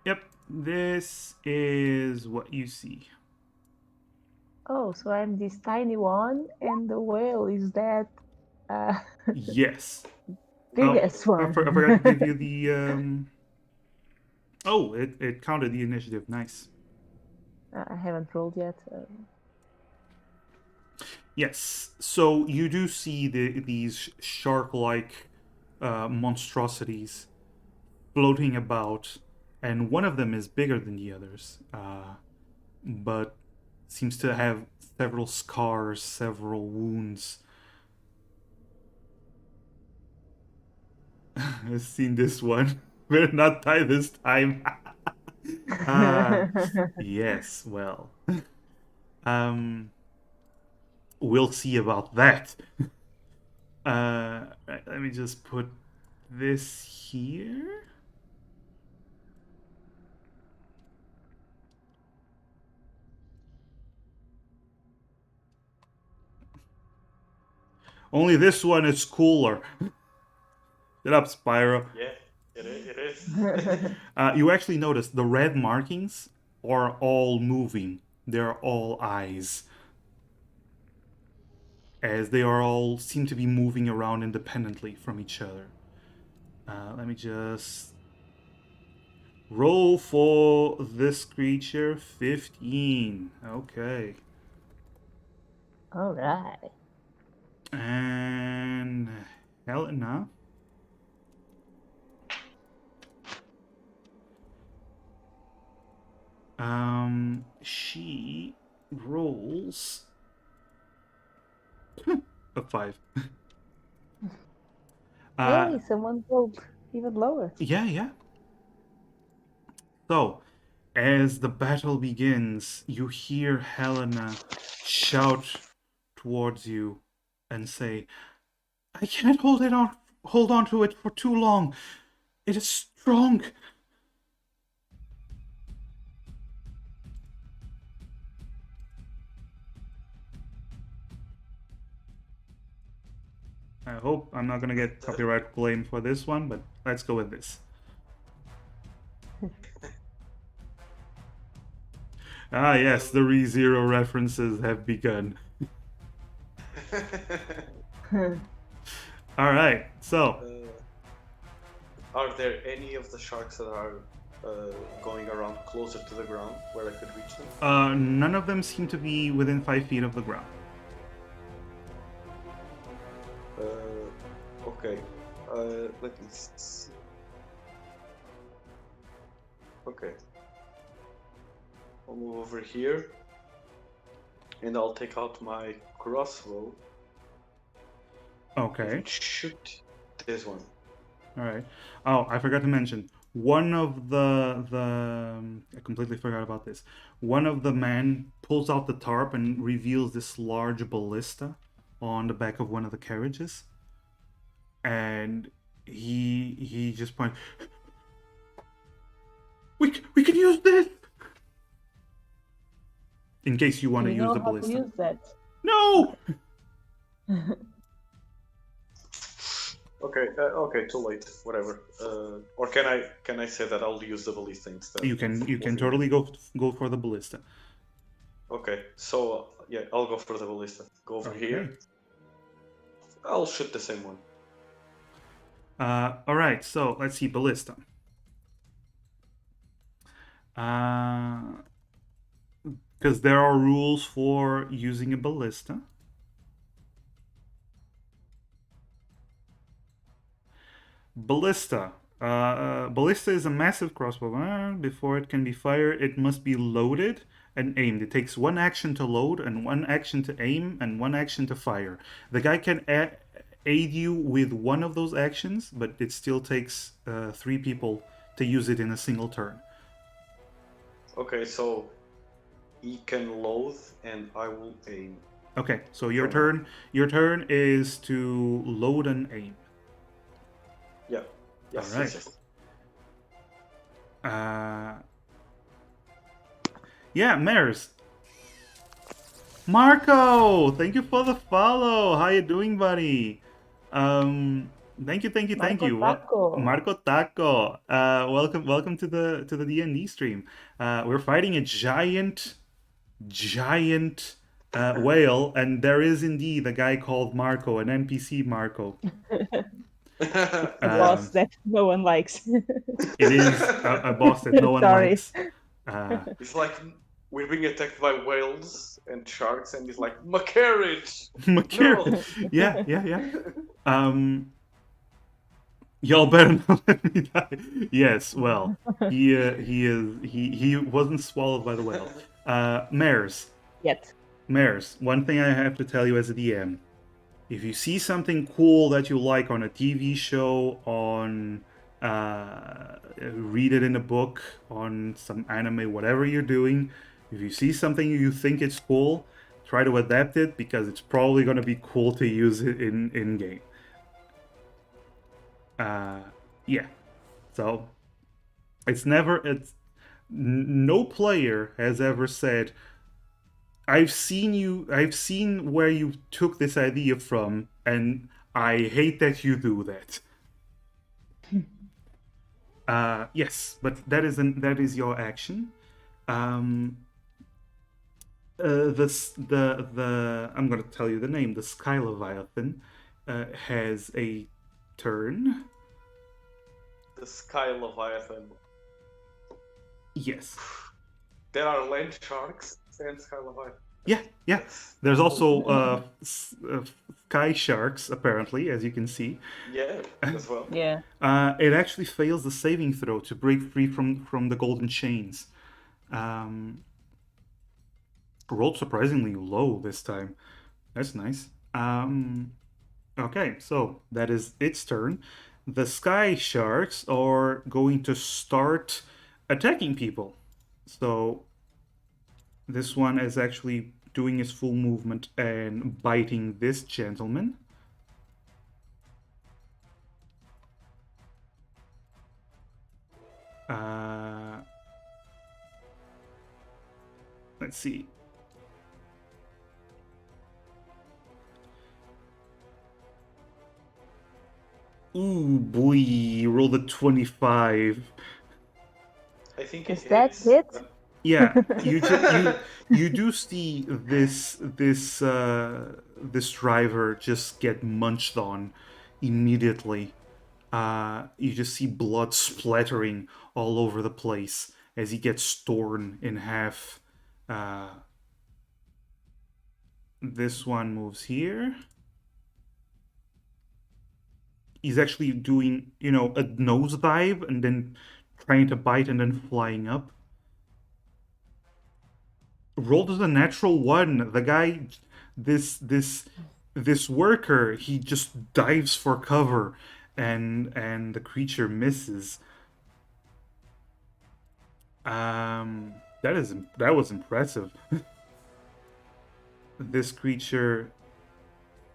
Yep, this is what you see. Oh, so I'm this tiny one, and the whale is that Yes. biggest I one. forgot to give you the. Oh, it counted the initiative. Nice. I haven't rolled yet. Yes. So you do see these shark-like monstrosities floating about, and one of them is bigger than the others, but seems to have several scars, several wounds. I've seen this one. Better not die this time. Yes, well. Um, we'll see about that. Right, let me just put this here. Only this one is cooler. Get up, Spyro. Yeah, it is. You actually notice the red markings are all moving. They're all eyes. As they are all seem to be moving around independently from each other. Let me just roll for this creature. 15. Okay. All right. And Helena. She rolls a 5. Hey, someone rolled even lower. Yeah. So, as the battle begins, you hear Helena shout towards you and say, "I can't hold on to it for too long. It is strong." I hope I'm not gonna get copyright claim for this one, but let's go with this. Ah, yes, the ReZero references have begun. All right, so Are there any of the sharks that are going around closer to the ground where I could reach them? none of them seem to be within 5 feet of the ground. Okay. Let me see. Okay. I'll move over here, and I'll take out my crossbow. Okay. And shoot this one. All right. Oh, I forgot to mention one of the I completely forgot about this. One of the men pulls out the tarp and reveals this large ballista on the back of one of the carriages, and he just points. We can use this in case you want to You use know the how ballista. to use that. No. Okay, too late. Whatever. Or can I say that I'll use the ballista instead? You can totally go for the ballista. Okay, so yeah, I'll go for the ballista. Go over here. I'll shoot the same one. All right, so let's see ballista. Because there are rules for using a ballista. Ballista. Ballista is a massive crossbow. Before it can be fired, it must be loaded and aimed. It takes 1 action to load and 1 action to aim and 1 action to fire. The guy can aid you with one of those actions, but it still takes 3 people to use it in a single turn. Okay, so he can load and I will aim. Okay, so your turn is to load and aim. Yeah. Yes, All right. Yes. Yeah, Mares. Marco, thank you for the follow. How you doing, buddy? Thank you. Taco. Marco Taco. Welcome to the D&D stream. We're fighting a giant whale, and there is indeed a guy called Marco, an NPC Marco. A boss that no one likes. It is a boss that no one likes. It's like we're being attacked by whales and sharks, and he's like, "My carriage!" No. Yeah. Y'all better not let me die. Yes, well, he wasn't swallowed by the whale. Mares. Yet. Mares, one thing I have to tell you as a DM. If you see something cool that you like on a TV show, on read it in a book, on some anime, whatever you're doing, if you see something you think it's cool, try to adapt it because it's probably going to be cool to use it in game. Yeah. So no player has ever said, I've seen where you took this idea from, and I hate that you do that. Yes, but that is your action. The I'm gonna tell you the name. The Sky Leviathan has a turn. The Sky Leviathan. Yes. There are land sharks and Sky Leviathan. Yeah. That's There's cool. also sky sharks, apparently, as you can see. Yeah, as well. Yeah. It actually fails the saving throw to break free from the golden chains. Rolled surprisingly low this time. That's nice. Okay, so that is its turn. The sky sharks are going to start attacking people. So this one is actually doing his full movement and biting this gentleman. Let's see. Ooh, boy, rolled a 25. I think Is it that hits. it? Yeah, you do see this driver just get munched on immediately. You just see blood splattering all over the place as he gets torn in half. This one moves here. He's actually doing, a nosedive and then trying to bite and then flying up. Rolled as a natural one. The guy, this worker, he just dives for cover, and the creature misses. That was impressive. This creature,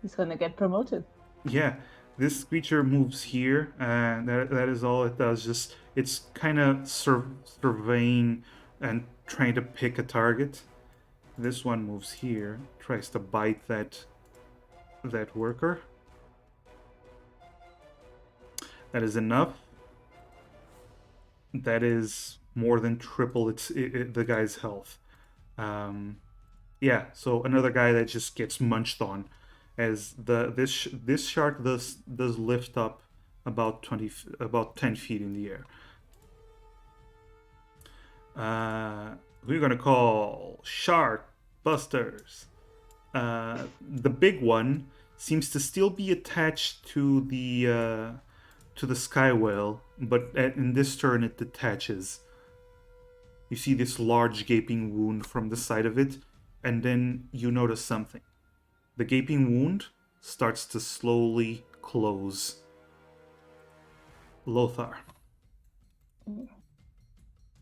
He's gonna get promoted. yeah, this creature moves here, and that is all it does. Just it's kind of surveying and trying to pick a target. This one moves here, tries to bite that worker. That is enough. That is more than triple the guy's health. Yeah, so another guy that just gets munched on, as this shark does lift up about 10 feet in the air. We're gonna call Shark Busters. The big one seems to still be attached to the sky whale, but in this turn it detaches. You see this large gaping wound from the side of it, and then you notice something. The gaping wound starts to slowly close. Lothar.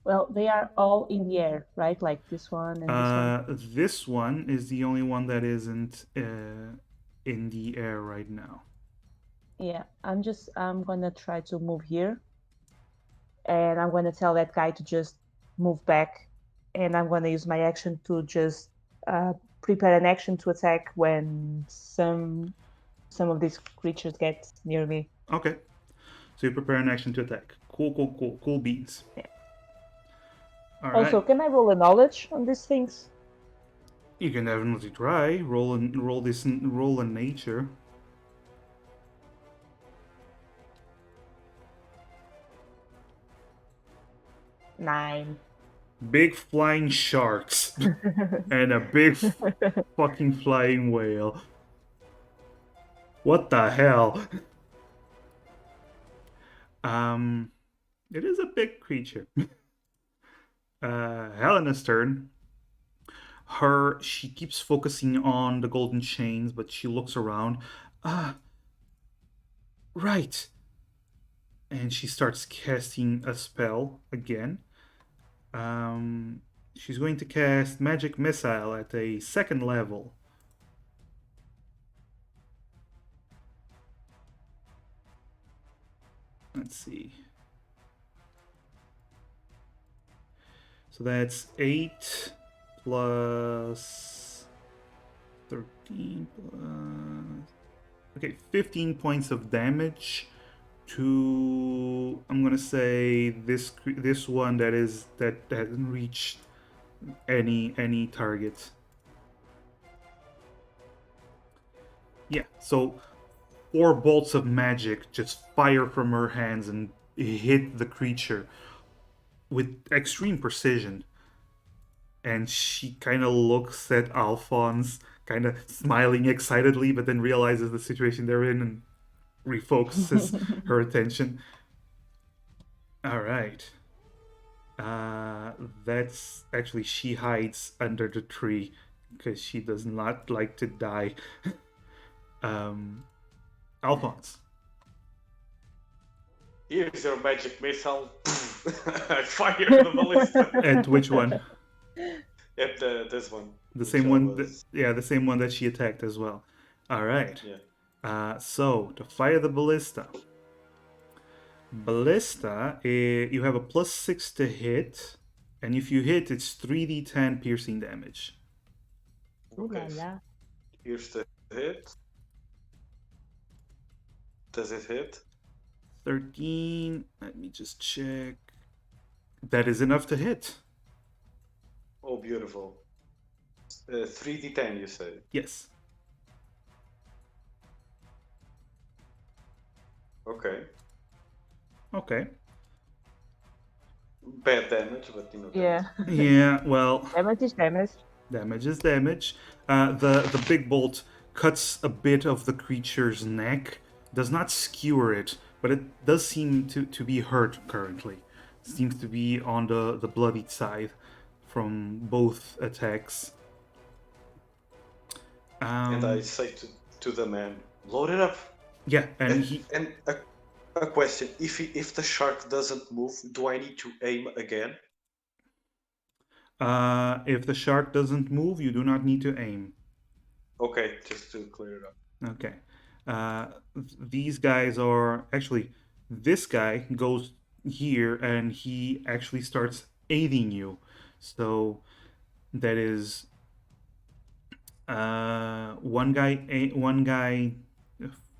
Well, they are all in the air, right? Like this one and this one. This one is the only one that isn't in the air right now. Yeah, I'm gonna try to move here, and I'm gonna tell that guy to just move back, and I'm gonna use my action to just prepare an action to attack when some of these creatures get near me. Okay. So you prepare an action to attack. Cool beans. Yeah. All Also, right. can I roll a knowledge on these things? You can definitely try. Roll a nature. Nine. Big flying sharks and a big fucking flying whale. What the hell? It is a big creature. Helena's turn. She keeps focusing on the golden chains, but she looks around. Right. And she starts casting a spell again. she's going to cast Magic Missile at a 2nd level. Let's see. So that's 8 plus 13 plus... Okay, 15 points of damage to... I'm gonna say this one that hasn't reached any target. Yeah, so 4 bolts of magic just fire from her hands and hit the creature with extreme precision. And she kind of looks at Alphonse, kind of smiling excitedly, but then realizes the situation they're in and refocuses her attention. All right. That's actually, she hides under the tree because she does not like to die. Alphonse. Here's your magic missile. I fire the ballista. At which one? At this one. The same one. The same one that she attacked as well. All right. Yeah. So to fire the ballista. Ballista, you have a +6 to hit, and if you hit, it's 3d10 piercing damage. Okay. Here's the hit. Does it hit? 13. Let me just check. That is enough to hit. Oh, beautiful. 3d10, you say? Yes. Okay. Okay. Bad damage, but you know. Yeah. Yeah, well... Damage is damage. Damage is damage. The big bolt cuts a bit of the creature's neck. Does not skewer it, but it does seem to be hurt currently. Seems to be on the bloodied side from both attacks. And I say to the man, load it up. Yeah, and a question: if the shark doesn't move, do I need to aim again? If the shark doesn't move, you do not need to aim. Okay, just to clear it up. Okay. These guys are actually, this guy goes here and he actually starts aiding you. So that is one guy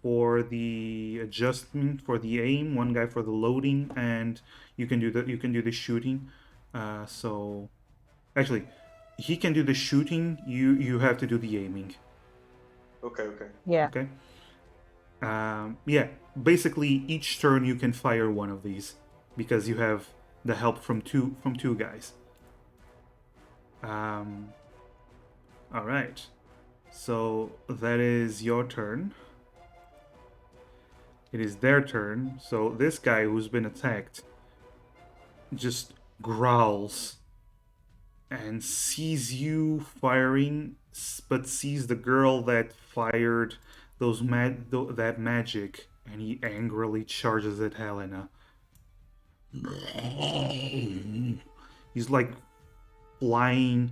for the adjustment, for the aim, one guy for the loading, and you can do the shooting. So actually, he can do the shooting. You have to do the aiming. Okay. Yeah. Okay. Yeah. Basically, each turn you can fire one of these because you have the help from two guys. All right. So that is your turn. It is their turn. So this guy who's been attacked just growls and sees you firing, but sees the girl that fired that magic, and he angrily charges at Helena. He's like flying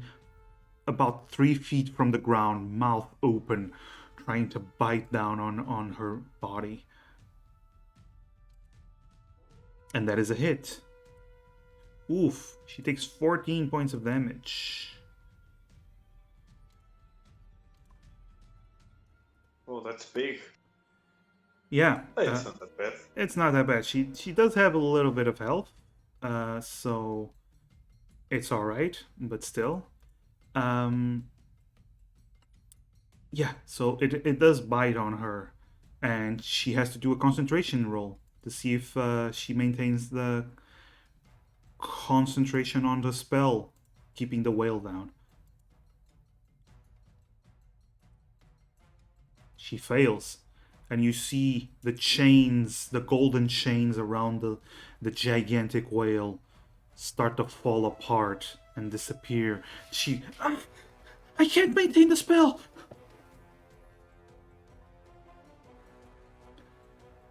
about 3 feet from the ground, mouth open, trying to bite down on her body. And that is a hit. Oof, she takes 14 points of damage. Oh, that's big. Yeah. It's not that bad. It's not that bad. She does have a little bit of health, so it's all right, but still. Yeah, so it does bite on her, and she has to do a concentration roll to see if she maintains the concentration on the spell, keeping the whale down. She fails, and you see the chains, the golden chains around the gigantic whale start to fall apart and disappear. I can't maintain the spell!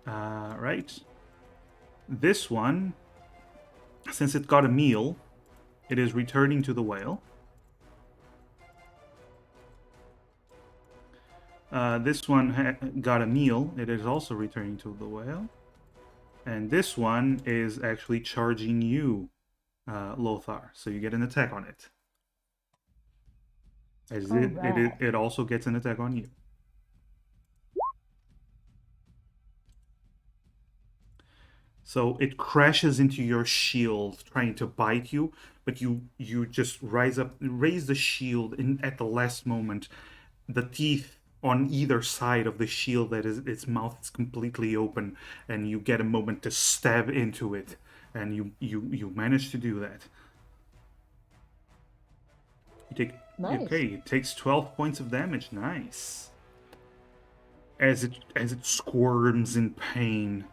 Right. This one, since it got a meal, It is returning to the whale. This one got a meal. It is also returning to the whale. And this one is actually charging you, Lothar. So you get an attack on it. As it also gets an attack on you. So it crashes into your shield, trying to bite you, but you just raise the shield at the last moment. The teeth on either side of the shield, that is, its mouth is completely open, and you get a moment to stab into it, and you manage to do that. You take okay. It takes 12 points of damage. Nice. As it squirms in pain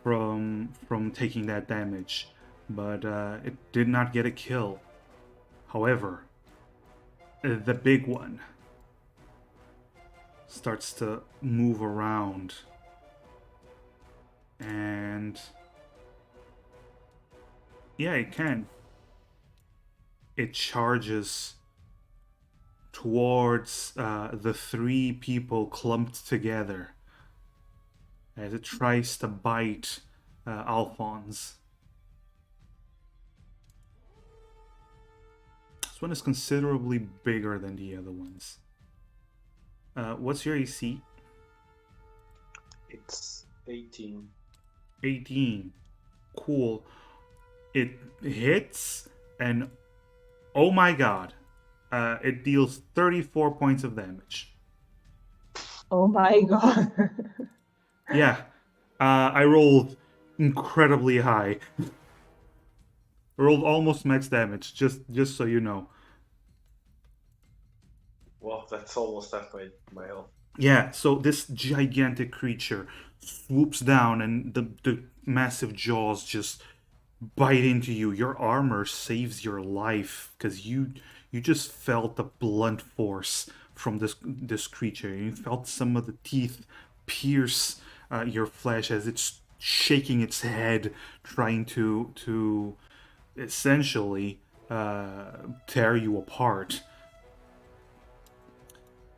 from taking that damage, but it did not get a kill. However, the big one starts to move around, and yeah, it can. It charges towards the three people clumped together as it tries to bite Alphonse. This one is considerably bigger than the other ones. What's your AC? It's 18. 18. Cool. It hits, and oh my god, it deals 34 points of damage. Oh my god. Yeah, I rolled incredibly high. I rolled almost max damage, just so you know. Well, that's almost half my health. Yeah, so this gigantic creature swoops down, and the massive jaws just bite into you. Your armor saves your life because you just felt the blunt force from this creature. You felt some of the teeth pierce your flesh as it's shaking its head, trying to essentially tear you apart.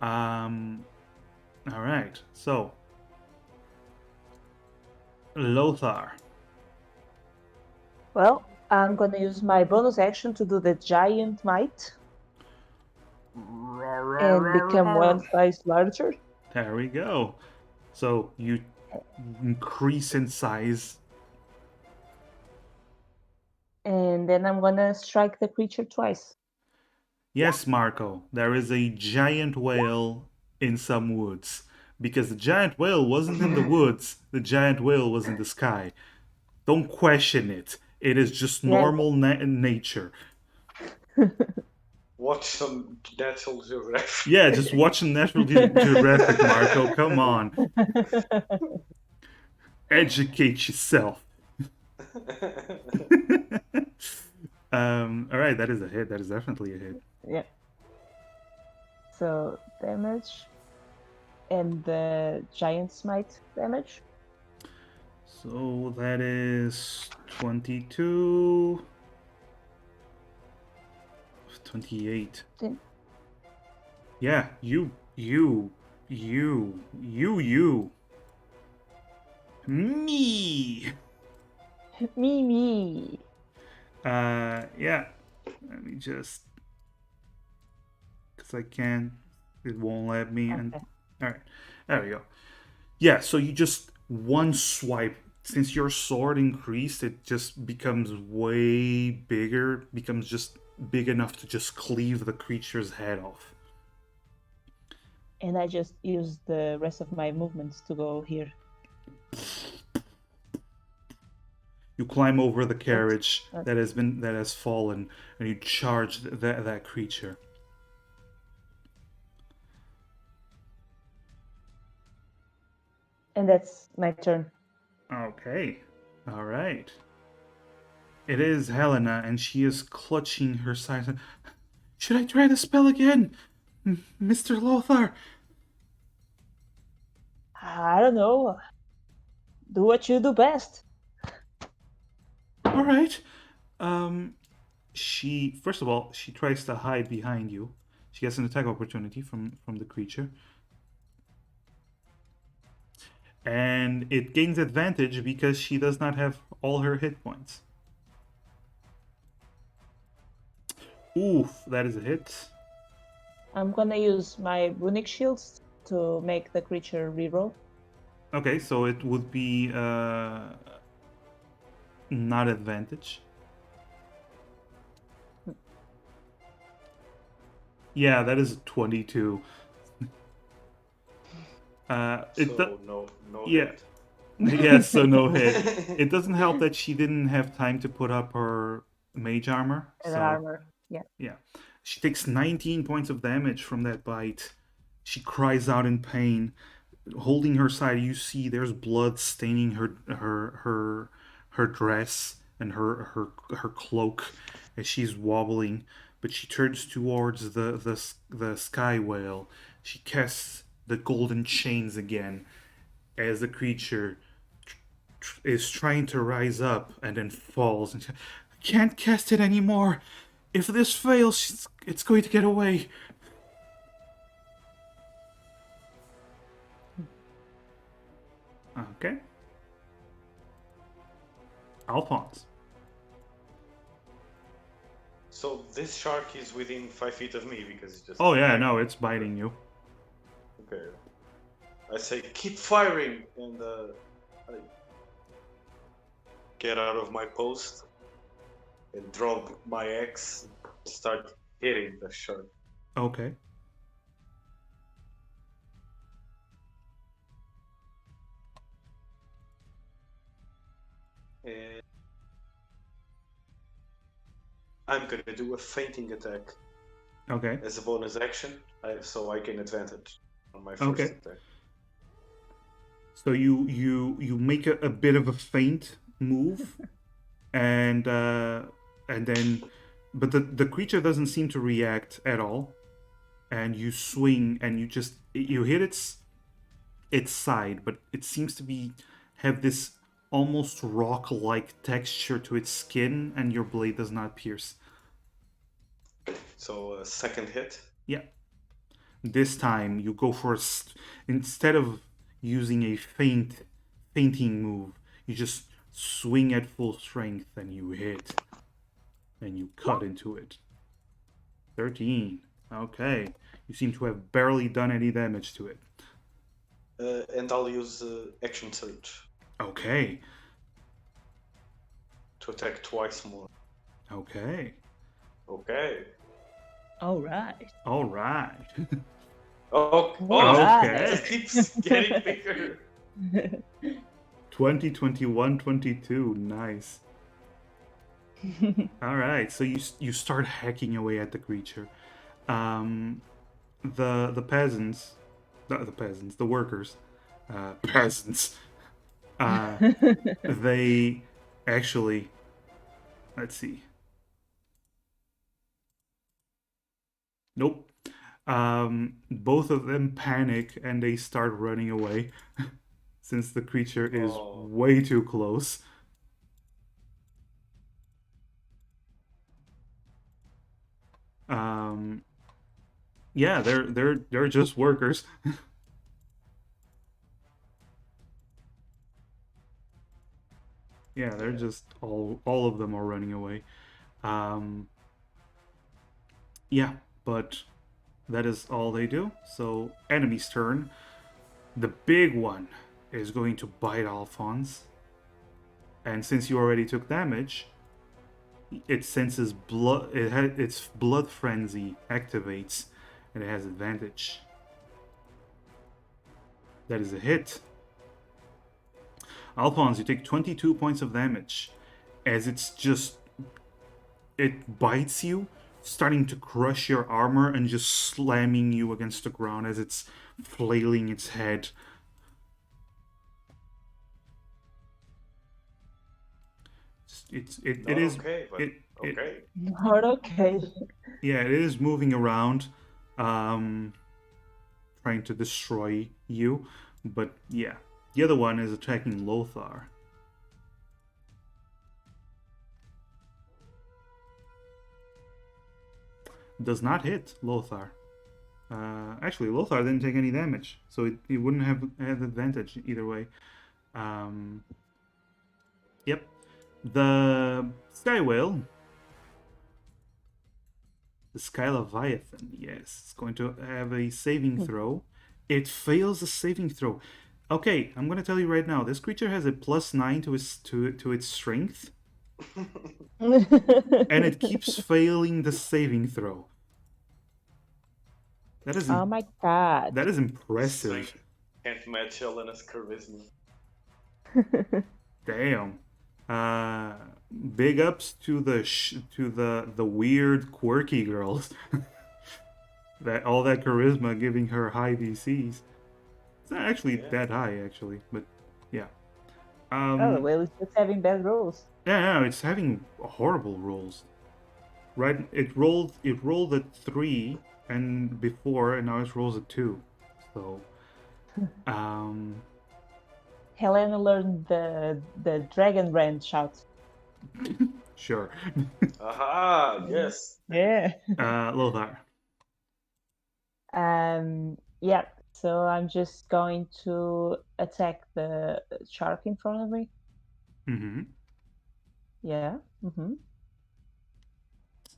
All right, so Lothar. Well, I'm gonna use my bonus action to do the giant might and become one size larger. There we go. So you increase in size. And then I'm gonna strike the creature twice. Yes, Marco, there is a giant whale in some woods. Because the giant whale wasn't in the woods, the giant whale was in the sky. Don't question it. It is just normal nature. Watch some Natural Geographic. Yeah, just watch some Natural Geographic, Marco. Come on. Educate yourself. All right, that is a hit. That is definitely a hit. Yeah. So damage and the giant smite damage. So that is 22, 28. Yeah, you. Me. Me. Yeah. Let me just, because I can't. It won't let me. Okay. And all right, there we go. Yeah. So you just one swipe. Since your sword increased, it just becomes way bigger. Becomes just big enough to just cleave the creature's head off. And I just use the rest of my movements to go here. You climb over the carriage that has fallen, and you charge that creature. And that's my turn. Okay. All right. It is Helena, and she is clutching her side. Should I try the spell again, Mr. Lothar? I don't know. Do what you do best. All right. she, first of all, she tries to hide behind you. She gets an attack opportunity from the creature. And it gains advantage because she does not have all her hit points. Oof, that is a hit. I'm gonna use my runic shields to make the creature reroll. Okay, so it would be not advantage. Yeah, that is a 22. So no yeah. hit. Yes, so no hit. It doesn't help that she didn't have time to put up her mage armor. And So armor. Yeah. yeah. She takes 19 points of damage from that bite. She cries out in pain. Holding her side, you see there's blood staining her dress and her cloak as she's wobbling. But she turns towards the sky whale. She casts the golden chains again as the creature is trying to rise up and then falls. And she, I can't cast it anymore. If this fails, it's going to get away. Okay. Alphonse. So this shark is within 5 feet of me because it's just. Oh yeah, no, it's biting you. Okay. I say keep firing, and I get out of my post and drop my axe, start hitting the shark. Okay. And I'm gonna do a fainting attack Okay. as a bonus action, so I gain advantage on my first Okay. attack. So you make a bit of a feint move, and then, but the creature doesn't seem to react at all, and you swing and you hit its side, but it seems to be have this almost rock-like texture to its skin, and your blade does not pierce. So a second hit. Yeah. This time you go for instead of using a fainting move, you just swing at full strength and you hit, and you cut into it. 13. Okay. You seem to have barely done any damage to it. And I'll use action surge Okay. to attack twice more. Okay. Okay. All right. All right. Oh, Okay. it just keeps getting bigger. 20, 21, 22. Nice. All right. So you start hacking away at the creature. The peasants, the workers, peasants. They actually, let's see. Nope. Both of them panic and they start running away since the creature is way too close. Yeah, they're just workers. Yeah, they're just all of them are running away. Yeah, but that is all they do. So enemy's turn. The big one is going to bite Alphonse. And since you already took damage, it senses blood. Its blood frenzy activates, and it has advantage. That is a hit. Alphonse, you take 22 points of damage as it bites you, starting to crush your armor and just slamming you against the ground as it's flailing its head. It is okay, but okay. Not okay. Yeah, it is moving around, trying to destroy you. But yeah, the other one is attacking Lothar. does not hit Lothar. Actually, Lothar didn't take any damage, so it wouldn't have had advantage either way. Yep. The Sky Whale, the Sky Leviathan, yes, it's going to have a saving throw. It fails the saving throw. Okay, I'm going to tell you right now, this creature has a +9 to its strength, and it keeps failing the saving throw. That is Oh my god. that is impressive. Strength can't match Helena's charisma. Damn. Big ups to the weird quirky girls. That all that charisma giving her high DCs. It's not actually that high actually, but yeah. Oh, well, it's just having bad rolls. Yeah, no, it's having horrible rolls. Right, it rolled at 3 and before, and now it rolls at 2. So, Helena learned the dragon brand shout. sure. Aha! Yes. Yeah. Lothar. Yeah. So I'm just going to attack the shark in front of me. Mm-hmm. Yeah. Mm-hmm.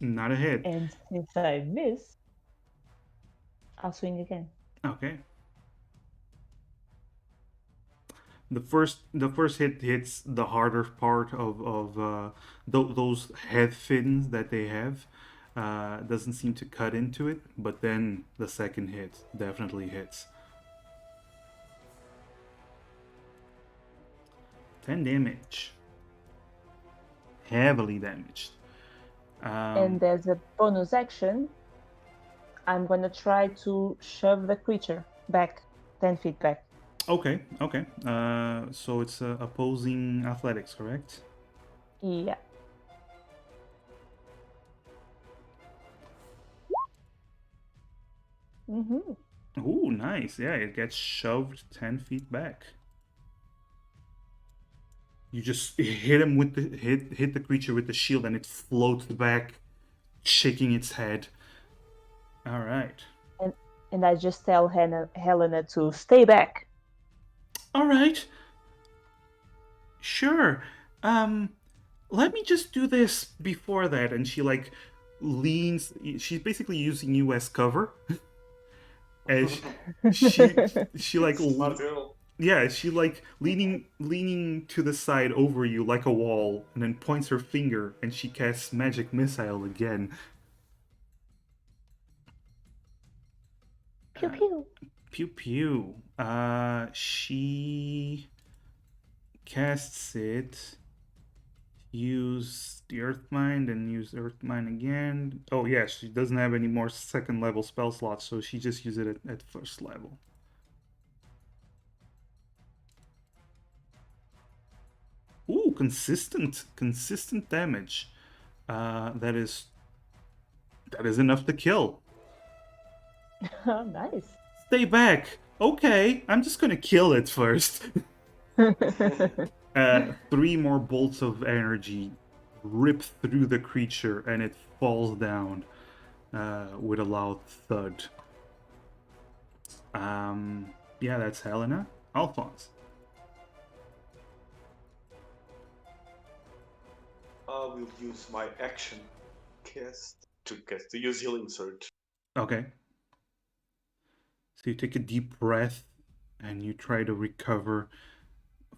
Not a hit. And since I miss, I'll swing again. Okay. The first hit hits the harder part of those head fins that they have. Doesn't seem to cut into it, but then the second hit definitely hits. 10 damage. Heavily damaged. And as a bonus action, I'm gonna try to shove the creature back 10 feet back. Okay. So it's opposing athletics, correct? Yeah. Mm-hmm. Ooh, nice. Yeah, it gets shoved 10 feet back. You just hit him with the hit the creature with the shield, and it floats back, shaking its head. All right. And I just tell Helena to stay back. All right. Sure. Let me just do this before that. And she like leans. She's basically using you as cover. As she like Smart girl. yeah, she like leaning to the side over you like a wall, and then points her finger, and she casts magic missile again. Pew pew. Pew pew. She casts it. Use the Earth Mind and use Earth Mind again. Oh yeah, she doesn't have any more second level spell slots, so she just uses it at first level. Ooh, consistent damage. That is enough to kill. Oh, nice. Stay back. Okay, I'm just gonna kill it first. 3 more bolts of energy rip through the creature, and it falls down with a loud thud. Yeah, that's Helena. Alphonse. I will use my action to use Healing Surge. Okay. So you take a deep breath and you try to recover,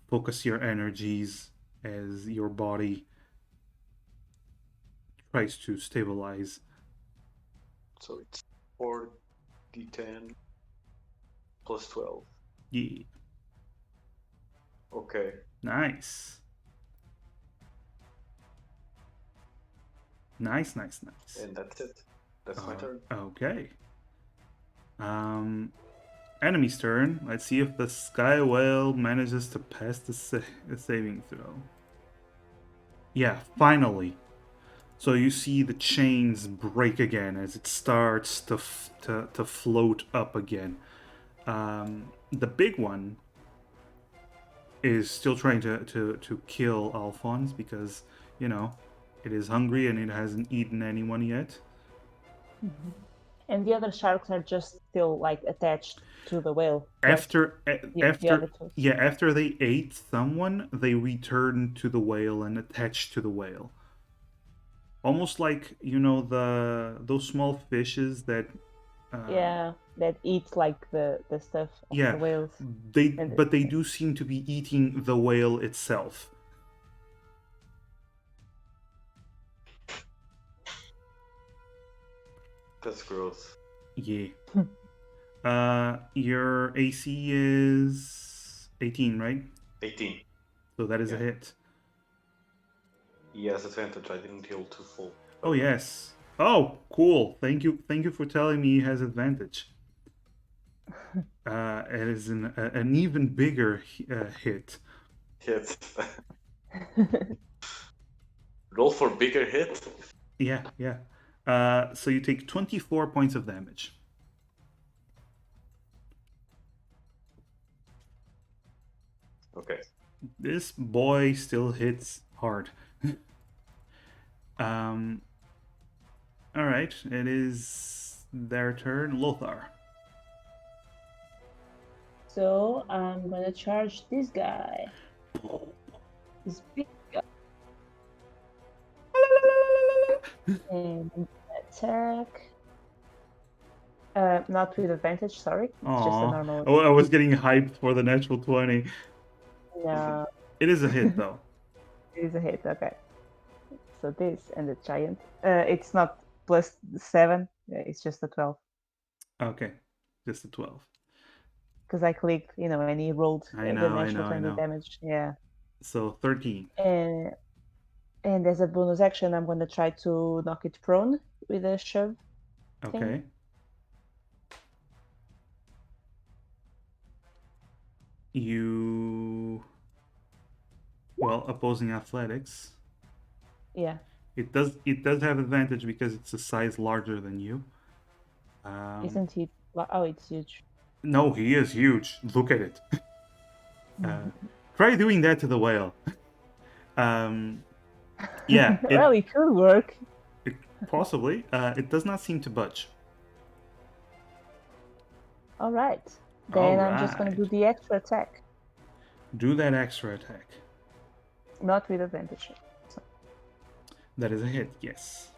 focus your energies as your body tries to stabilize. So it's 4d10 plus 12. Yeah. Okay. Nice. Nice. And that's it. That's my turn. Okay. Enemy's turn. Let's see if the Sky Whale manages to pass the saving throw. Yeah, finally. So you see the chains break again as it starts to float up again. The big one is still trying to kill Alphonse because, you know, it is hungry and it hasn't eaten anyone yet. And the other sharks are just still like attached to the whale. correct? After The other two. after they ate someone, they return to the whale and attach to the whale. Almost like those small fishes that Yeah, that eats like the stuff of yeah, the whales. but they do seem to be eating the whale itself. That's gross. Yeah. Your AC is 18, right? 18. So that is a Yeah. hit. He has advantage. I didn't heal to full. Oh yes. Oh, cool. Thank you for telling me he has advantage. It is an even bigger hit. Hit. Roll for bigger hit. Yeah. So you take 24 points of damage. Okay. This boy still hits hard. All right, it is their turn. Lothar. So I'm gonna charge this guy. This big guy. And attack. Not with advantage, sorry. It's just a Aw. normal. Oh, I was getting hyped for the natural 20. No, It is a hit, though. it is a hit. Okay. So this and the giant. It's not +7. It's just a 12 Okay, just a 12. because I clicked, and he rolled I the know, I natural know, I 20 know. damage. Yeah. So 13. And as a bonus action, I'm gonna try to knock it prone with a shove. Okay. Opposing athletics. Yeah. It does have advantage because it's a size larger than you. Isn't he? Oh, it's huge. No, he is huge. Look at it. Try doing that to the whale. Yeah. Well, it could work. Possibly. It does not seem to budge. All right. Then I'm just gonna Alright. do the extra attack. Do that extra attack. Not with advantage. So. That is a hit, yes.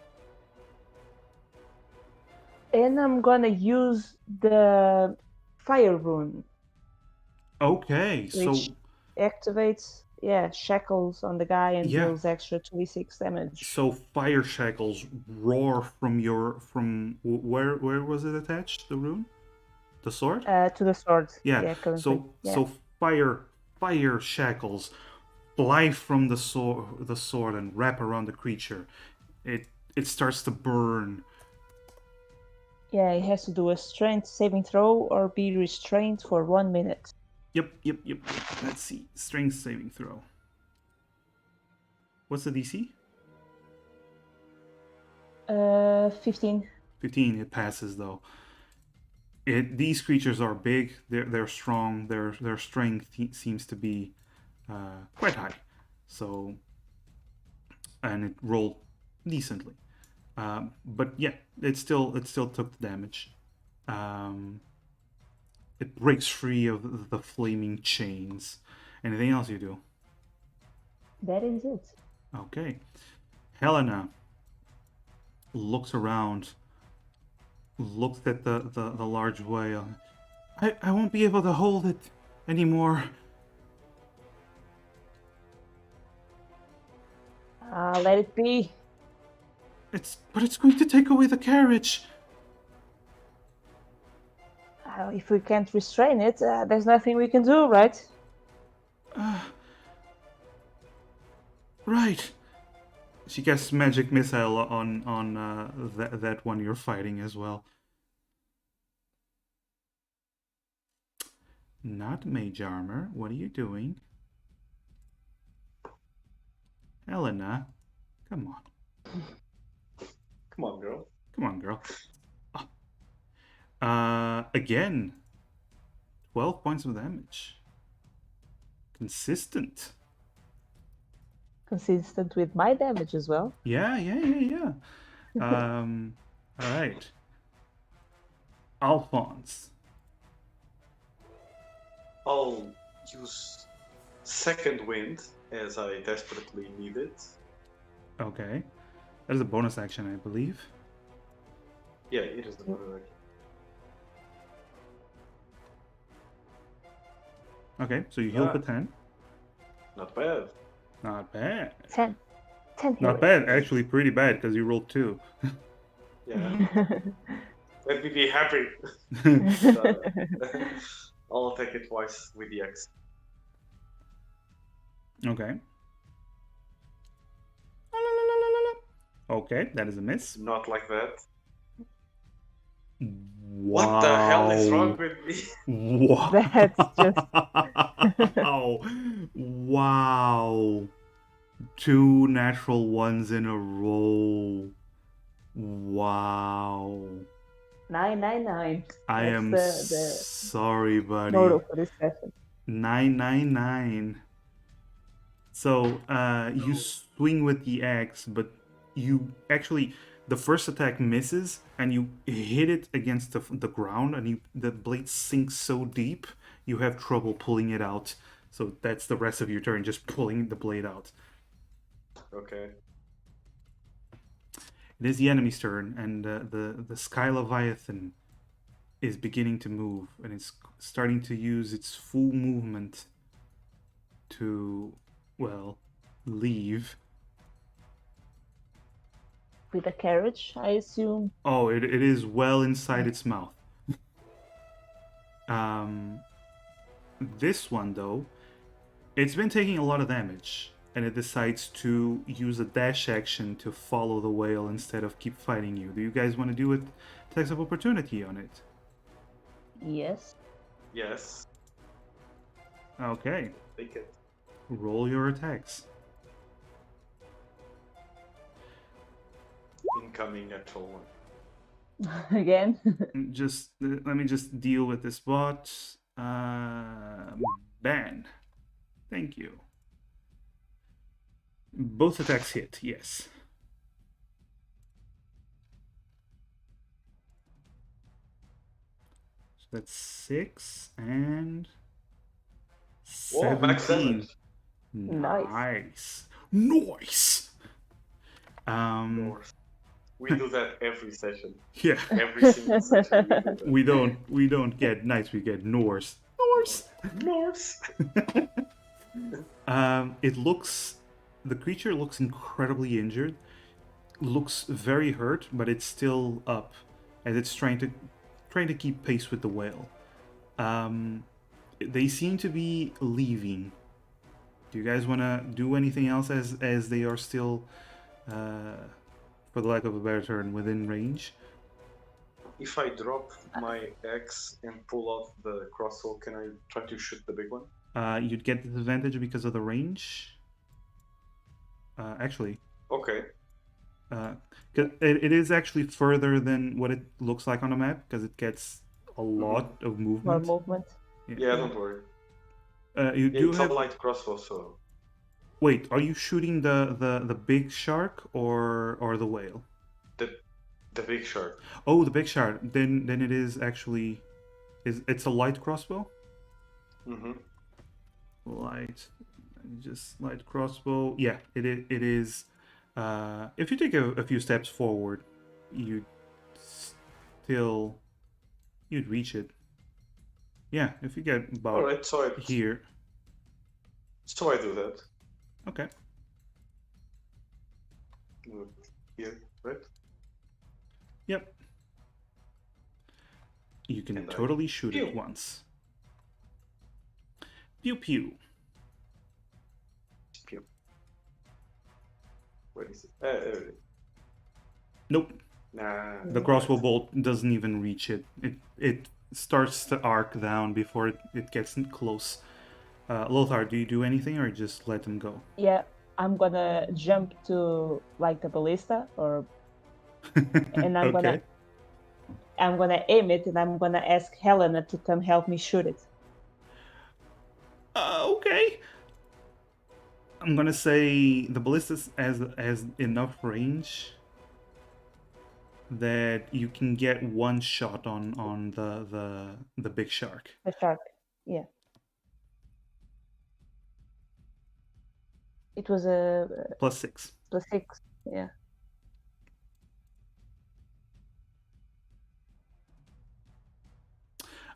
And I'm gonna use the fire rune. Okay, so which activates shackles on the guy and Yeah. deals extra 2d6 damage. so fire shackles roar from where was it attached? The rune, the sword. To the sword. Yeah. Currently. So fire shackles fly from the sword and wrap around the creature. It starts to burn. Yeah, he has to do a strength saving throw or be restrained for 1 minute. Yep. Let's see. Strength saving throw. What's the DC? 15. 15. It passes though. These creatures are big. They're strong. Their strength seems to be quite high. So, and it rolled decently. But yeah, it still took the damage. It breaks free of the flaming chains. Anything else you do? That is it. Okay. Helena looks around, looks at the large whale. I won't be able to hold it anymore. Let it be. But it's going to take away the carriage. If we can't restrain it, there's nothing we can do, right? Right. She casts magic missile on that one you're fighting as well. Not mage armor. What are you doing? Helena, come on. Come on, girl. Come on, girl. Again, 12 points of damage. Consistent. Consistent with my damage as well. Yeah. All right. Alphonse. I'll use second wind as I desperately need it. Okay. That is a bonus action, I believe. Yeah, it is a bonus action. Okay, so you heal for 10. Not bad. Not bad. 10. 10 Not bad, actually pretty bad because you rolled 2. Yeah. Let me be happy. I'll attack it twice with the axe. Okay. Okay, that is a miss. Not like that. Wow. What the hell is wrong with me? Wow. That's just... Wow. 2 natural ones in a row. Wow. 999. I That's am the sorry, buddy. total for this session. 999. So you swing with the axe, but you actually, the first attack misses and you hit it against the ground, and the blade sinks so deep you have trouble pulling it out. So that's the rest of your turn, just pulling the blade out. Okay. It is the enemy's turn, and the Sky Leviathan is beginning to move, and it's starting to use its full movement to, well, leave. With a carriage, I assume. Oh, it is well inside its mouth. This one, though, it's been taking a lot of damage, and it decides to use a dash action to follow the whale instead of keep fighting you. Do you guys want to do it? Attacks of opportunity on it. Yes. Yes. Okay. Take it. Roll your attacks. Incoming natural one. Again. Just let me just deal with this bot. Ban. Thank you. Both attacks hit, yes. So that's 6 and Whoa, max 17. Nice. Nice. North. We do that every session. Yeah. Every single session we do that. We don't get nice, we get Norse. Norse. The creature looks incredibly injured. Looks very hurt, but it's still up, as it's trying to keep pace with the whale. They seem to be leaving. Do you guys want to do anything else as they are still, for the lack of a better term, within range? If I drop my axe and pull out the crossbow, can I try to shoot the big one? You'd get disadvantage because of the range. Actually, Okay. 'cause it is actually further than what it looks like on the map, because it gets a lot of More movement. movement. Yeah, don't worry. You do It's have. a light crossbow, so Wait, are you shooting the big shark or the whale? the big shark. Oh, the big shark. Then it is actually, it's a light crossbow. Mm-hmm. Light crossbow. Yeah, it is. If you take a few steps forward, you'd reach it. Yeah, if you get about Alright, so here. I do that. Okay. Here, right? Yep. You can And I totally shoot it pew. once. Pew pew. Pew. Where is it? There it is. Nope. Nah. The crossbow bolt doesn't even reach it. It starts to arc down before it gets close. Lothar, do you do anything or just let him go? Yeah, I'm gonna jump to like the ballista, and I'm Okay. gonna aim it, and I'm gonna ask Helena to come help me shoot it. Okay. I'm gonna say the ballista has enough range that you can get one shot on the big shark. The shark. Yeah. It was a +6. +6. Yeah.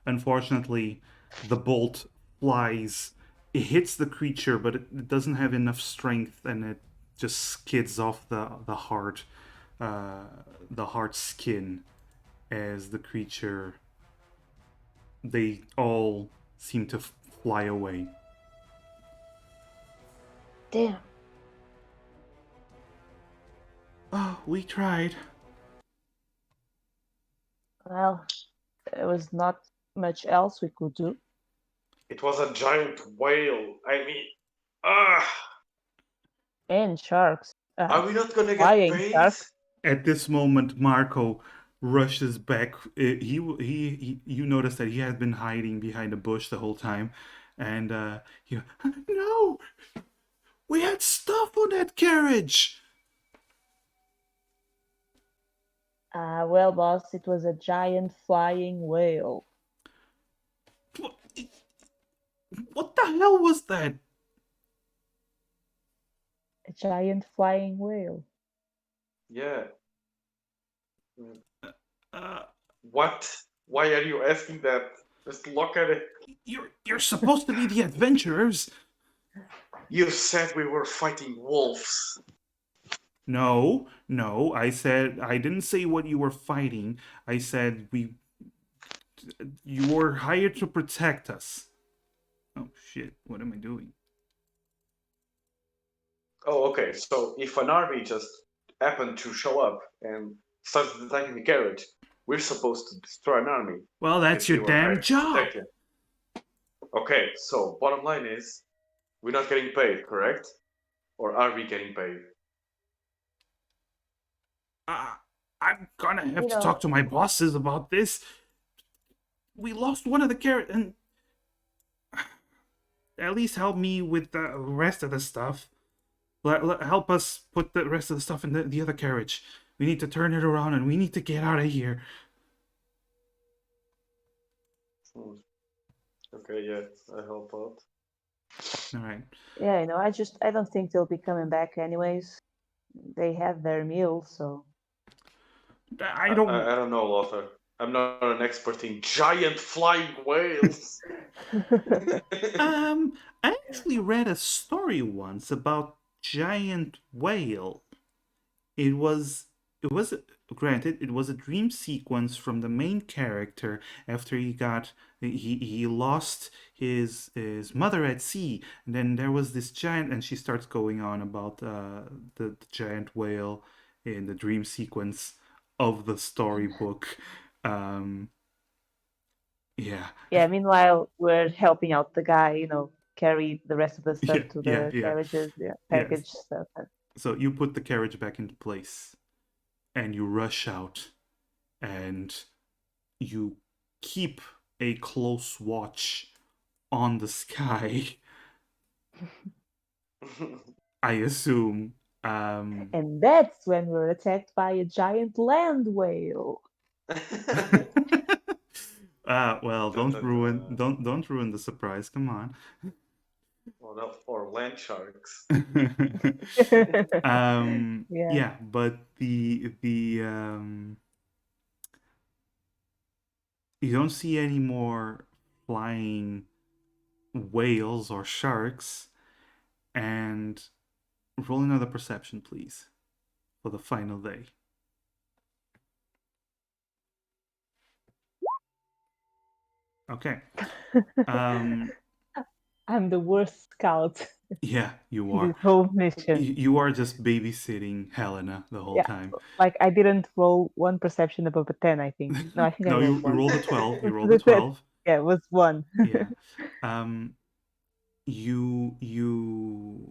Unfortunately, the bolt flies. It hits the creature, but it doesn't have enough strength, and it just skids off the hard skin as the creature. They all seem to fly away. Damn. Oh, we tried. Well, there was not much else we could do. It was a giant whale. I mean, And sharks. are we not gonna get Flying paid? sharks. At this moment, Marco rushes back. You notice that he had been hiding behind a bush the whole time, and no, we had stuff on that carriage. Well, boss, it was a giant flying whale. What the hell was that? A giant flying whale. Yeah. Uh, What? Why are you asking that? Just look at it. you're supposed to be the adventurers. You said we were fighting wolves. No, I said I didn't say what you were fighting. I said you were hired to protect us. Oh shit, what am I doing? Oh, okay. So if an army just happened to show up and started attacking the carriage, we're supposed to destroy an army. Well, that's and your we were damn hired to job. protect it. Okay, so bottom line is, we're not getting paid, correct? Or are we getting paid? I'm gonna have You to know- talk to my bosses about this. We lost one of the carrots, and at least help me with the rest of the stuff. Help us put the rest of the stuff in the other carriage. We need to turn it around, and we need to get out of here. Okay, yeah, I help out. All right. Yeah, I don't think they'll be coming back anyways. They have their meal, so. I don't. I don't know, Lothar. I'm not an expert in giant flying whales. I actually read a story once about giant whale. It was granted it was a dream sequence from the main character after he lost his mother at sea, and then there was this giant, and she starts going on about the giant whale in the dream sequence of the storybook. Yeah. Yeah, meanwhile, we're helping out the guy, carry the rest of the stuff to Yeah, the yeah. carriages, Yes. package stuff. So you put the carriage back into place, and you rush out, and you keep a close watch on the sky. I assume. And that's when we're attacked by a giant land whale. Well, don't ruin the surprise. Come on. Or land sharks. Yeah, but the you don't see any more flying whales or sharks, and roll another perception, please, for the final day. Okay. I'm the worst scout Yeah, you in are. this whole mission. You are just babysitting Helena the whole time. Like I didn't roll one perception above a 10, I think. No, I think No, I you rolled one. rolled a 12. You rolled a 12. Yeah, it was 1. Yeah.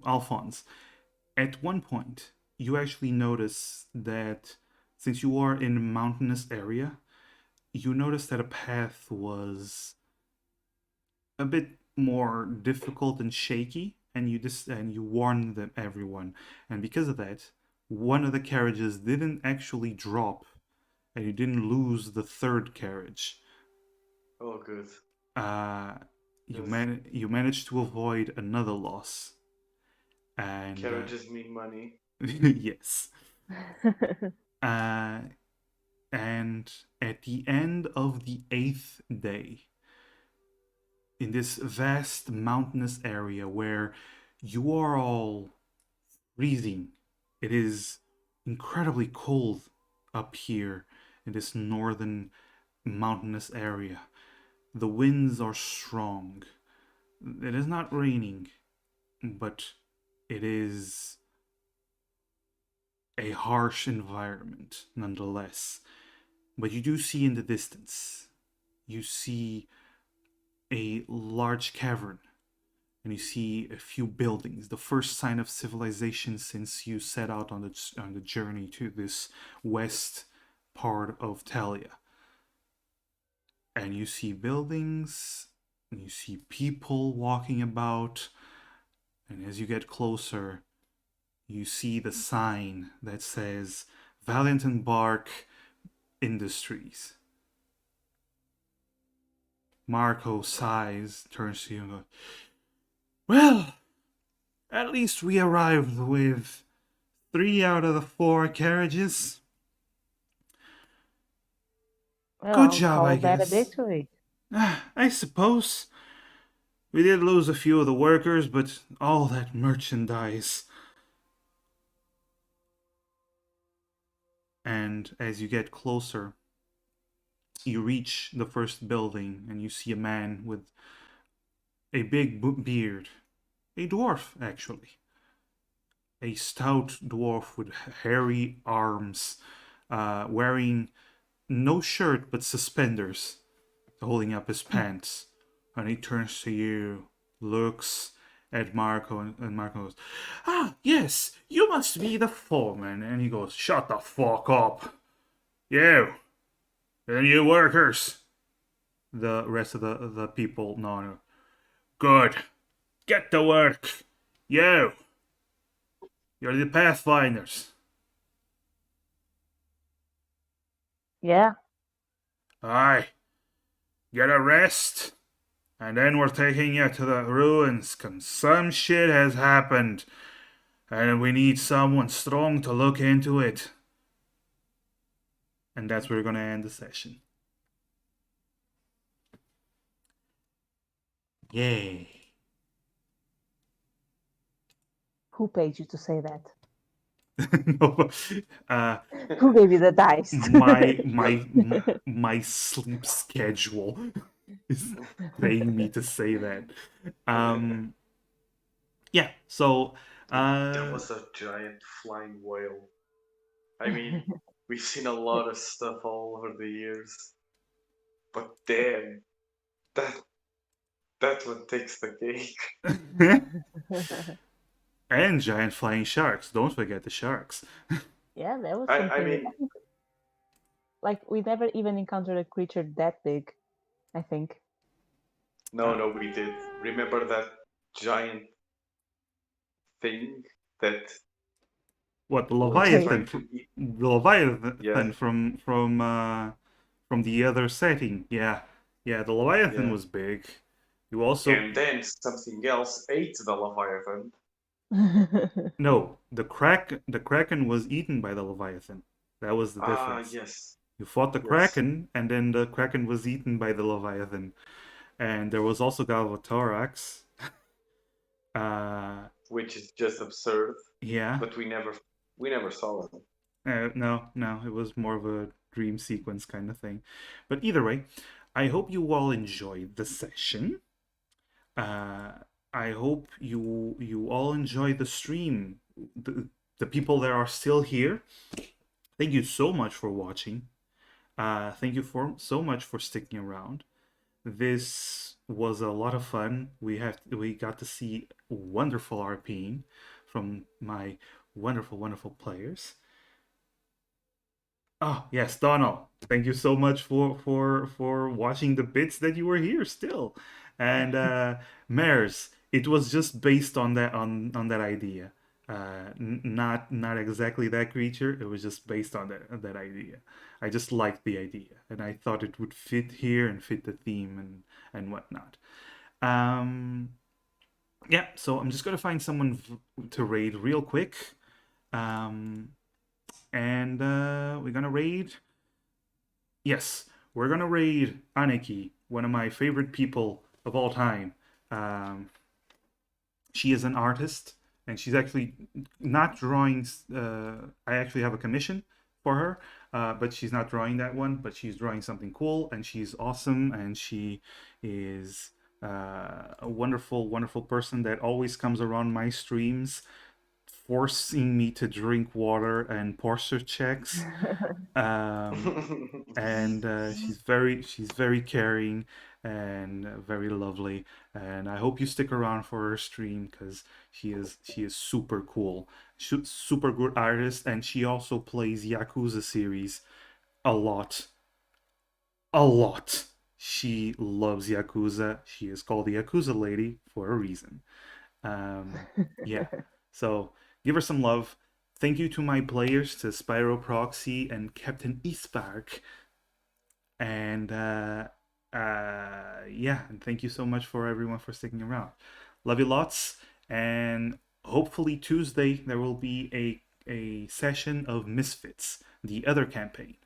Alphonse, at one point, you actually notice that since you are in a mountainous area, you notice that a path was a bit more difficult and shaky, and you warned everyone, and because of that, one of the carriages didn't actually drop and you didn't lose the third carriage. Oh, good. You Yes. you managed to avoid another loss, and Carriages mean money. yes. And at the end of the 8th day, in this vast mountainous area where you are all freezing, it is incredibly cold up here in this northern mountainous area. The winds are strong. It is not raining, but it is a harsh environment nonetheless. But you do see in the distance, you see a large cavern, and you see a few buildings, the first sign of civilization since you set out on the journey to this west part of Telia. And you see buildings, and you see people walking about, and as you get closer, you see the sign that says Valiant and Bark Industries. Marco sighs, turns to you and goes, well, at least we arrived with 3 out of the 4 carriages. Well, Good I'll job, call I that a guess. victory. I suppose. We did lose a few of the workers, but all that merchandise. And as you get closer, you reach the first building and you see a man with a big beard. A dwarf, actually. A stout dwarf with hairy arms, wearing no shirt but suspenders, holding up his pants. And he turns to you, looks at Marco, and Marco goes, ah, yes, you must be the foreman. And he goes, shut the fuck up. You, and you workers. The rest of the people nod. Good. Get to work. You. You're the Pathfinders. Yeah. Aye. Get a rest. And then we're taking you to the ruins, cause some shit has happened. And we need someone strong to look into it. And that's where we're gonna end the session. Yay. Who paid you to say that? No, Who gave you the dice? my sleep schedule is paying me to say that. Yeah, so There was a giant flying whale. I mean, we've seen a lot of stuff all over the years, but damn, that one takes the cake. and giant flying sharks. Don't forget the sharks. Yeah, that was I something. mean, Like we never even encountered a creature that big, I think. no, we did. Remember that giant thing that What, the was Leviathan? trying to eat? The Leviathan Yeah. from the other setting. Yeah, yeah. The Leviathan Yeah. was big. You also And then something else ate the Leviathan. no. The Kraken was eaten by the Leviathan. That was the Ah, difference. yes. You fought the Yes. Kraken, and then the Kraken was eaten by the Leviathan. And there was also Galvathorax. Which is just absurd. Yeah. But we never saw it. No, it was more of a dream sequence kind of thing. But either way, I hope you all enjoyed the session. I hope you all enjoy the stream. The people that are still here, thank you so much for watching. Thank you so much for sticking around. This was a lot of fun. We got to see wonderful RPing from my wonderful players. Oh yes, Donald. Thank you so much for watching the bits that you were here still, and Mares. It was just based on that idea. Not exactly that creature. It was just based on that idea. I just liked the idea, and I thought it would fit here and fit the theme and whatnot. Um, yeah, so I'm just gonna find someone to raid real quick, um, and we're gonna raid. Yes, we're gonna raid Aniki, one of my favorite people of all time. Um, she is an artist, and she's actually not drawing. I actually have a commission for her, but she's not drawing that one. But she's drawing something cool, and she's awesome, and she is a wonderful, wonderful person that always comes around my streams, forcing me to drink water and posture checks. And she's very caring and very lovely. And I hope you stick around for her stream because she is super cool, super good artist, and she also plays Yakuza series a lot, a lot. She loves Yakuza. She is called the Yakuza Lady for a reason. Yeah. So give her some love. Thank you to my players, to Spyro Proxy and Captain Ispark. And yeah, and thank you so much for everyone for sticking around. Love you lots. And hopefully Tuesday there will be a session of Misfits, the other campaign.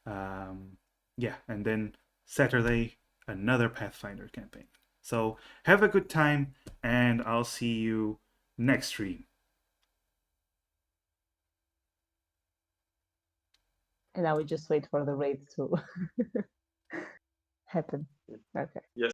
Yeah, and then Saturday another Pathfinder campaign. So have a good time, and I'll see you next stream. And now we just wait for the raid to happen. Okay. Yes.